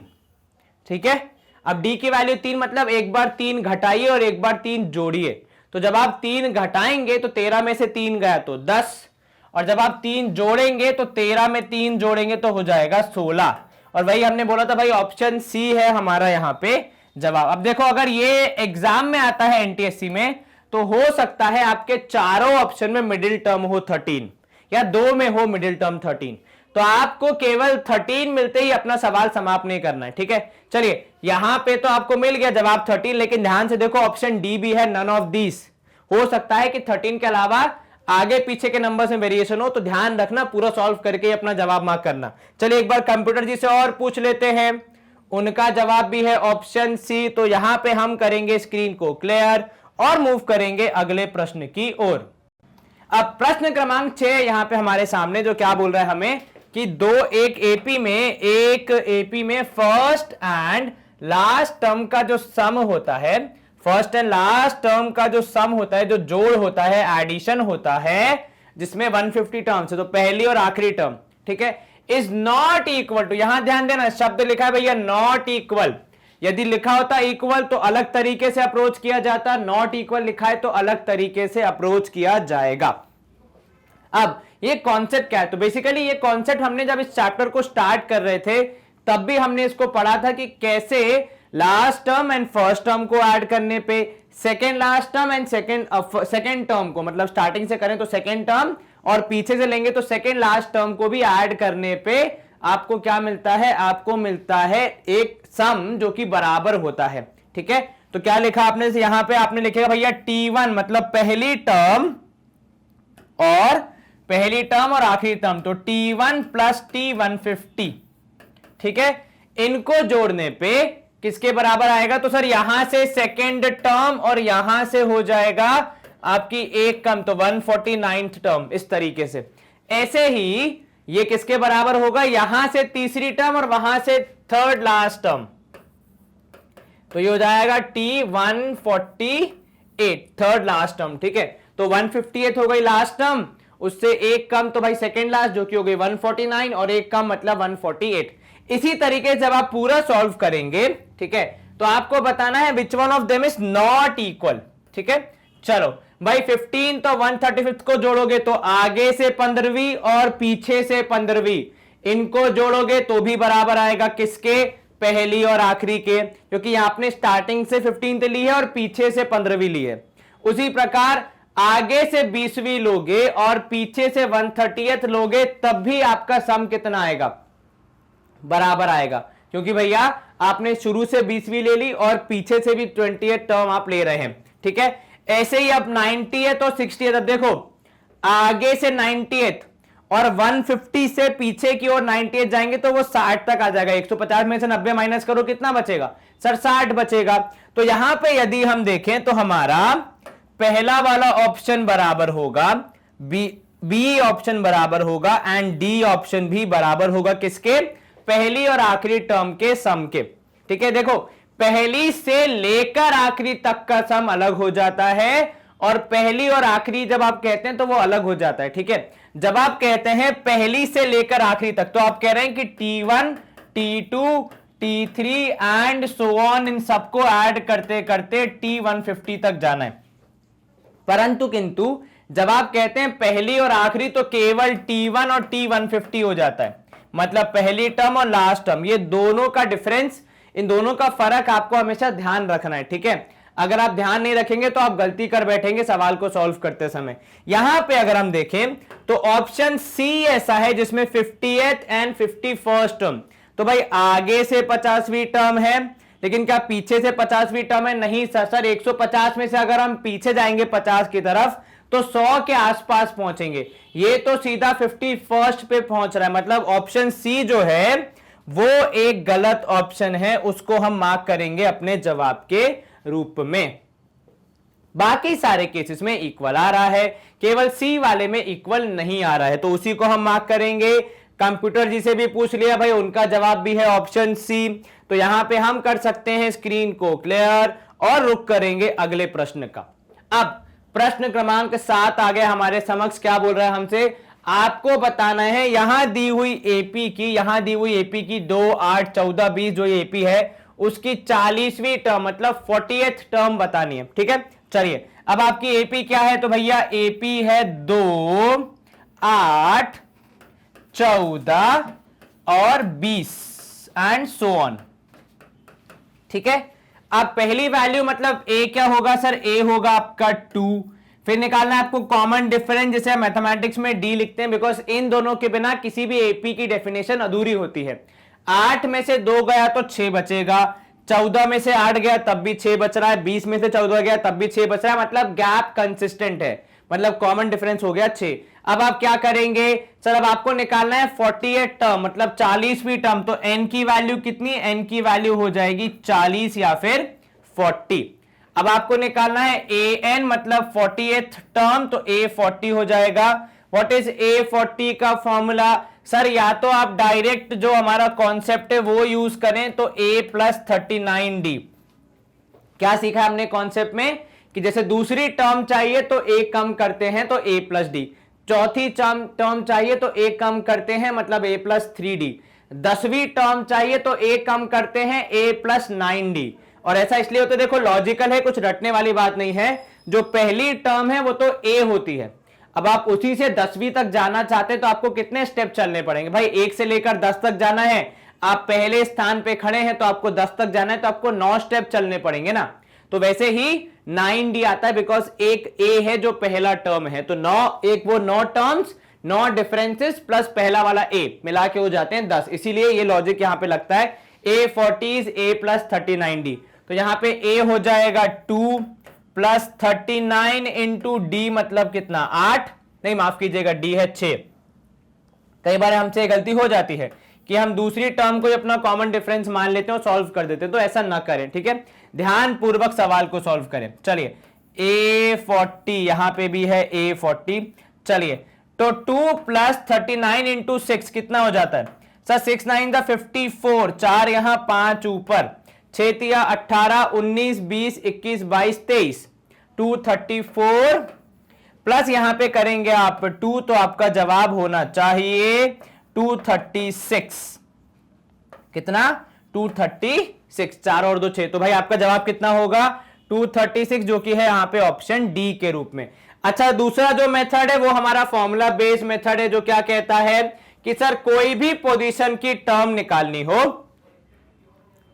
ठीक है, अब डी की वैल्यू 3 मतलब एक बार 3 घटाइए और एक बार 3 जोड़िए। तो जब आप 3 घटाएंगे तो 13 में से 3 गया तो 10, और जब आप 3 जोड़ेंगे तो 13 में 3 जोड़ेंगे तो हो जाएगा 16। और वही हमने बोला था भाई ऑप्शन सी है हमारा यहां पे जवाब। अब देखो अगर ये एग्जाम में आता है एनटीएससी में तो हो सकता है आपके चारों ऑप्शन में मिडिल टर्म हो 13 या 2 में हो मिडिल टर्म 13, तो आपको केवल 13 मिलते ही अपना सवाल समाप्त नहीं करना है। ठीक है, चलिए यहां पे तो आपको मिल गया जवाब 13, लेकिन ध्यान से देखो ऑप्शन डी भी है नन ऑफ दिस। हो सकता है कि 13 के अलावा आगे पीछे के नंबर में वेरिएशन हो, तो ध्यान रखना पूरा सॉल्व करके अपना जवाब मार्क करना। चलिए एक बार कंप्यूटर जी से और पूछ लेते हैं, उनका जवाब भी है ऑप्शन सी। तो यहां पे हम करेंगे स्क्रीन को क्लियर और मूव करेंगे अगले प्रश्न की ओर। अब प्रश्न क्रमांक 6 यहां पे हमारे सामने जो क्या बोल रहा है हमें कि एक एपी में फर्स्ट एंड लास्ट टर्म का जो सम होता है, फर्स्ट एंड लास्ट टर्म का जो सम होता है, जो जोड़ होता है, एडिशन होता है, जिसमें 150 टर्म्स है, तो पहली और आखिरी टर्म, ठीक है, इज नॉट इक्वल टू, यहां ध्यान देना शब्द लिखा है भैया नॉट इक्वल। यदि लिखा होता इक्वल तो अलग तरीके से अप्रोच किया जाता, नॉट इक्वल लिखा है तो अलग तरीके से अप्रोच किया जाएगा। अब ये कॉन्सेप्ट क्या है, तो बेसिकली ये कॉन्सेप्ट हमने जब इस चैप्टर को स्टार्ट कर रहे थे तब भी हमने इसको पढ़ा था कि कैसे last term and first term को ऐड करने पे, second last term and second term को, मतलब स्टार्टिंग से करें तो सेकेंड टर्म और पीछे से लेंगे तो सेकेंड लास्ट टर्म को भी ऐड करने पे आपको क्या मिलता है, आपको मिलता है एक सम जो कि बराबर होता है। ठीक है, तो क्या लिखा आपने, यहां पे आपने लिखेगा भैया T1 मतलब पहली टर्म और आखिरी टर्म, तो T1 प्लस T150। ठीक है, इनको जोड़ने पे किसके बराबर आएगा, तो सर यहां से सेकेंड टर्म और यहां से हो जाएगा आपकी एक कम, तो 149th टर्म, इस तरीके से। ऐसे ही ये किसके बराबर होगा, यहां से तीसरी टर्म और वहां से थर्ड लास्ट टर्म, तो ये हो जाएगा T148 थर्ड लास्ट टर्म। ठीक है, तो 158 हो गई लास्ट टर्म, उससे एक कम तो भाई सेकेंड लास्ट जो कि हो गई 149 और एक कम मतलब 148। इसी तरीके से जब आप पूरा सॉल्व करेंगे, ठीक है, तो आपको बताना है which one of them is not equal. ठीक है, चलो भाई 15 तो 135 को जोड़ोगे तो आगे से 15वीं और पीछे से 15वीं, इनको जोड़ोगे तो भी बराबर आएगा किसके, पहली और आखिरी के, क्योंकि आपने स्टार्टिंग से 15th ली है और पीछे से 15वीं ली है। उसी प्रकार आगे से 20वीं लोगे और पीछे से 130th लोगे तब भी आपका सम कितना आएगा, बराबर आएगा, क्योंकि भैया आपने शुरू से 20वीं ले ली और पीछे से भी 20th टर्म आप ले रहे हैं। ठीक है, ऐसे ही अब 90th और 60th, अब देखो आगे से 90th और 150 से पीछे की ओर 90th जाएंगे तो वो 60 तक आ जाएगा। 150 में से 90 माइनस करो कितना बचेगा सर, 60 बचेगा। तो यहां पे यदि हम देखें तो हमारा पहला वाला ऑप्शन बराबर होगा, बी ऑप्शन बराबर होगा एंड डी ऑप्शन भी बराबर होगा किसके, पहली और आखिरी टर्म के सम के। ठीक है, देखो पहली से लेकर आखिरी तक का सम अलग हो जाता है और पहली और आखिरी जब आप कहते हैं तो वो अलग हो जाता है। ठीक है, जब आप कहते हैं पहली से लेकर आखिरी तक तो आप कह रहे हैं कि T1 T2 T3 and so on, इन सबको ऐड करते करते T150 तक जाना है। परंतु किंतु जब आप कहते हैं पहली और आखिरी तो केवल T1 और T150 हो जाता है, मतलब पहली टर्म और लास्ट टर्म, ये दोनों का डिफरेंस, इन दोनों का फर्क आपको हमेशा ध्यान रखना है। ठीक है, अगर आप ध्यान नहीं रखेंगे तो आप गलती कर बैठेंगे सवाल को सॉल्व करते समय। यहां पे अगर हम देखें तो ऑप्शन सी ऐसा है जिसमें 50th एंड 51st टर्म, तो भाई आगे से 50वीं टर्म है, लेकिन क्या पीछे से 50वीं टर्म है? नहीं सर 150 में से अगर हम पीछे जाएंगे 50 की तरफ तो 100 के आसपास पहुंचेंगे। ये तो सीधा 51st पे पहुंच रहा है, मतलब ऑप्शन सी जो है वो एक गलत ऑप्शन है, उसको हम मार्क करेंगे अपने जवाब के रूप में। बाकी सारे केसेस में इक्वल आ रहा है, केवल सी वाले में इक्वल नहीं आ रहा है, तो उसी को हम मार्क करेंगे। कंप्यूटर जी से भी पूछ लिया भाई, उनका जवाब भी है ऑप्शन सी। तो यहां पे हम कर सकते हैं स्क्रीन को क्लियर और रुक करेंगे अगले प्रश्न का। अब प्रश्न क्रमांक 7 आ गया हमारे समक्ष। क्या बोल रहा है हमसे? आपको बताना है यहां दी हुई एपी की 2, 8, 14, 20 जो ये एपी है उसकी 40वीं टर्म मतलब 40th टर्म बतानी है। ठीक है, चलिए अब आपकी एपी क्या है? तो भैया एपी है 2, 8, 14 और 20 एंड सो ऑन। ठीक है, अब पहली वैल्यू मतलब ए क्या होगा सर? ए होगा आपका 2। फिर निकालना है आपको कॉमन डिफरेंस, जिसे मैथमेटिक्स में डी लिखते हैं, बिकॉज इन दोनों के बिना किसी भी एपी की डेफिनेशन अधूरी होती है। 8 में से 2 गया तो 6 बचेगा, 14 में से 8 गया तब भी 6 बच रहा है, 20 में से 14 गया तब भी 6 बच रहा है, मतलब गैप कंसिस्टेंट है, मतलब कॉमन डिफरेंस हो गया 6। अब आप क्या करेंगे सर? अब आपको निकालना है 48 टर्म मतलब 40वीं टर्म, तो n की वैल्यू कितनी? n की वैल्यू हो जाएगी 40 या फिर 40। अब आपको निकालना है an मतलब 40th टर्म, तो a 40 हो जाएगा। व्हाट इज a 40 का फॉर्मूला? सर या तो आप डायरेक्ट जो हमारा कॉन्सेप्ट है वो यूज करें, तो a प्लस 39d। क्या सीखा हमने कॉन्सेप्ट में कि जैसे दूसरी टर्म चाहिए तो a कम करते हैं तो a प्लस डी, चौथी टर्म चाहिए तो a कम करते हैं मतलब a प्लस 3d, 10वीं टर्म चाहिए तो a कम करते हैं a प्लस 9d। और ऐसा इसलिए होता है, देखो लॉजिकल है, कुछ रटने वाली बात नहीं है। जो पहली टर्म है वो तो a होती है, अब आप उसी से 10वीं तक जाना चाहते हैं तो आपको कितने स्टेप चलने पड़ेंगे भाई? 1 से लेकर 10 तक जाना है, आप पहले स्थान पे खड़े हैं तो आपको 10 तक जाना है, तो आपको 9 स्टेप चलने पड़ेंगे ना। तो वैसे ही 9d आता है, बिकॉज एक a है जो पहला टर्म है, तो 9 टर्म्स 9 डिफरेंसेस प्लस पहला वाला a मिला के हो जाते हैं 10, इसीलिए ये लॉजिक यहां पे लगता है। a 40 a प्लस 39d, तो यहां पे a हो जाएगा 2 प्लस 39 इंटू डी मतलब कितना? 8, नहीं माफ कीजिएगा d है 6। कई बार हमसे गलती हो जाती है कि हम दूसरी टर्म को अपना कॉमन डिफरेंस मान लेते हैं और सॉल्व कर देते हैं, तो ऐसा ना करें। ठीक है, ध्यान पूर्वक सवाल को सॉल्व करें। चलिए a40 यहां पे भी है a40। चलिए तो 2 प्लस 39 इंटू 6 कितना हो जाता है सर? 6 9 दा 54, 4 यहां 5 ऊपर, 6 तिया 18, 19, 20, 21, 22, 23, 234 प्लस यहां पे करेंगे आप 2, तो आपका जवाब होना चाहिए 236। कितना? 236, 4 और 2 6, तो भाई आपका जवाब कितना होगा? 236, जो कि है यहां पे ऑप्शन डी के रूप में। अच्छा, दूसरा जो मेथड है वो हमारा फॉर्मूला बेस्ड मेथड है, जो क्या कहता है कि सर कोई भी पोजीशन की टर्म निकालनी हो,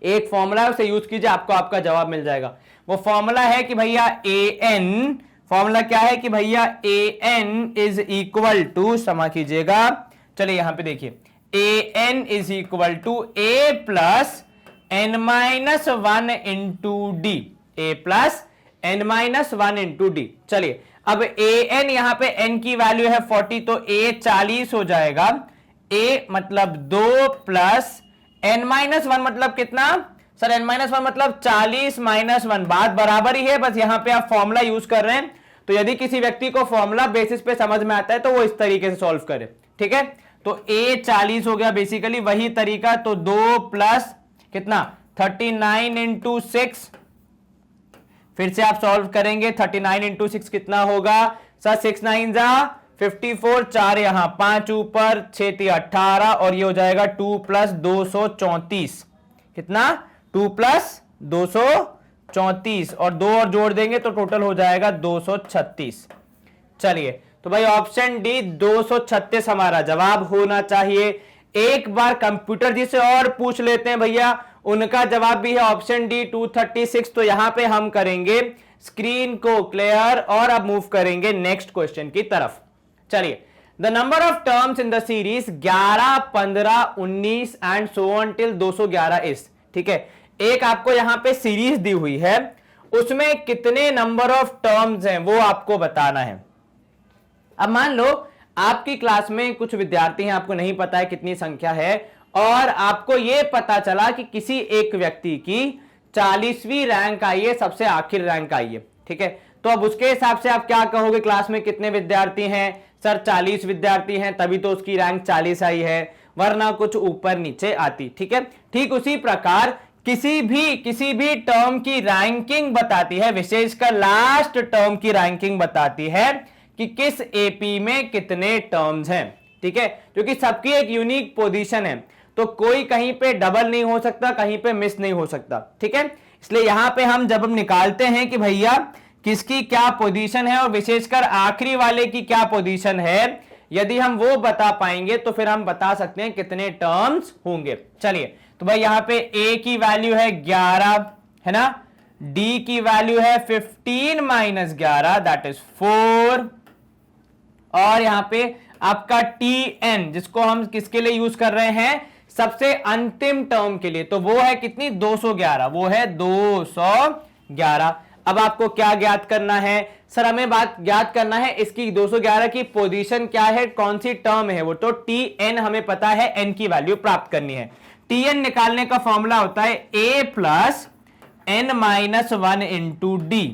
एक फॉर्मूला है उसे यूज कीजिए, आपको आपका जवाब मिल जाएगा। वो फॉर्मूला है कि भैया an, फॉर्मूला क्या है कि भैया an इज इक्वल टू, क्षमा कीजिएगा, चलिए यहां पे देखिए, an is equal to a plus n minus 1 into d, a plus n minus 1 into d. चलिए अब an यहां पे n की वैल्यू है 40, तो a 40 हो जाएगा, a मतलब 2 प्लस n माइनस 1 मतलब कितना सर? n माइनस 1 मतलब 40 माइनस 1, बात बराबर ही है, बस यहां पे आप फॉर्मूला यूज कर रहे हैं। तो यदि किसी व्यक्ति को फॉर्मूला बेसिस पे समझ में आता है तो वो इस तरीके से सॉल्व करे। ठीक है, तो a 40 हो गया, बेसिकली वही तरीका, तो 2 प्लस कितना 39 इंटू 6, फिर से आप सॉल्व करेंगे, 39 इंटू 6 कितना होगा सर? 6 9 जा 54, 4 यहां 5 ऊपर, 6 3 18, और ये हो जाएगा 2 प्लस 234। कितना? 2 प्लस 234, और 2 और जोड़ देंगे तो टोटल हो जाएगा 236। चलिए तो भाई ऑप्शन डी 236 हमारा जवाब होना चाहिए। एक बार कंप्यूटर जी से और पूछ लेते हैं भैया, उनका जवाब भी है ऑप्शन डी 236। तो यहां पे हम करेंगे स्क्रीन को क्लियर और अब मूव करेंगे नेक्स्ट क्वेश्चन की तरफ। चलिए the number of terms in the series 11, 15, 19 and so on till 211 is, ठीक है। एक आपको यहां पे सीरीज दी हुई है, उसमें कितने नंबर ऑफ टर्म्स हैं वो आपको बताना है। अब मान लो आपकी क्लास में कुछ विद्यार्थी हैं, आपको नहीं पता है कितनी संख्या है, और आपको यह पता चला कि किसी एक व्यक्ति की 40वीं रैंक आई है, सबसे आखिर रैंक आई है, ठीक है। तो अब उसके हिसाब से आप क्या कहोगे, क्लास में कितने विद्यार्थी हैं? सर 40 विद्यार्थी हैं, तभी तो उसकी रैंक 40 आई है, वरना कुछ ऊपर नीचे आती, ठीक है। ठीक उसी प्रकार किसी भी टर्म की रैंकिंग बताती है, विशेषकर लास्ट टर्म की रैंकिंग बताती है कि किस एपी में कितने टर्म्स हैं, ठीक है। क्योंकि सबकी एक यूनिक पोजीशन है, तो कोई कहीं पे डबल नहीं हो सकता, कहीं पे मिस नहीं हो सकता, ठीक है। इसलिए यहां पे जब हम निकालते हैं कि भैया किसकी क्या पोजीशन है और विशेषकर आखिरी वाले की क्या पोजीशन है, यदि हम वो बता पाएंगे तो फिर हम बता सकते हैं कितने टर्म्स होंगे। चलिए, तो भाई यहां पे a की वैल्यू है 11, है ना, d की वैल्यू है 15 माइनस 11 दैट इज 4, और यहां पे आपका tn जिसको हम किसके लिए यूज कर रहे हैं, सबसे अंतिम टर्म के लिए, तो वो है कितनी, 211, वो है 211। अब आपको क्या ज्ञात करना है? सर हमें बात ज्ञात करना है इसकी 211 की पोजीशन क्या है, कौन सी टर्म है वो, तो tn हमें पता है, n की वैल्यू प्राप्त करनी है। tn निकालने का फॉर्मूला होता है a plus n minus 1 into d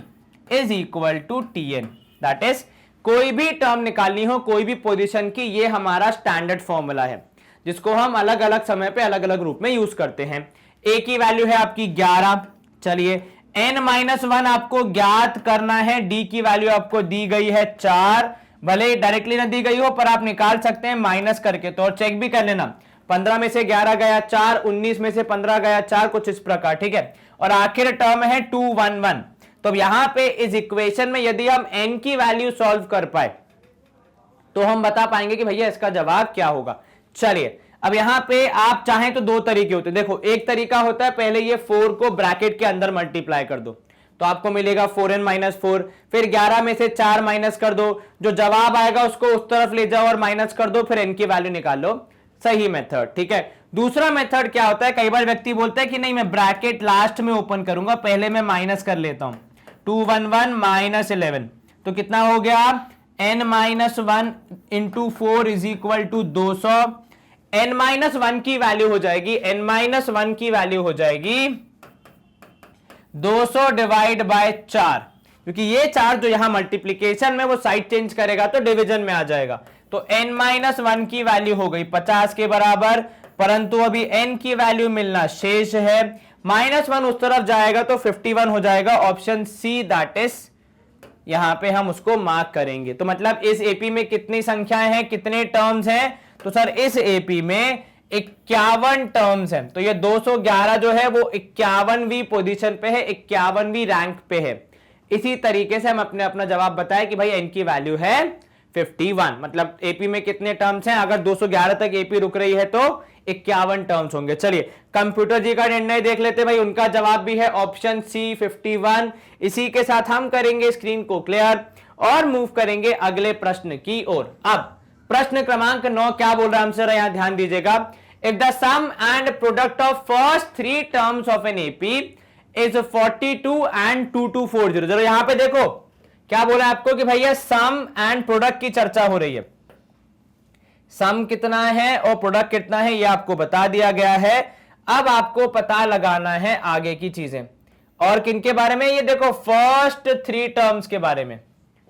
is equal to tn, that is कोई भी टर्म निकालनी हो, कोई भी पोजीशन की, ये हमारा स्टैंडर्ड फॉर्मूला है जिसको हम अलग अलग समय पे अलग अलग रूप में यूज करते हैं। a की वैल्यू है आपकी 11, चलिए n माइनस 1 आपको ज्ञात करना है, d की वैल्यू आपको दी गई है 4, भले डायरेक्टली ना दी गई हो पर आप निकाल सकते हैं माइनस करके, तो और चेक भी कर लेना, 15 में से 11 गया 4, 19 में से 15 गया 4, कुछ इस प्रकार, ठीक है। और आखिर टर्म है 211। तो अब यहां पे इस इक्वेशन में यदि हम n की वैल्यू सॉल्व कर पाए तो हम बता पाएंगे कि भैया इसका जवाब क्या होगा। चलिए, अब यहां पे आप चाहें तो दो तरीके होते हैं। देखो, एक तरीका होता है पहले ये 4 को ब्रैकेट के अंदर मल्टीप्लाई कर दो, तो आपको मिलेगा 4n माइनस 4, फिर 11 में से 4 माइनस कर दो, जो जवाब आएगा उसको उस तरफ ले जाओ और माइनस कर दो, फिर n की वैल्यू निकाल लो, सही मेथड, ठीक है। दूसरा मेथड क्या होता है, कई बार व्यक्ति बोलता है कि नहीं मैं ब्रैकेट लास्ट में ओपन करूंगा, पहले मैं माइनस कर लेता हूं, 211 माइनस 11, तो कितना हो गया, n minus 1 into 4 is equal to 200, n minus 1 की वैल्यू हो जाएगी, n माइनस 1 की वैल्यू हो जाएगी 200 डिवाइड बाय 4, क्योंकि ये 4 जो यहां मल्टीप्लीकेशन में वो साइड चेंज करेगा तो डिवीजन में आ जाएगा, तो n माइनस 1 की वैल्यू हो गई 50 के बराबर, परंतु अभी n की वैल्यू मिलना शेष है, माइनस 1 उस तरफ जाएगा तो 51 हो जाएगा, ऑप्शन सी दैट इज यहां पे हम उसको मार्क करेंगे। तो मतलब इस एपी में कितनी संख्याएं हैं, कितने टर्म्स हैं, तो सर इस एपी में 51 टर्म्स हैं, तो ये 211 जो है वो 51वीं पोजीशन पे है, 51वीं रैंक पे है। इसी तरीके से हम अपना जवाब बताएं कि भाई n की वैल्यू है 51, मतलब एपी में कितने टर्म्स हैं, अगर 211 तक एपी रुक रही है तो 51 टर्म्स होंगे। चलिए कंप्यूटर जी का निर्णय देख लेते भाई, उनका जवाब भी है ऑप्शन सी 51। इसी के साथ हम करेंगे स्क्रीन को क्लियर और मूव करेंगे अगले प्रश्न की ओर। अब प्रश्न क्रमांक 9 क्या बोल रहा है हमसे, यहां ध्यान दीजिएगा, if the sum and product of फर्स्ट 3 terms of N AP is 42 and 2240, जरा यहां पे देखो क्या बोला आपको कि भैया सम एंड प्रोडक्ट की चर्चा हो रही है, सम कितना है और प्रोडक्ट कितना है ये आपको बता दिया गया है। अब आपको पता लगाना है आगे की चीजें, और किनके बारे में, ये देखो फर्स्ट 3 टर्म्स के बारे में,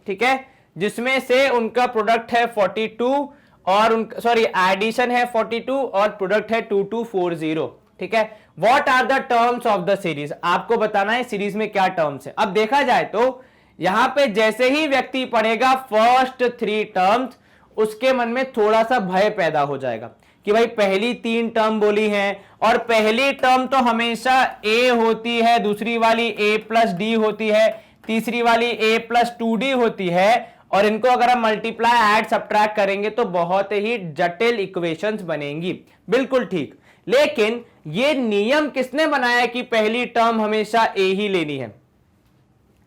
ठीक है, जिसमें से उनका प्रोडक्ट है 42 और उनका सॉरी एडिशन है 42 और प्रोडक्ट है 2240, ठीक है। What are the terms of the series, आपको बताना है सीरीज में क्या टर्म्स है। अब देखा जाए तो यहां पे जैसे ही व्यक्ति पढ़ेगा फर्स्ट 3 टर्म्स, उसके मन में थोड़ा सा भय पैदा हो जाएगा कि भाई पहली 3 टर्म बोली हैं और पहली टर्म तो हमेशा a होती है, दूसरी वाली a प्लस डी होती है, तीसरी वाली a प्लस 2d होती है, और इनको अगर हम मल्टीप्लाई ऐड सब्ट्रैक्ट करेंगे तो बहुत ही जटिल इक्वेशंस बनेंगी, बिल्कुल ठीक। लेकिन ये नियम किसने बनाया कि पहली टर्म हमेशा a ही लेनी है?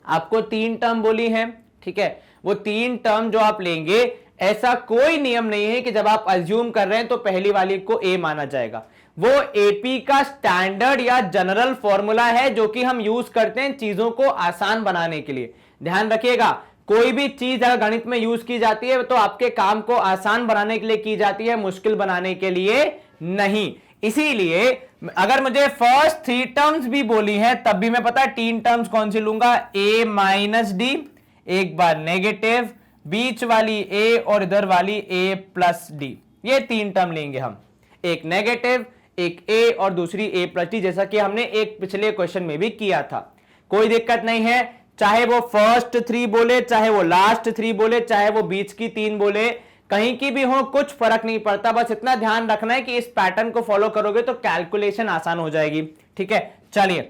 आपको 3 टर्म बोली है, ठीक है, वो 3 टर्म जो आप लेंगे ऐसा कोई नियम नहीं है कि जब आप अज्यूम कर रहे हैं तो पहली वाली को ए माना जाएगा। वो एपी का स्टैंडर्ड या जनरल फॉर्मूला है जो कि हम यूज करते हैं चीजों को आसान बनाने के लिए। ध्यान रखिएगा, कोई भी चीज अगर गणित में यूज की जाती है तो आपके काम को आसान बनाने के लिए की जाती है, मुश्किल बनाने के लिए नहीं। इसीलिए अगर मुझे फर्स्ट 3 टर्म्स भी बोली है तब भी मैं पता है 3 टर्म्स कौन सी लूंगा, ए माइनस डी, एक बार नेगेटिव, बीच वाली ए और इधर वाली ए प्लस डी। ये 3 टर्म लेंगे हम, एक नेगेटिव, एक ए और दूसरी ए प्लस डी, जैसा कि हमने एक पिछले क्वेश्चन में भी किया था। कोई दिक्कत नहीं है, चाहे वो फर्स्ट 3 बोले, चाहे वो लास्ट 3 बोले, चाहे वो बीच की 3 बोले, कहीं की भी हो कुछ फर्क नहीं पड़ता। बस इतना ध्यान रखना है कि इस पैटर्न को फॉलो करोगे तो कैलकुलेशन आसान हो जाएगी। ठीक है, चलिए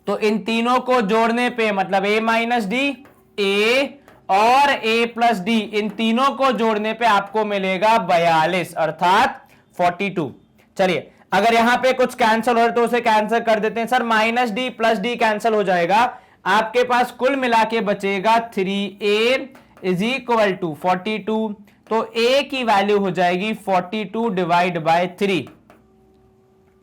तो इन तीनों को जोड़ने पे मतलब ए माइनस डी, ए और ए प्लस डी, इन तीनों को जोड़ने पे आपको मिलेगा 42 अर्थात 42। चलिए अगर यहां पे कुछ कैंसिल हो तो उसे कैंसिल कर देते हैं। Sir minus D plus D cancel हो जाएगा, आपके पास कुल मिला के बचेगा 3a इज इक्वल टू 42। तो a की वैल्यू हो जाएगी 42 डिवाइड बाय 3।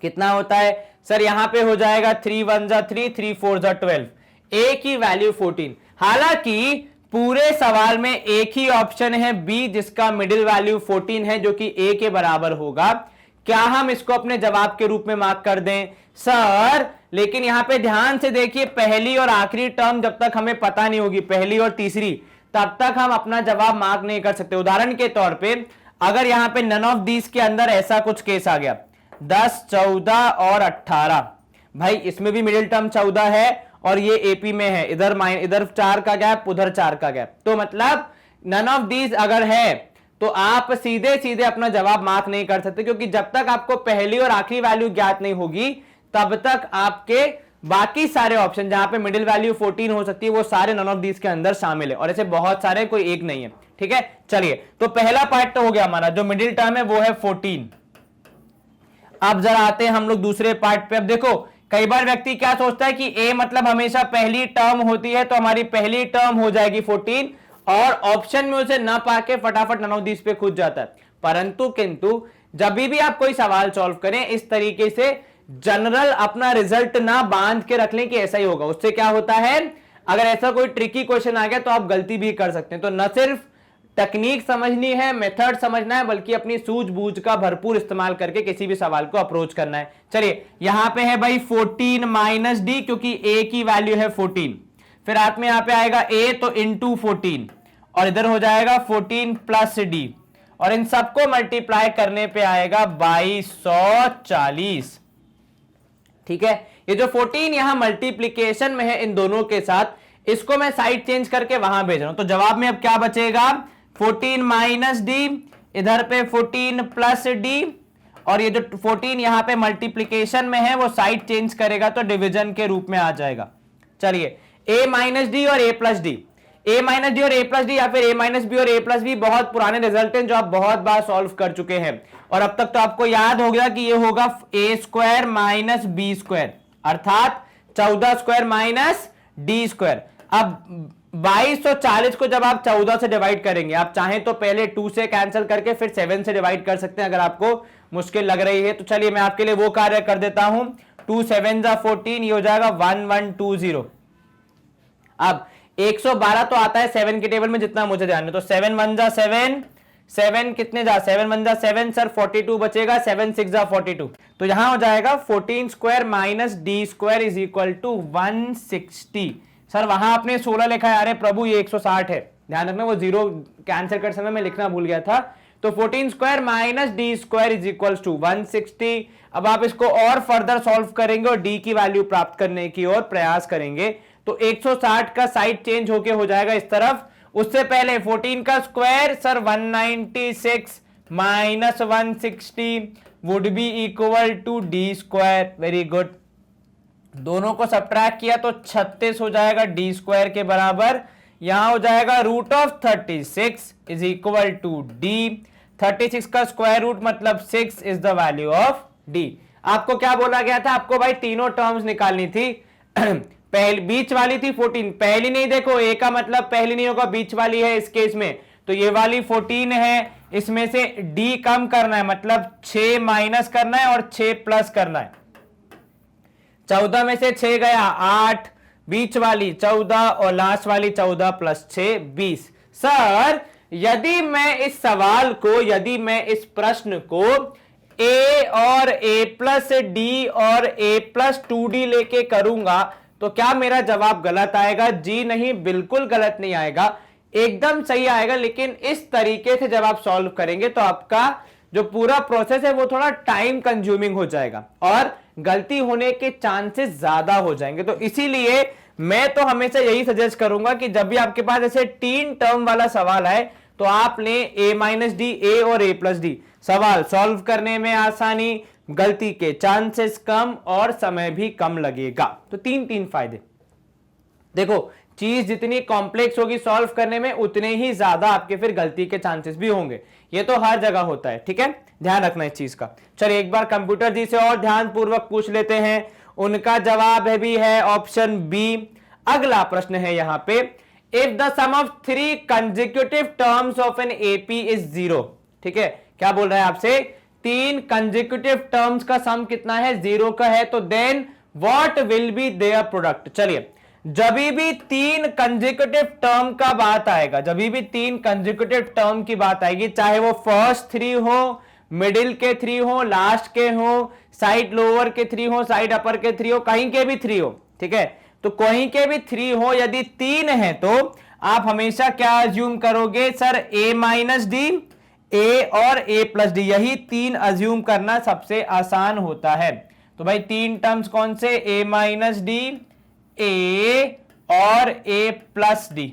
कितना होता है सर, यहां पे हो जाएगा 3 1 जा 3, 3 4 जा 12, a की वैल्यू 14। हालांकि पूरे सवाल में एक ही ऑप्शन है बी जिसका मिडिल वैल्यू 14 है जो कि a के बराबर होगा। क्या हम इसको अपने जवाब के रूप में मार्क कर दें सर? लेकिन यहां पे ध्यान से देखिए, पहली और आखिरी टर्म जब तक हमें पता नहीं होगी, पहली और तीसरी, तब तक हम अपना जवाब मार्क नहीं कर सकते। उदाहरण के तौर पे अगर यहां पे नन ऑफ दीज के अंदर ऐसा कुछ केस आ गया 10 14 और 18, भाई इसमें भी मिडिल टर्म 14 है और ये एपी में है, इधर 4 का गैप, उधर 4 का गैप, तो मतलब नन ऑफ दीज अगर है तो आप सीधे सीधे अपना जवाब मार्क नहीं कर सकते, क्योंकि जब तक आपको पहली और आखिरी वैल्यू ज्ञात नहीं होगी तब तक आपके बाकी सारे ऑप्शन जहां पे मिडिल वैल्यू 14 हो सकती है वो सारे नन ऑफ दीज के अंदर शामिल है, और ऐसे बहुत सारे, कोई एक नहीं है। ठीक है, चलिए तो पहला पार्ट तो हो गया हमारा, जो मिडिल टर्म है वो है 14। अब जरा आते हैं हम लोग दूसरे पार्ट पे। अब देखो कई बार व्यक्ति क्या सोचता है कि ए मतलब हमेशा पहली टर्म होती है, तो हमारी पहली टर्म हो जाएगी 14 और ऑप्शन में उसे ना पाके फटाफट नन ऑफ दीज पे कूद जाता है। परंतु किंतु जब भी आप कोई सवाल सॉल्व करें इस तरीके से जनरल अपना रिजल्ट ना बांध के रख लें कि ऐसा ही होगा। उससे क्या होता है, अगर ऐसा कोई ट्रिकी क्वेश्चन आ गया तो आप गलती भी कर सकते हैं। तो न सिर्फ टेक्निक समझनी है, मेथड समझना है, बल्कि अपनी सूझबूझ का भरपूर इस्तेमाल करके किसी भी सवाल को अप्रोच करना है। चलिए यहां पे है भाई 14 माइनस डी, क्योंकि ए की वैल्यू है 14, फिर हाथ में यहां पे आएगा ए तो इंटू 14 और इधर हो जाएगा 14 प्लस डी, और इन सबको मल्टीप्लाई करने पे आएगा 2240। ठीक है, ये जो 14 यहां मल्टीप्लीकेशन में है इन दोनों के साथ, इसको मैं साइड चेंज करके वहां भेज रहा हूं। तो जवाब में अब क्या बचेगा, 14 माइनस डी, इधर पे 14 प्लस डी, और ये जो 14 यहां पे मल्टीप्लीकेशन में है वो साइड चेंज करेगा तो डिवीजन के रूप में आ जाएगा। चलिए a माइनस डी और a plus D, a minus D और a प्लस डी या फिर a माइनस बी और a प्लस बी बहुत पुराने रिजल्ट हैं जो आप बहुत बार सॉल्व कर चुके हैं, और अब तक तो आपको याद हो गया कि ये होगा a square minus b square अर्थात 14 स्क्वायर माइनस डी स्क्वायर। अब 2240 को जब आप 14 से डिवाइड करेंगे, आप चाहें तो पहले 2 से कैंसिल करके फिर 7 से डिवाइड कर सकते हैं अगर आपको मुश्किल लग रही है। तो चलिए मैं आपके लिए वो कार्य कर देता हूं, 2 7 जा 14, ये हो जाएगा 1120। अब 112 तो आता है 7 के टेबल में जितना मुझे ध्यान है, तो 7 1 जा 7, 7 कितने जा 7 1 जा 7 सर 42 बचेगा, 7 6 जा 42, तो यहां हो जाएगा 14 square minus d square is equal to 160। Sir वहां आपने 16 लिखा है, अरे प्रभु ये 160 है, ध्यान रखना वो जीरो कैंसिल कर समय में लिखना भूल गया था। तो 14 square minus d square is equal to 160। अब आप इसको और फर्दर सॉल्व करेंगे और डी की वैल्यू प्राप्त करने की ओर प्रयास करेंगे, तो 160 का साइड चेंज होके हो जाएगा इस तरफ। उससे पहले 14 का square sir 196 minus 160 would be equal to d square. Very good, दोनों को सब्ट्रैक्ट किया तो 36 हो जाएगा डी स्क्वायर के बराबर। यहां हो जाएगा root of 36 is equal to d. 36 का स्क्वायर रूट मतलब 6 is the value of d. आपको क्या बोला गया था, आपको भाई तीनों टर्म्स निकालनी थी। पहली बीच वाली थी 14, पहली नहीं, देखो ए का मतलब पहली नहीं होगा, बीच वाली है इस केस में, तो ये वाली 14 है, इसमें से d कम करना है, मतलब 6 माइनस करना है और 6 प्लस करना है। 14 में से 6 गया 8, बीच वाली 14 और लास्ट वाली 14 प्लस 6 20। सर यदि मैं इस सवाल को, यदि मैं इस प्रश्न को a और a प्लस डी और a प्लस 2d लेके करूंगा तो क्या मेरा जवाब गलत आएगा? जी नहीं, बिल्कुल गलत नहीं आएगा, एकदम सही आएगा। लेकिन इस तरीके से जब आप सॉल्व करेंगे तो आपका जो पूरा प्रोसेस है वो थोड़ा टाइम कंज्यूमिंग हो जाएगा और गलती होने के चांसेस ज्यादा हो जाएंगे। तो इसीलिए मैं तो हमेशा यही सजेस्ट करूंगा कि जब भी आपके पास ऐसे 3 टर्म वाला सवाल आए तो आप ले a माइनस डी, a और a प्लस डी। सवाल सॉल्व करने में आसानी, गलती के चांसेस कम और समय भी कम लगेगा। तो 3 फायदे। देखो, चीज जितनी कॉम्प्लेक्स होगी सॉल्व करने में उतने ही ज्यादा आपके फिर गलती के चांसेस भी होंगे। ये तो हर जगह होता है, ठीक है, ध्यान रखना इस चीज का। चलिए एक बार कंप्यूटर जी से और ध्यान पूर्वक पूछ लेते हैं। उनका जवाब है भी है ऑप्शन बी। अगला प्रश्न है यहां पे, if the sum of 3 consecutive terms of N AP is 0। ठीक है, क्या बोल रहा है आपसे? 3 कंसेक्यूटिव टर्म्स का सम कितना है? 0 का है। तो then what will be their product? चलिए, जब भी 3 कंसेक्यूटिव टर्म का बात आएगा, जब भी 3 कंसेक्यूटिव टर्म की बात आएगी, चाहे वो फर्स्ट 3 हो, मिडिल के 3 हो, लास्ट के हो, साइड लोअर के 3 हो, साइड अपर के 3 हो, कहीं के भी 3 हो, ठीक है, तो कहीं के भी 3 हो, यदि 3 है तो आप हमेशा क्या अज्यूम करोगे? Sir a minus D, a और a प्लस डी, यही 3 अज्यूम करना सबसे आसान होता है। तो भाई 3 टर्म्स कौन से? a माइनस डी, a और a प्लस डी,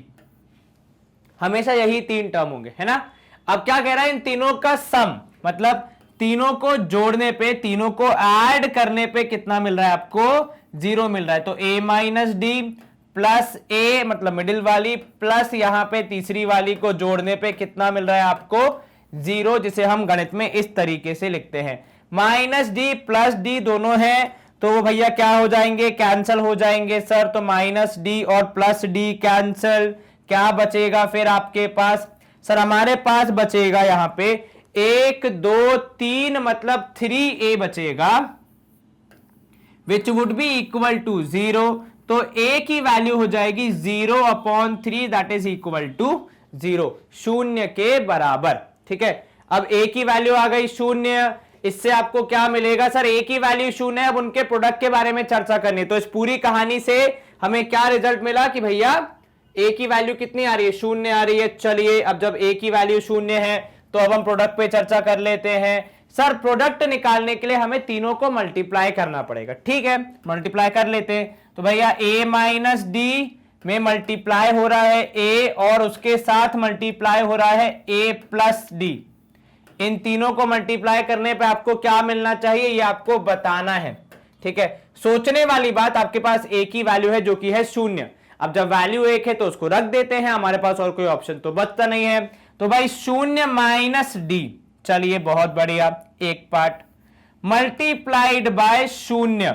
हमेशा यही 3 टर्म होंगे, है ना। अब क्या कह रहा है? इन तीनों का सम, मतलब तीनों को जोड़ने पे, तीनों को ऐड करने पे कितना मिल रहा है आपको? 0 मिल रहा है। तो a minus D plus a, मतलब मिडिल वाली, प्लस यहां पे तीसरी वाली को जोड़ने पे कितना मिल रहा है आपको? 0, जिसे हम गणित में इस तरीके से लिखते हैं। माइनस डी प्लस डी दोनों हैं तो वो भैया क्या हो जाएंगे? कैंसल हो जाएंगे सर। तो माइनस डी और प्लस डी कैंसल, क्या बचेगा फिर आपके पास? सर हमारे पास बचेगा यहां पे 1 2 3, मतलब 3a बचेगा, which would be equal to 0। तो a की वैल्यू हो जाएगी 0/3, दैट इज इक्वल टू 0, 0 के बराबर। ठीक है, अब a की वैल्यू आ गई 0, इससे आपको क्या मिलेगा? सर a की वैल्यू 0 है, अब उनके प्रोडक्ट के बारे में चर्चा करनी है। तो इस पूरी कहानी से हमें क्या रिजल्ट मिला कि भैया a की वैल्यू कितनी आ रही है? 0 आ रही है। चलिए, अब जब a की वैल्यू 0 है तो अब हम प्रोडक्ट पे चर्चा कर लेते हैं। सर प्रोडक्ट निकालने के लिए हमें तीनों को मल्टीप्लाई करना पड़ेगा, ठीक है, मल्टीप्लाई कर लेते हैं। तो भैया a माइनस डी में मल्टीप्लाई हो रहा है a और उसके साथ मल्टीप्लाई हो रहा है a प्लस डी। इन तीनों को मल्टीप्लाई करने पे आपको क्या मिलना चाहिए ये आपको बताना है, ठीक है। सोचने वाली बात, आपके पास a की वैल्यू है जो कि है 0। अब जब वैल्यू 1 है तो उसको रख देते हैं, हमारे पास और कोई ऑप्शन तो बचता नहीं है। तो भाई 0 माइनस डी, चलिए बहुत बढ़िया, एक part multiplied by 0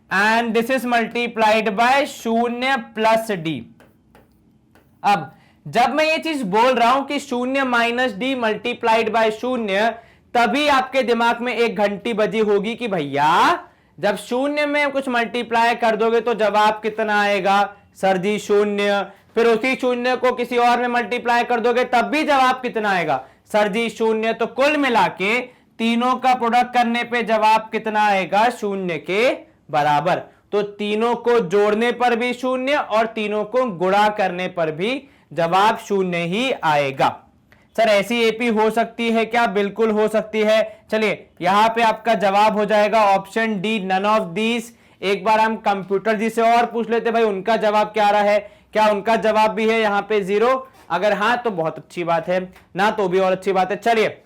and this is multiplied by 0 plus D. अब जब मैं ये चीज बोल रहा हूं कि 0 माइनस डी मल्टीप्लाइड बाय 0, तभी आपके दिमाग में एक घंटी बजी होगी कि भैया जब 0 में कुछ मल्टीप्लाई कर दोगे तो जवाब कितना आएगा? सर जी 0। फिर उसी 0 को किसी और में मल्टीप्लाई कर दोगे तब भी जवाब कितना आएगा? सर जी 0। तो कुल मिला के तीनों का प्रोडक्ट करने पे जवाब कितना आएगा? 0 के बराबर। तो तीनों को जोड़ने पर भी 0 और तीनों को गुणा करने पर भी जवाब 0 ही आएगा। सर ऐसी एपी हो सकती है क्या? बिल्कुल हो सकती है। चलिए यहां पे आपका जवाब हो जाएगा option D, none of these. एक बार हम कंप्यूटर जी से और पूछ लेते भाई उनका जवाब क्या रहा है, क्या उनका जवाब भी है यहाँ पे 0? अगर हाँ तो बहुत अच्छी बात है, ना तो भी और अच्छी बात है। चलिए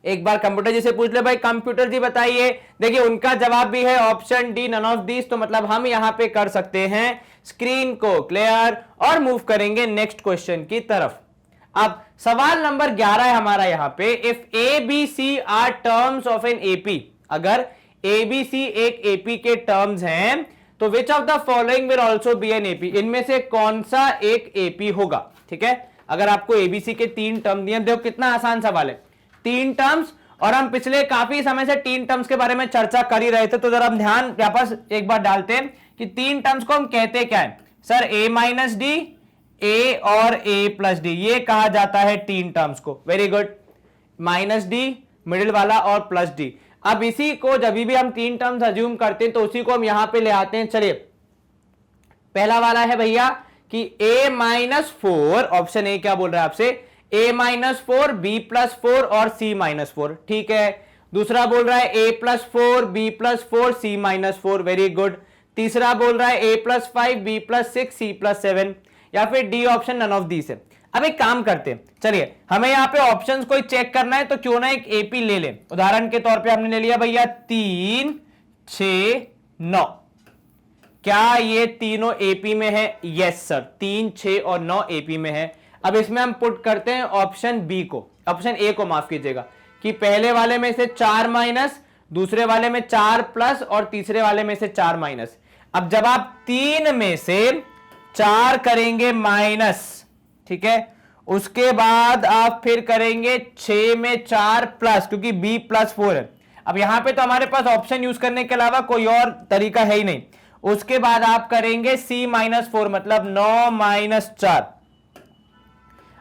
एक बार कंप्यूटर जी से पूछ ले भाई, कंप्यूटर जी बताइए। देखिए उनका जवाब भी है option D, none of these. तो मतलब हम यहां पे कर सकते हैं स्क्रीन को क्लियर और मूव करेंगे नेक्स्ट क्वेश्चन की तरफ। अब सवाल नंबर 11 है हमारा यहां पे, if a b c are terms of N AP. अगर ए बी सी एक एपी के टर्म्स हैं तो which of the following will also be an AP, इनमें से कौन सा एक एपी होगा? ठीक है, अगर आपको एबीसी के 3 टर्म दिए, देखो कितना आसान सवाल है, 3 टर्म्स, और हम पिछले काफी समय से 3 टर्म्स के बारे में चर्चा कर ही रहे थे, तो जरा हम ध्यान वापस एक बार डालते हैं कि 3 टर्म्स को हम कहते क्या है सर, a माइनस डी, ए और a प्लस डी, ये कहा जाता है 3 टर्म्स को। Very good, minus D middle वाला और प्लस डी। अब इसी को जब भी हम 3 टर्म्स अज्यूम करते हैं तो उसी को हम यहां पे ले आते हैं। चलिए पहला वाला है भैया कि a माइनस 4, ऑप्शन ए क्या बोल रहा है आपसे, a माइनस 4, b प्लस 4 और c माइनस 4, ठीक है। दूसरा बोल रहा है a plus 4, b plus 4, c minus 4, very good. तीसरा बोल रहा है a plus 5, b plus 6, c plus 7, या फिर D option none of these है। अब एक काम करते हैं, चलिए हमें यहां पे ऑप्शंस कोई चेक करना है तो क्यों ना एक एपी ले लें। उदाहरण के तौर पे हमने ले लिया भैया 3, 6, 9, क्या ये तीनों एपी में है? यस सर, 3, 6 और 9 एपी में है। अब इसमें हम पुट करते हैं ऑप्शन बी को, ऑप्शन ए को माफ कीजिएगा, कि पहले वाले में से 4 माइनस, दूसरे वाले में 4 प्लस और तीसरे वाले में से 4 माइनस। अब जब आप 3 में से 4 करेंगे माइनस, ठीक है, उसके बाद आप फिर करेंगे 6 में 4 प्लस, क्योंकि b प्लस 4 है। अब यहां पे तो हमारे पास ऑप्शन यूज करने के अलावा कोई और तरीका है ही नहीं। उसके बाद आप करेंगे c माइनस 4, मतलब 9 माइनस 4।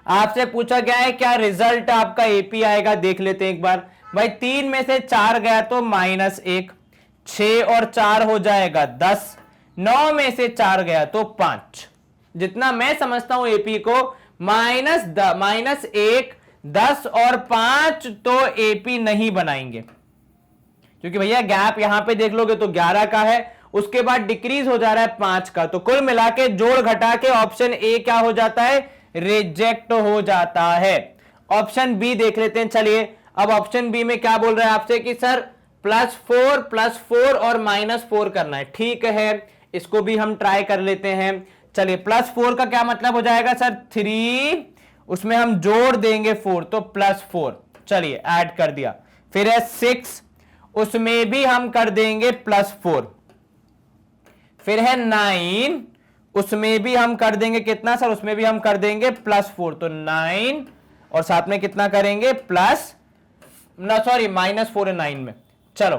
आपसे पूछा गया है क्या रिजल्ट आपका एपी आएगा, देख लेते हैं एक बार। भाई 3 में से 4 गया तो -1, 6 और 4 हो जाएगा 10, 9 में से 4 गया तो 5। जितना मैं समझता हूं एपी को, -1, 10 और 5 तो एपी नहीं बनाएंगे, क्योंकि भैया गैप यहां पे देख लोगे तो 11 का है, उसके बाद डिक्रीज हो जा रहा है 5 का, तो कुल मिला के जोड़ घटा के ऑप्शन ए क्या हो जाता है, रिजेक्ट हो जाता है। ऑप्शन बी देख लेते हैं। चलिए अब ऑप्शन बी में क्या बोल रहा है आपसे कि सर +4 और -4 करना है, ठीक है, इसको भी हम ट्राई कर लेते हैं। चलिए +4 का क्या मतलब हो जाएगा सर, 3, उसमें हम जोड़ देंगे 4 तो +4, चलिए ऐड कर दिया। फिर है 6, उसमें भी हम कर देंगे +4। फिर है 9, उसमें भी हम कर देंगे कितना सर, उसमें भी हम कर देंगे +4, तो 9 और साथ में कितना करेंगे -4 है 9 में। चलो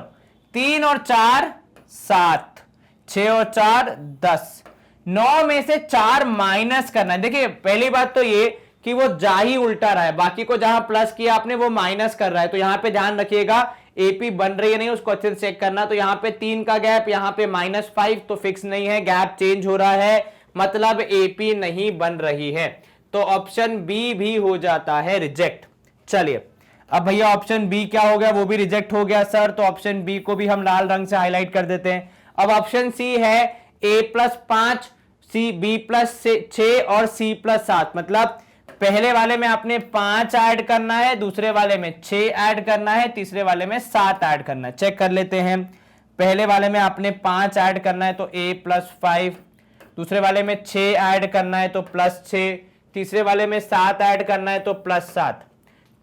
3 और 4 7, 6 और 4 10, 9 में से 4 माइनस करना है। देखिए पहली बात तो ये कि वो जा ही उल्टा रहा है, बाकी को जहां प्लस किया आपने वो माइनस कर रहा है, तो यहां पे ध्यान रखिएगा एपी बन रही है नहीं, उसको अच्छे से चेक करना। तो यहां पे 3 का गैप, यहां पे -5, तो फिक्स नहीं है, गैप चेंज हो रहा है, मतलब एपी नहीं बन रही है, तो ऑप्शन बी भी हो जाता है रिजेक्ट। चलिए अब भैया ऑप्शन बी क्या हो गया, वो भी रिजेक्ट हो गया सर, तो ऑप्शन बी को भी हम लाल रंग से हाईलाइट कर देते हैं। अब ऑप्शन सी है a+5, b+6 और c+7, मतलब पहले वाले में आपने 5 ऐड करना है, दूसरे वाले में 6 ऐड करना है, तीसरे वाले में 7 ऐड करना है। चेक कर लेते हैं, पहले वाले में आपने 5 ऐड करना है तो a+5, दूसरे वाले में 6 ऐड करना है तो +6, तीसरे वाले में 7 ऐड करना है तो +7,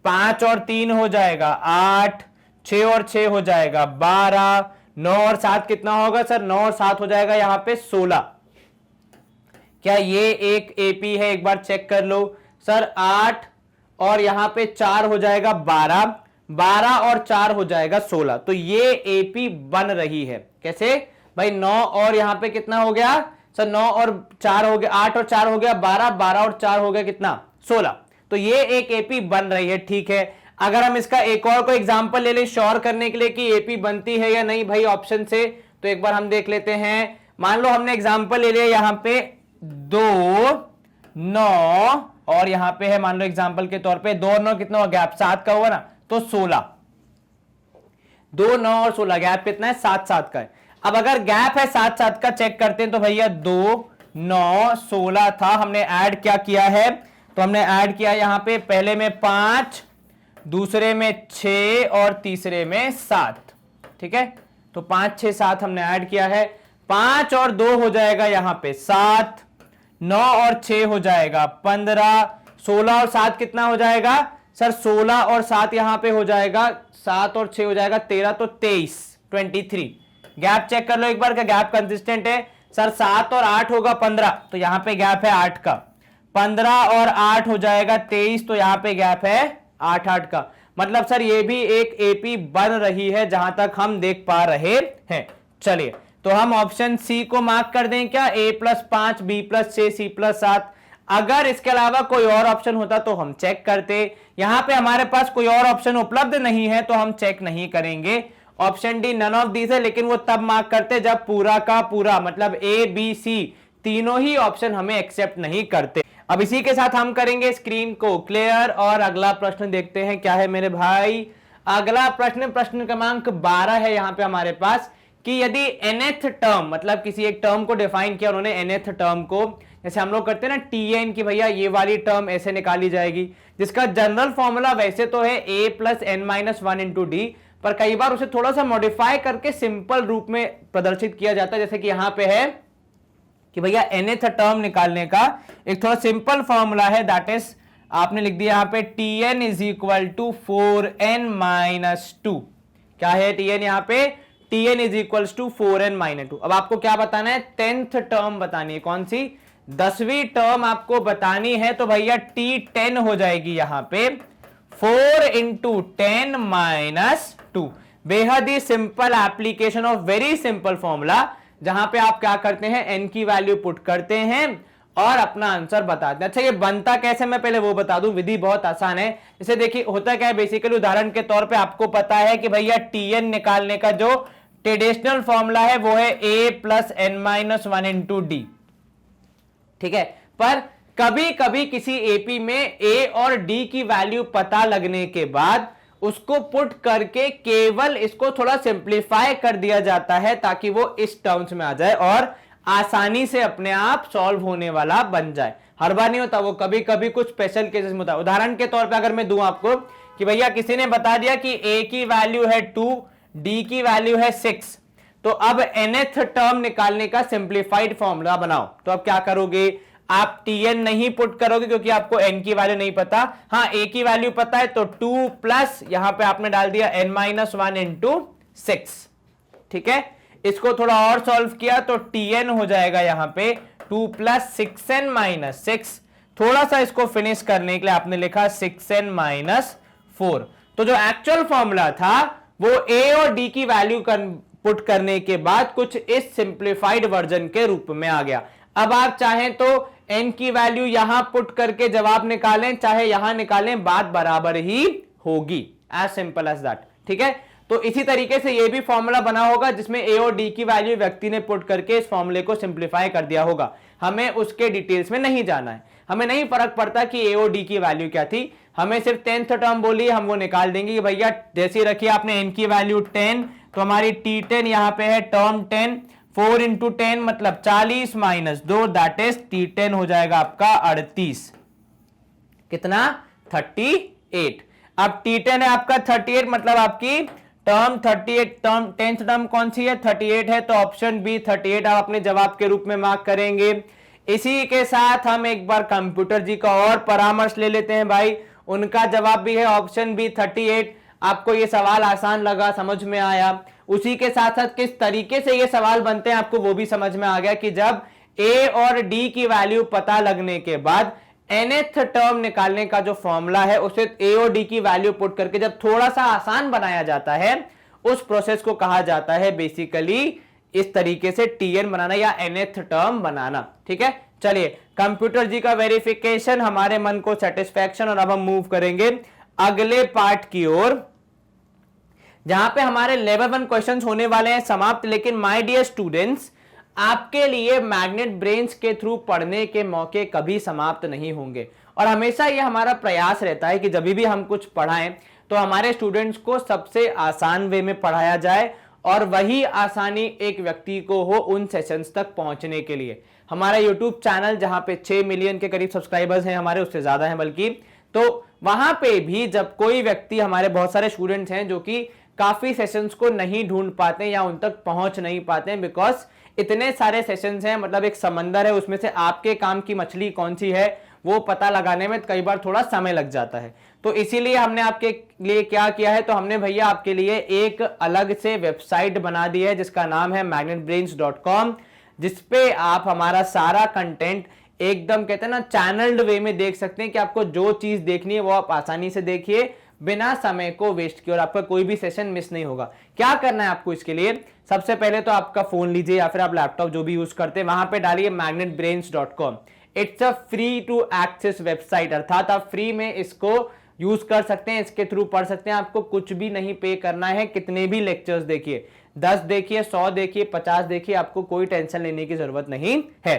5 और 3 हो जाएगा 8, 6 और 6 हो जाएगा 12, 9 और 7 कितना होगा सर, 9 और 7 हो जाएगा यहां पे 16। क्या ये एक एपी है, एक बार चेक कर लो सर। 8 और यहां पे 4 हो जाएगा 12, 12 और 4 हो जाएगा 16, तो ये एपी बन रही है। कैसे भाई, 9 और यहां पे कितना हो गया सर, 9 और 4 हो गया, 8 और 4 हो गया 12, 12 और 4 हो गया कितना 16, तो ये एक एपी बन रही है, ठीक है। अगर हम इसका एक और कोई एग्जांपल ले लें श्योर करने के लिए कि एपी बनती है या नहीं भाई ऑप्शन से, तो एक बार हम देख लेते हैं। मान लो हमने एग्जांपल ले लिया यहां पे 2, 9 और यहां पे है मान लो एग्जांपल के तौर पे 2 और 9 कितना हुआ, गैप 7 का हुआ ना, तो 16, 2, 9 और 16 गैप कितना है, 7, 7 का है। अब अगर गैप है 7, 7 का चेक करते हैं तो भैया 2, 9, 16 था, हमने ऐड क्या किया है, तो हमने ऐड किया यहां पे पहले में 5, दूसरे में 6 और तीसरे में 7, ठीक है, तो 5, 6, 7 हमने ऐड किया है। 5 और 2 हो जाएगा यहां पे 7, 9 और 6 हो जाएगा 15, 16 और 7 कितना हो जाएगा सर, 16 और 7 यहां पे हो जाएगा 7 और 6 हो जाएगा 13, तो 23, 23। गैप चेक कर लो एक बार, का गैप कंसिस्टेंट है सर, 7 और 8 होगा 15, तो यहां पे गैप है 8 का, 15 और 8 हो जाएगा 23, तो यहां पे गैप है 8-8 का। मतलब सर ये भी एक एपी बन रही है जहां तक हम देख पा रहे हैं। चलिए तो हम ऑप्शन सी को मार्क कर दें क्या, a+5 b+6 c+7। अगर इसके अलावा कोई और ऑप्शन होता तो हम चेक करते, यहां पे हमारे पास कोई और ऑप्शन उपलब्ध नहीं है तो हम चेक नहीं करेंगे। Option D none of these है, लेकिन वो तब मार्क करते जब पूरा का पूरा मतलब ए बी सी तीनों ही ऑप्शन हमें एक्सेप्ट नहीं करते। अब इसी के साथ हम करेंगे स्क्रीन को क्लियर और अगला प्रश्न देखते हैं क्या है मेरे भाई। अगला प्रश्न क्रमांक 12 है यहां पे हमारे पास कि यदि nth टर्म, मतलब किसी एक टर्म को डिफाइन किया उन्होंने nth टर्म को, जैसे हम लोग करते हैं ना tn की भैया ये वाली टर्म ऐसे निकाली जाएगी, जिसका जनरल फॉर्मूला वैसे तो है a+n-1 इंटू डी, पर कई बार उसे थोड़ा सा मॉडिफाई करके सिंपल रूप में प्रदर्शित किया जाता है। जैसे कि यहां पे है कि भैया nth टर्म निकालने का एक थोड़ा सिंपल फॉर्मूला है, दैट इज आपने लिख दिया यहां पे tn is equal to 4n-2। क्या है tn यहां पे, tn is equal to 4n-2। अब आपको क्या बताना है, 10th टर्म बतानी है। कौन सी, 10वीं टर्म आपको बतानी है। तो भैया t10 हो जाएगी यहां पे 4 इंटू 10-2। बेहद ही simple application of very simple formula, जहां पे आप क्या करते हैं, n की वैल्यू पुट करते हैं और अपना आंसर बताते हैं। अच्छा ये बनता कैसे, मैं पहले वो बता दूं, विधि बहुत आसान है। जैसे देखिए होता क्या है, बेसिकली उदाहरण के तौर पे आपको पता है कि भैया tn निकालने का जो ट्रेडिशनल फॉर्मूला है वो है a+n-1 इंटू डी, ठीक है। पर कभी कभी किसी एपी में a और d की वैल्यू पता लगने के बाद उसको पुट करके केवल इसको थोड़ा सिंप्लीफाई कर दिया जाता है ताकि वो इस टर्म्स में आ जाए और आसानी से अपने आप सॉल्व होने वाला बन जाए। हर बार नहीं होता, वो कभी कभी कुछ स्पेशल केसेस में होता है। उदाहरण के तौर पे अगर मैं दूं आपको कि भैया किसी ने बता दिया कि a की वैल्यू है 2, d की वैल्यू है 6, तो अब nth टर्म निकालने का सिंप्लीफाइड फॉर्मूला बनाओ। तो अब क्या करोगे, आप tn नहीं पुट करोगे क्योंकि आपको n की वैल्यू नहीं पता, हाँ a की वैल्यू पता है, तो 2 प्लस यहां पे आपने डाल दिया n-1 इंटू 6, ठीक है। इसको थोड़ा और सॉल्व किया तो tn हो जाएगा यहां पे 2 प्लस 6n-6। थोड़ा सा इसको फिनिश करने के लिए आपने लिखा 6n-4। तो जो एक्चुअल फॉर्मूला था वो a और d की वैल्यू पुट करने के बाद कुछ इस सिंप्लीफाइड वर्जन के रूप में आ गया। अब आप चाहें तो n की वैल्यू यहां पुट करके जवाब निकालें, चाहे यहां निकालें, बात बराबर ही होगी, एज सिंपल एज दैट, ठीक है। तो इसी तरीके से ये भी फॉर्मूला बना होगा जिसमें a और d की वैल्यू व्यक्ति ने पुट करके इस फॉर्मूले को सिंप्लीफाई कर दिया होगा। हमें उसके डिटेल्स में नहीं जाना है, हमें नहीं फर्क पड़ता कि a और d की वैल्यू क्या थी, हमें सिर्फ 10th टर्म बोली हम वो निकाल देंगे कि भैया जैसे रखिए आपने n की वैल्यू 10, तो हमारी t10 यहां पे है टर्म 10, 4 इंटू 10 मतलब 40 माइनस 2, दैट इज t10 हो जाएगा आपका 38, कितना 38। अब t10 है आपका 38, मतलब आपकी टर्म 38, टर्म 10th टर्म कौन सी है, 38 है, तो ऑप्शन बी 38 आप अपने जवाब के रूप में मार्क करेंगे। इसी के साथ हम एक बार कंप्यूटर जी का और परामर्श ले लेते हैं भाई, उनका जवाब भी है ऑप्शन बी 38। आपको ये सवाल आसान लगा, समझ में आया। उसी के साथ साथ किस तरीके से ये सवाल बनते हैं आपको वो भी समझ में आ गया कि जब a और d की वैल्यू पता लगने के बाद nth टर्म निकालने का जो फॉर्मूला है उसे a और d की वैल्यू पुट करके जब थोड़ा सा आसान बनाया जाता है, उस प्रोसेस को कहा जाता है बेसिकली इस तरीके से tn बनाना या nth टर्म बनाना, ठीक है। चलिए कंप्यूटर जी का वेरिफिकेशन, हमारे मन को सेटिस्फैक्शन, और अब हम मूव करेंगे अगले पार्ट की ओर जहां पे हमारे लेवल 1 क्वेश्चंस होने वाले हैं समाप्त। लेकिन माय डियर स्टूडेंट्स, आपके लिए मैग्नेट ब्रेन्स के थ्रू पढ़ने के मौके कभी समाप्त नहीं होंगे, और हमेशा ये हमारा प्रयास रहता है कि जब भी हम कुछ पढ़ाएं तो हमारे स्टूडेंट्स को सबसे आसान वे में पढ़ाया जाए, और वही आसानी एक व्यक्ति को हो उन सेशंस तक पहुंचने के लिए। हमारा यूट्यूब चैनल जहां पे 6 मिलियन के करीब सब्सक्राइबर्स हैं हमारे, उससे ज्यादा हैं बल्कि, तो वहां पे भी जब कोई व्यक्ति, हमारे बहुत सारे स्टूडेंट्स हैं जो कि काफी सेशंस को नहीं ढूंढ पाते या उन तक पहुंच नहीं पाते हैं, बिकॉज इतने सारे सेशंस हैं, मतलब एक समंदर है, उसमें से आपके काम की मछली कौन सी है वो पता लगाने में कई बार थोड़ा समय लग जाता है। तो इसीलिए हमने आपके लिए क्या किया है, तो हमने भैया आपके लिए एक अलग से वेबसाइट बना दी है जिसका नाम है magnetbrains.com, जिसपे आप हमारा सारा कंटेंट एकदम कहते हैं ना चैनल्ड वे में देख सकते हैं कि आपको जो चीज देखनी है वो आप आसानी से देखिए बिना समय को वेस्ट किए और आपका कोई भी सेशन मिस नहीं होगा। क्या करना है आपको इसके लिए, सबसे पहले तो आपका फोन लीजिए या फिर आप लैपटॉप जो भी यूज करते हैं वहां पे डालिए magnetbrains.com। It's a free to access website, अर्थात आप फ्री में इसको यूज कर सकते हैं, इसके थ्रू पढ़ सकते हैं, आपको कुछ भी नहीं पे करना है। कितने भी लेक्चर्स देखिए, 10 देखिए, 100 देखिए, 50 देखिए, आपको कोई टेंशन लेने की जरूरत नहीं है।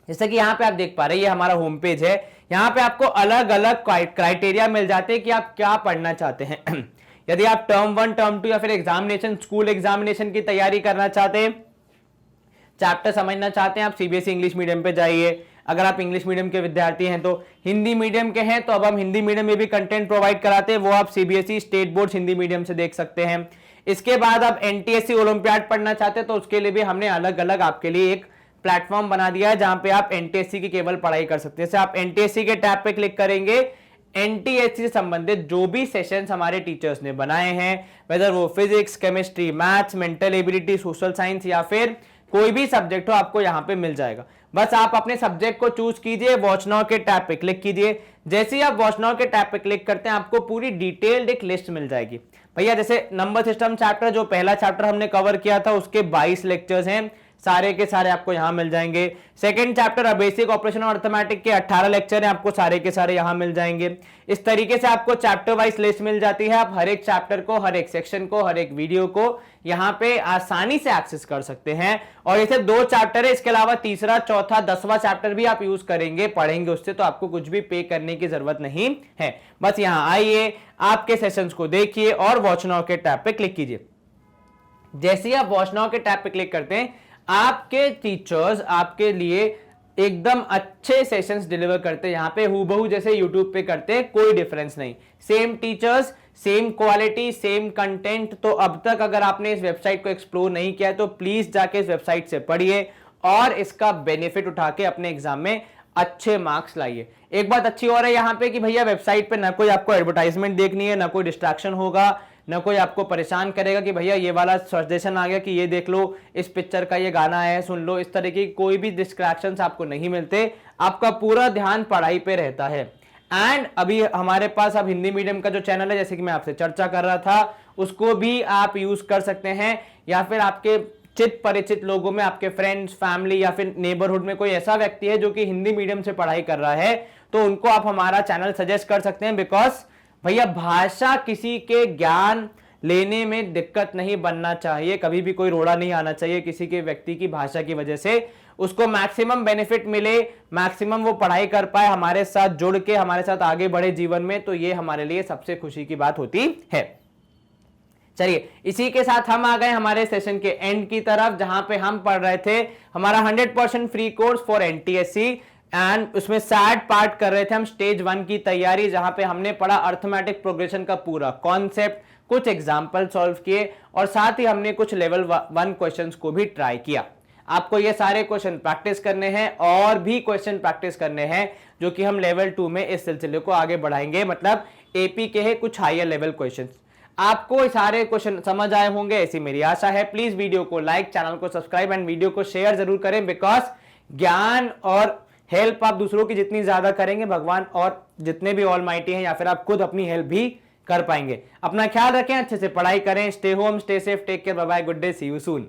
जैसे कि यहां पे आप देख पा रहे हैं ये हमारा होम पेज है, यहां पे आपको अलग अलग क्राइटेरिया मिल जाते हैं कि आप क्या पढ़ना चाहते हैं। यदि आप टर्म 1, टर्म 2 या फिर एग्जामिनेशन, स्कूल एग्जामिनेशन की तैयारी करना चाहते हैं, चैप्टर समझना चाहते हैं, आप सीबीएसई इंग्लिश मीडियम पे जाइए। अगर आप इंग्लिश मीडियम के विद्यार्थी हैं, तो हिंदी मीडियम के हैं तो अब हम हिंदी मीडियम में भी कंटेंट प्रोवाइड कराते हैं, वो आप CBSE state board Hindi medium से देख सकते हैं। इसके बाद आप एनटीएससी ओलंपियाड पढ़ना चाहते हैं तो उसके लिए भी हमने अलग अलग आपके लिए एक प्लेटफॉर्म बना दिया है जहां पे आप एनटीएससी की केवल पढ़ाई कर सकते हैं। जैसे आप एनटीएससी के टैब पे क्लिक करेंगे, एनटीएससी से संबंधित जो भी सेशंस हमारे टीचर्स ने बनाए हैं, वेदर वो physics, chemistry, maths, mental ability, social science या फिर कोई भी सब्जेक्ट हो, आपको यहां पे मिल जाएगा। बस आप अपने सब्जेक्ट को चूज कीजिए, वॉच नाउ के टैब पे क्लिक कीजिए। जैसे ही आप वॉच नाउ के टैब पे क्लिक करते हैं आपको पूरी डिटेल्ड एक लिस्ट मिल जाएगी। भैया जैसे नंबर सिस्टम चैप्टर, जो पहला चैप्टर हमने कवर किया था, उसके 22 लेक्चर्स हैं, सारे के सारे आपको यहां मिल जाएंगे। सेकंड चैप्टर बेसिक ऑपरेशन और अर्थमेटिक के 18 लेक्चर हैं, आपको सारे के सारे यहां मिल जाएंगे। इस तरीके से आपको चैप्टर वाइज लिस्ट मिल जाती है, आप हर एक चैप्टर को, हर एक सेक्शन को, हर एक वीडियो को यहां पे आसानी से एक्सेस कर सकते हैं। और ये सिर्फ 2 चैप्टर है, इसके अलावा तीसरा, चौथा, 10वां चैप्टर भी आप यूज करेंगे, पढ़ेंगे उससे, तो आपको कुछ भी पे करने की जरूरत नहीं है। बस यहां आइए, आपके सेशंस को देखिए और वॉच नाउ के टैब पे क्लिक कीजिए। जैसे ही आप वॉच नाउ के टैब पे क्लिक करते हैं, आपके टीचर्स आपके लिए एकदम अच्छे सेशंस डिलीवर करते हैं, यहां पे हूबहू जैसे यूट्यूब पे करते हैं, कोई डिफरेंस नहीं, same teachers, same quality, same content. तो अब तक अगर आपने इस वेबसाइट को एक्सप्लोर नहीं किया है तो प्लीज जाके इस वेबसाइट से पढ़िए और इसका बेनिफिट उठा के अपने एग्जाम में अच्छे मार्क्स लाइए। एक बात अच्छी और है यहां पे कि भैया वेबसाइट पे ना कोई आपको एडवर्टाइजमेंट देखनी है, ना कोई डिस्ट्रैक्शन होगा, ना कोई आपको परेशान करेगा कि भैया ये वाला सजेशन आ गया कि ये देख लो, इस पिक्चर का ये गाना है, सुन लो। इस तरह की कोई भी डिस्ट्रैक्शंस आपको नहीं मिलते, आपका पूरा ध्यान पढ़ाई पे रहता है। एंड अभी हमारे पास अब हिंदी मीडियम का जो चैनल है, जैसे कि मैं आपसे चर्चा कर रहा था, उसको भी आप यूज कर सकते हैं, या फिर आपके चित परिचित लोगों में, आपके फ्रेंड्स, फैमिली या फिर नेबरहुड में कोई ऐसा व्यक्ति है जो कि हिंदी मीडियम से पढ़ाई कर रहा है, तो उनको आप हमारा चैनल सजेस्ट कर सकते हैं। बिकॉज भैया भाषा किसी के ज्ञान लेने में दिक्कत नहीं बनना चाहिए, कभी भी कोई रोड़ा नहीं आना चाहिए किसी के व्यक्ति की भाषा की वजह से, उसको मैक्सिमम बेनिफिट मिले, मैक्सिमम वो पढ़ाई कर पाए, हमारे साथ जुड़ के हमारे साथ आगे बढ़े जीवन में, तो ये हमारे लिए सबसे खुशी की बात होती है। चलिए इसी के साथ हम आ गए हमारे सेशन के एंड की तरफ, जहां पे हम पढ़ रहे थे हमारा 100% free course for NTSC, and उसमें सैड पार्ट कर रहे थे हम स्टेज 1 की तैयारी, जहां पे हमने पढ़ा अर्थमेटिक प्रोग्रेशन का पूरा कॉन्सेप्ट, कुछ एग्जाम्पल सॉल्व किए और साथ ही हमने कुछ लेवल 1 क्वेश्चंस को भी ट्राई किया। आपको ये सारे क्वेश्चन प्रैक्टिस करने हैं और भी क्वेश्चन प्रैक्टिस करने हैं, जो कि हम लेवल 2 में इस सिलसिले को आगे बढ़ाएंगे, मतलब एपी के है कुछ हायर लेवल क्वेश्चन। आपको सारे क्वेश्चन समझ आए होंगे ऐसी मेरी आशा है। प्लीज वीडियो को लाइक, चैनल को सब्सक्राइब एंड वीडियो को शेयर जरूर करें, बिकॉज ज्ञान और हेल्प आप दूसरों की जितनी ज्यादा करेंगे, भगवान और जितने भी ऑलमाइटी हैं, या फिर आप खुद अपनी हेल्प भी कर पाएंगे। अपना ख्याल रखें, अच्छे से पढ़ाई करें, stay home, stay safe, take care, bye bye, good day, see you soon.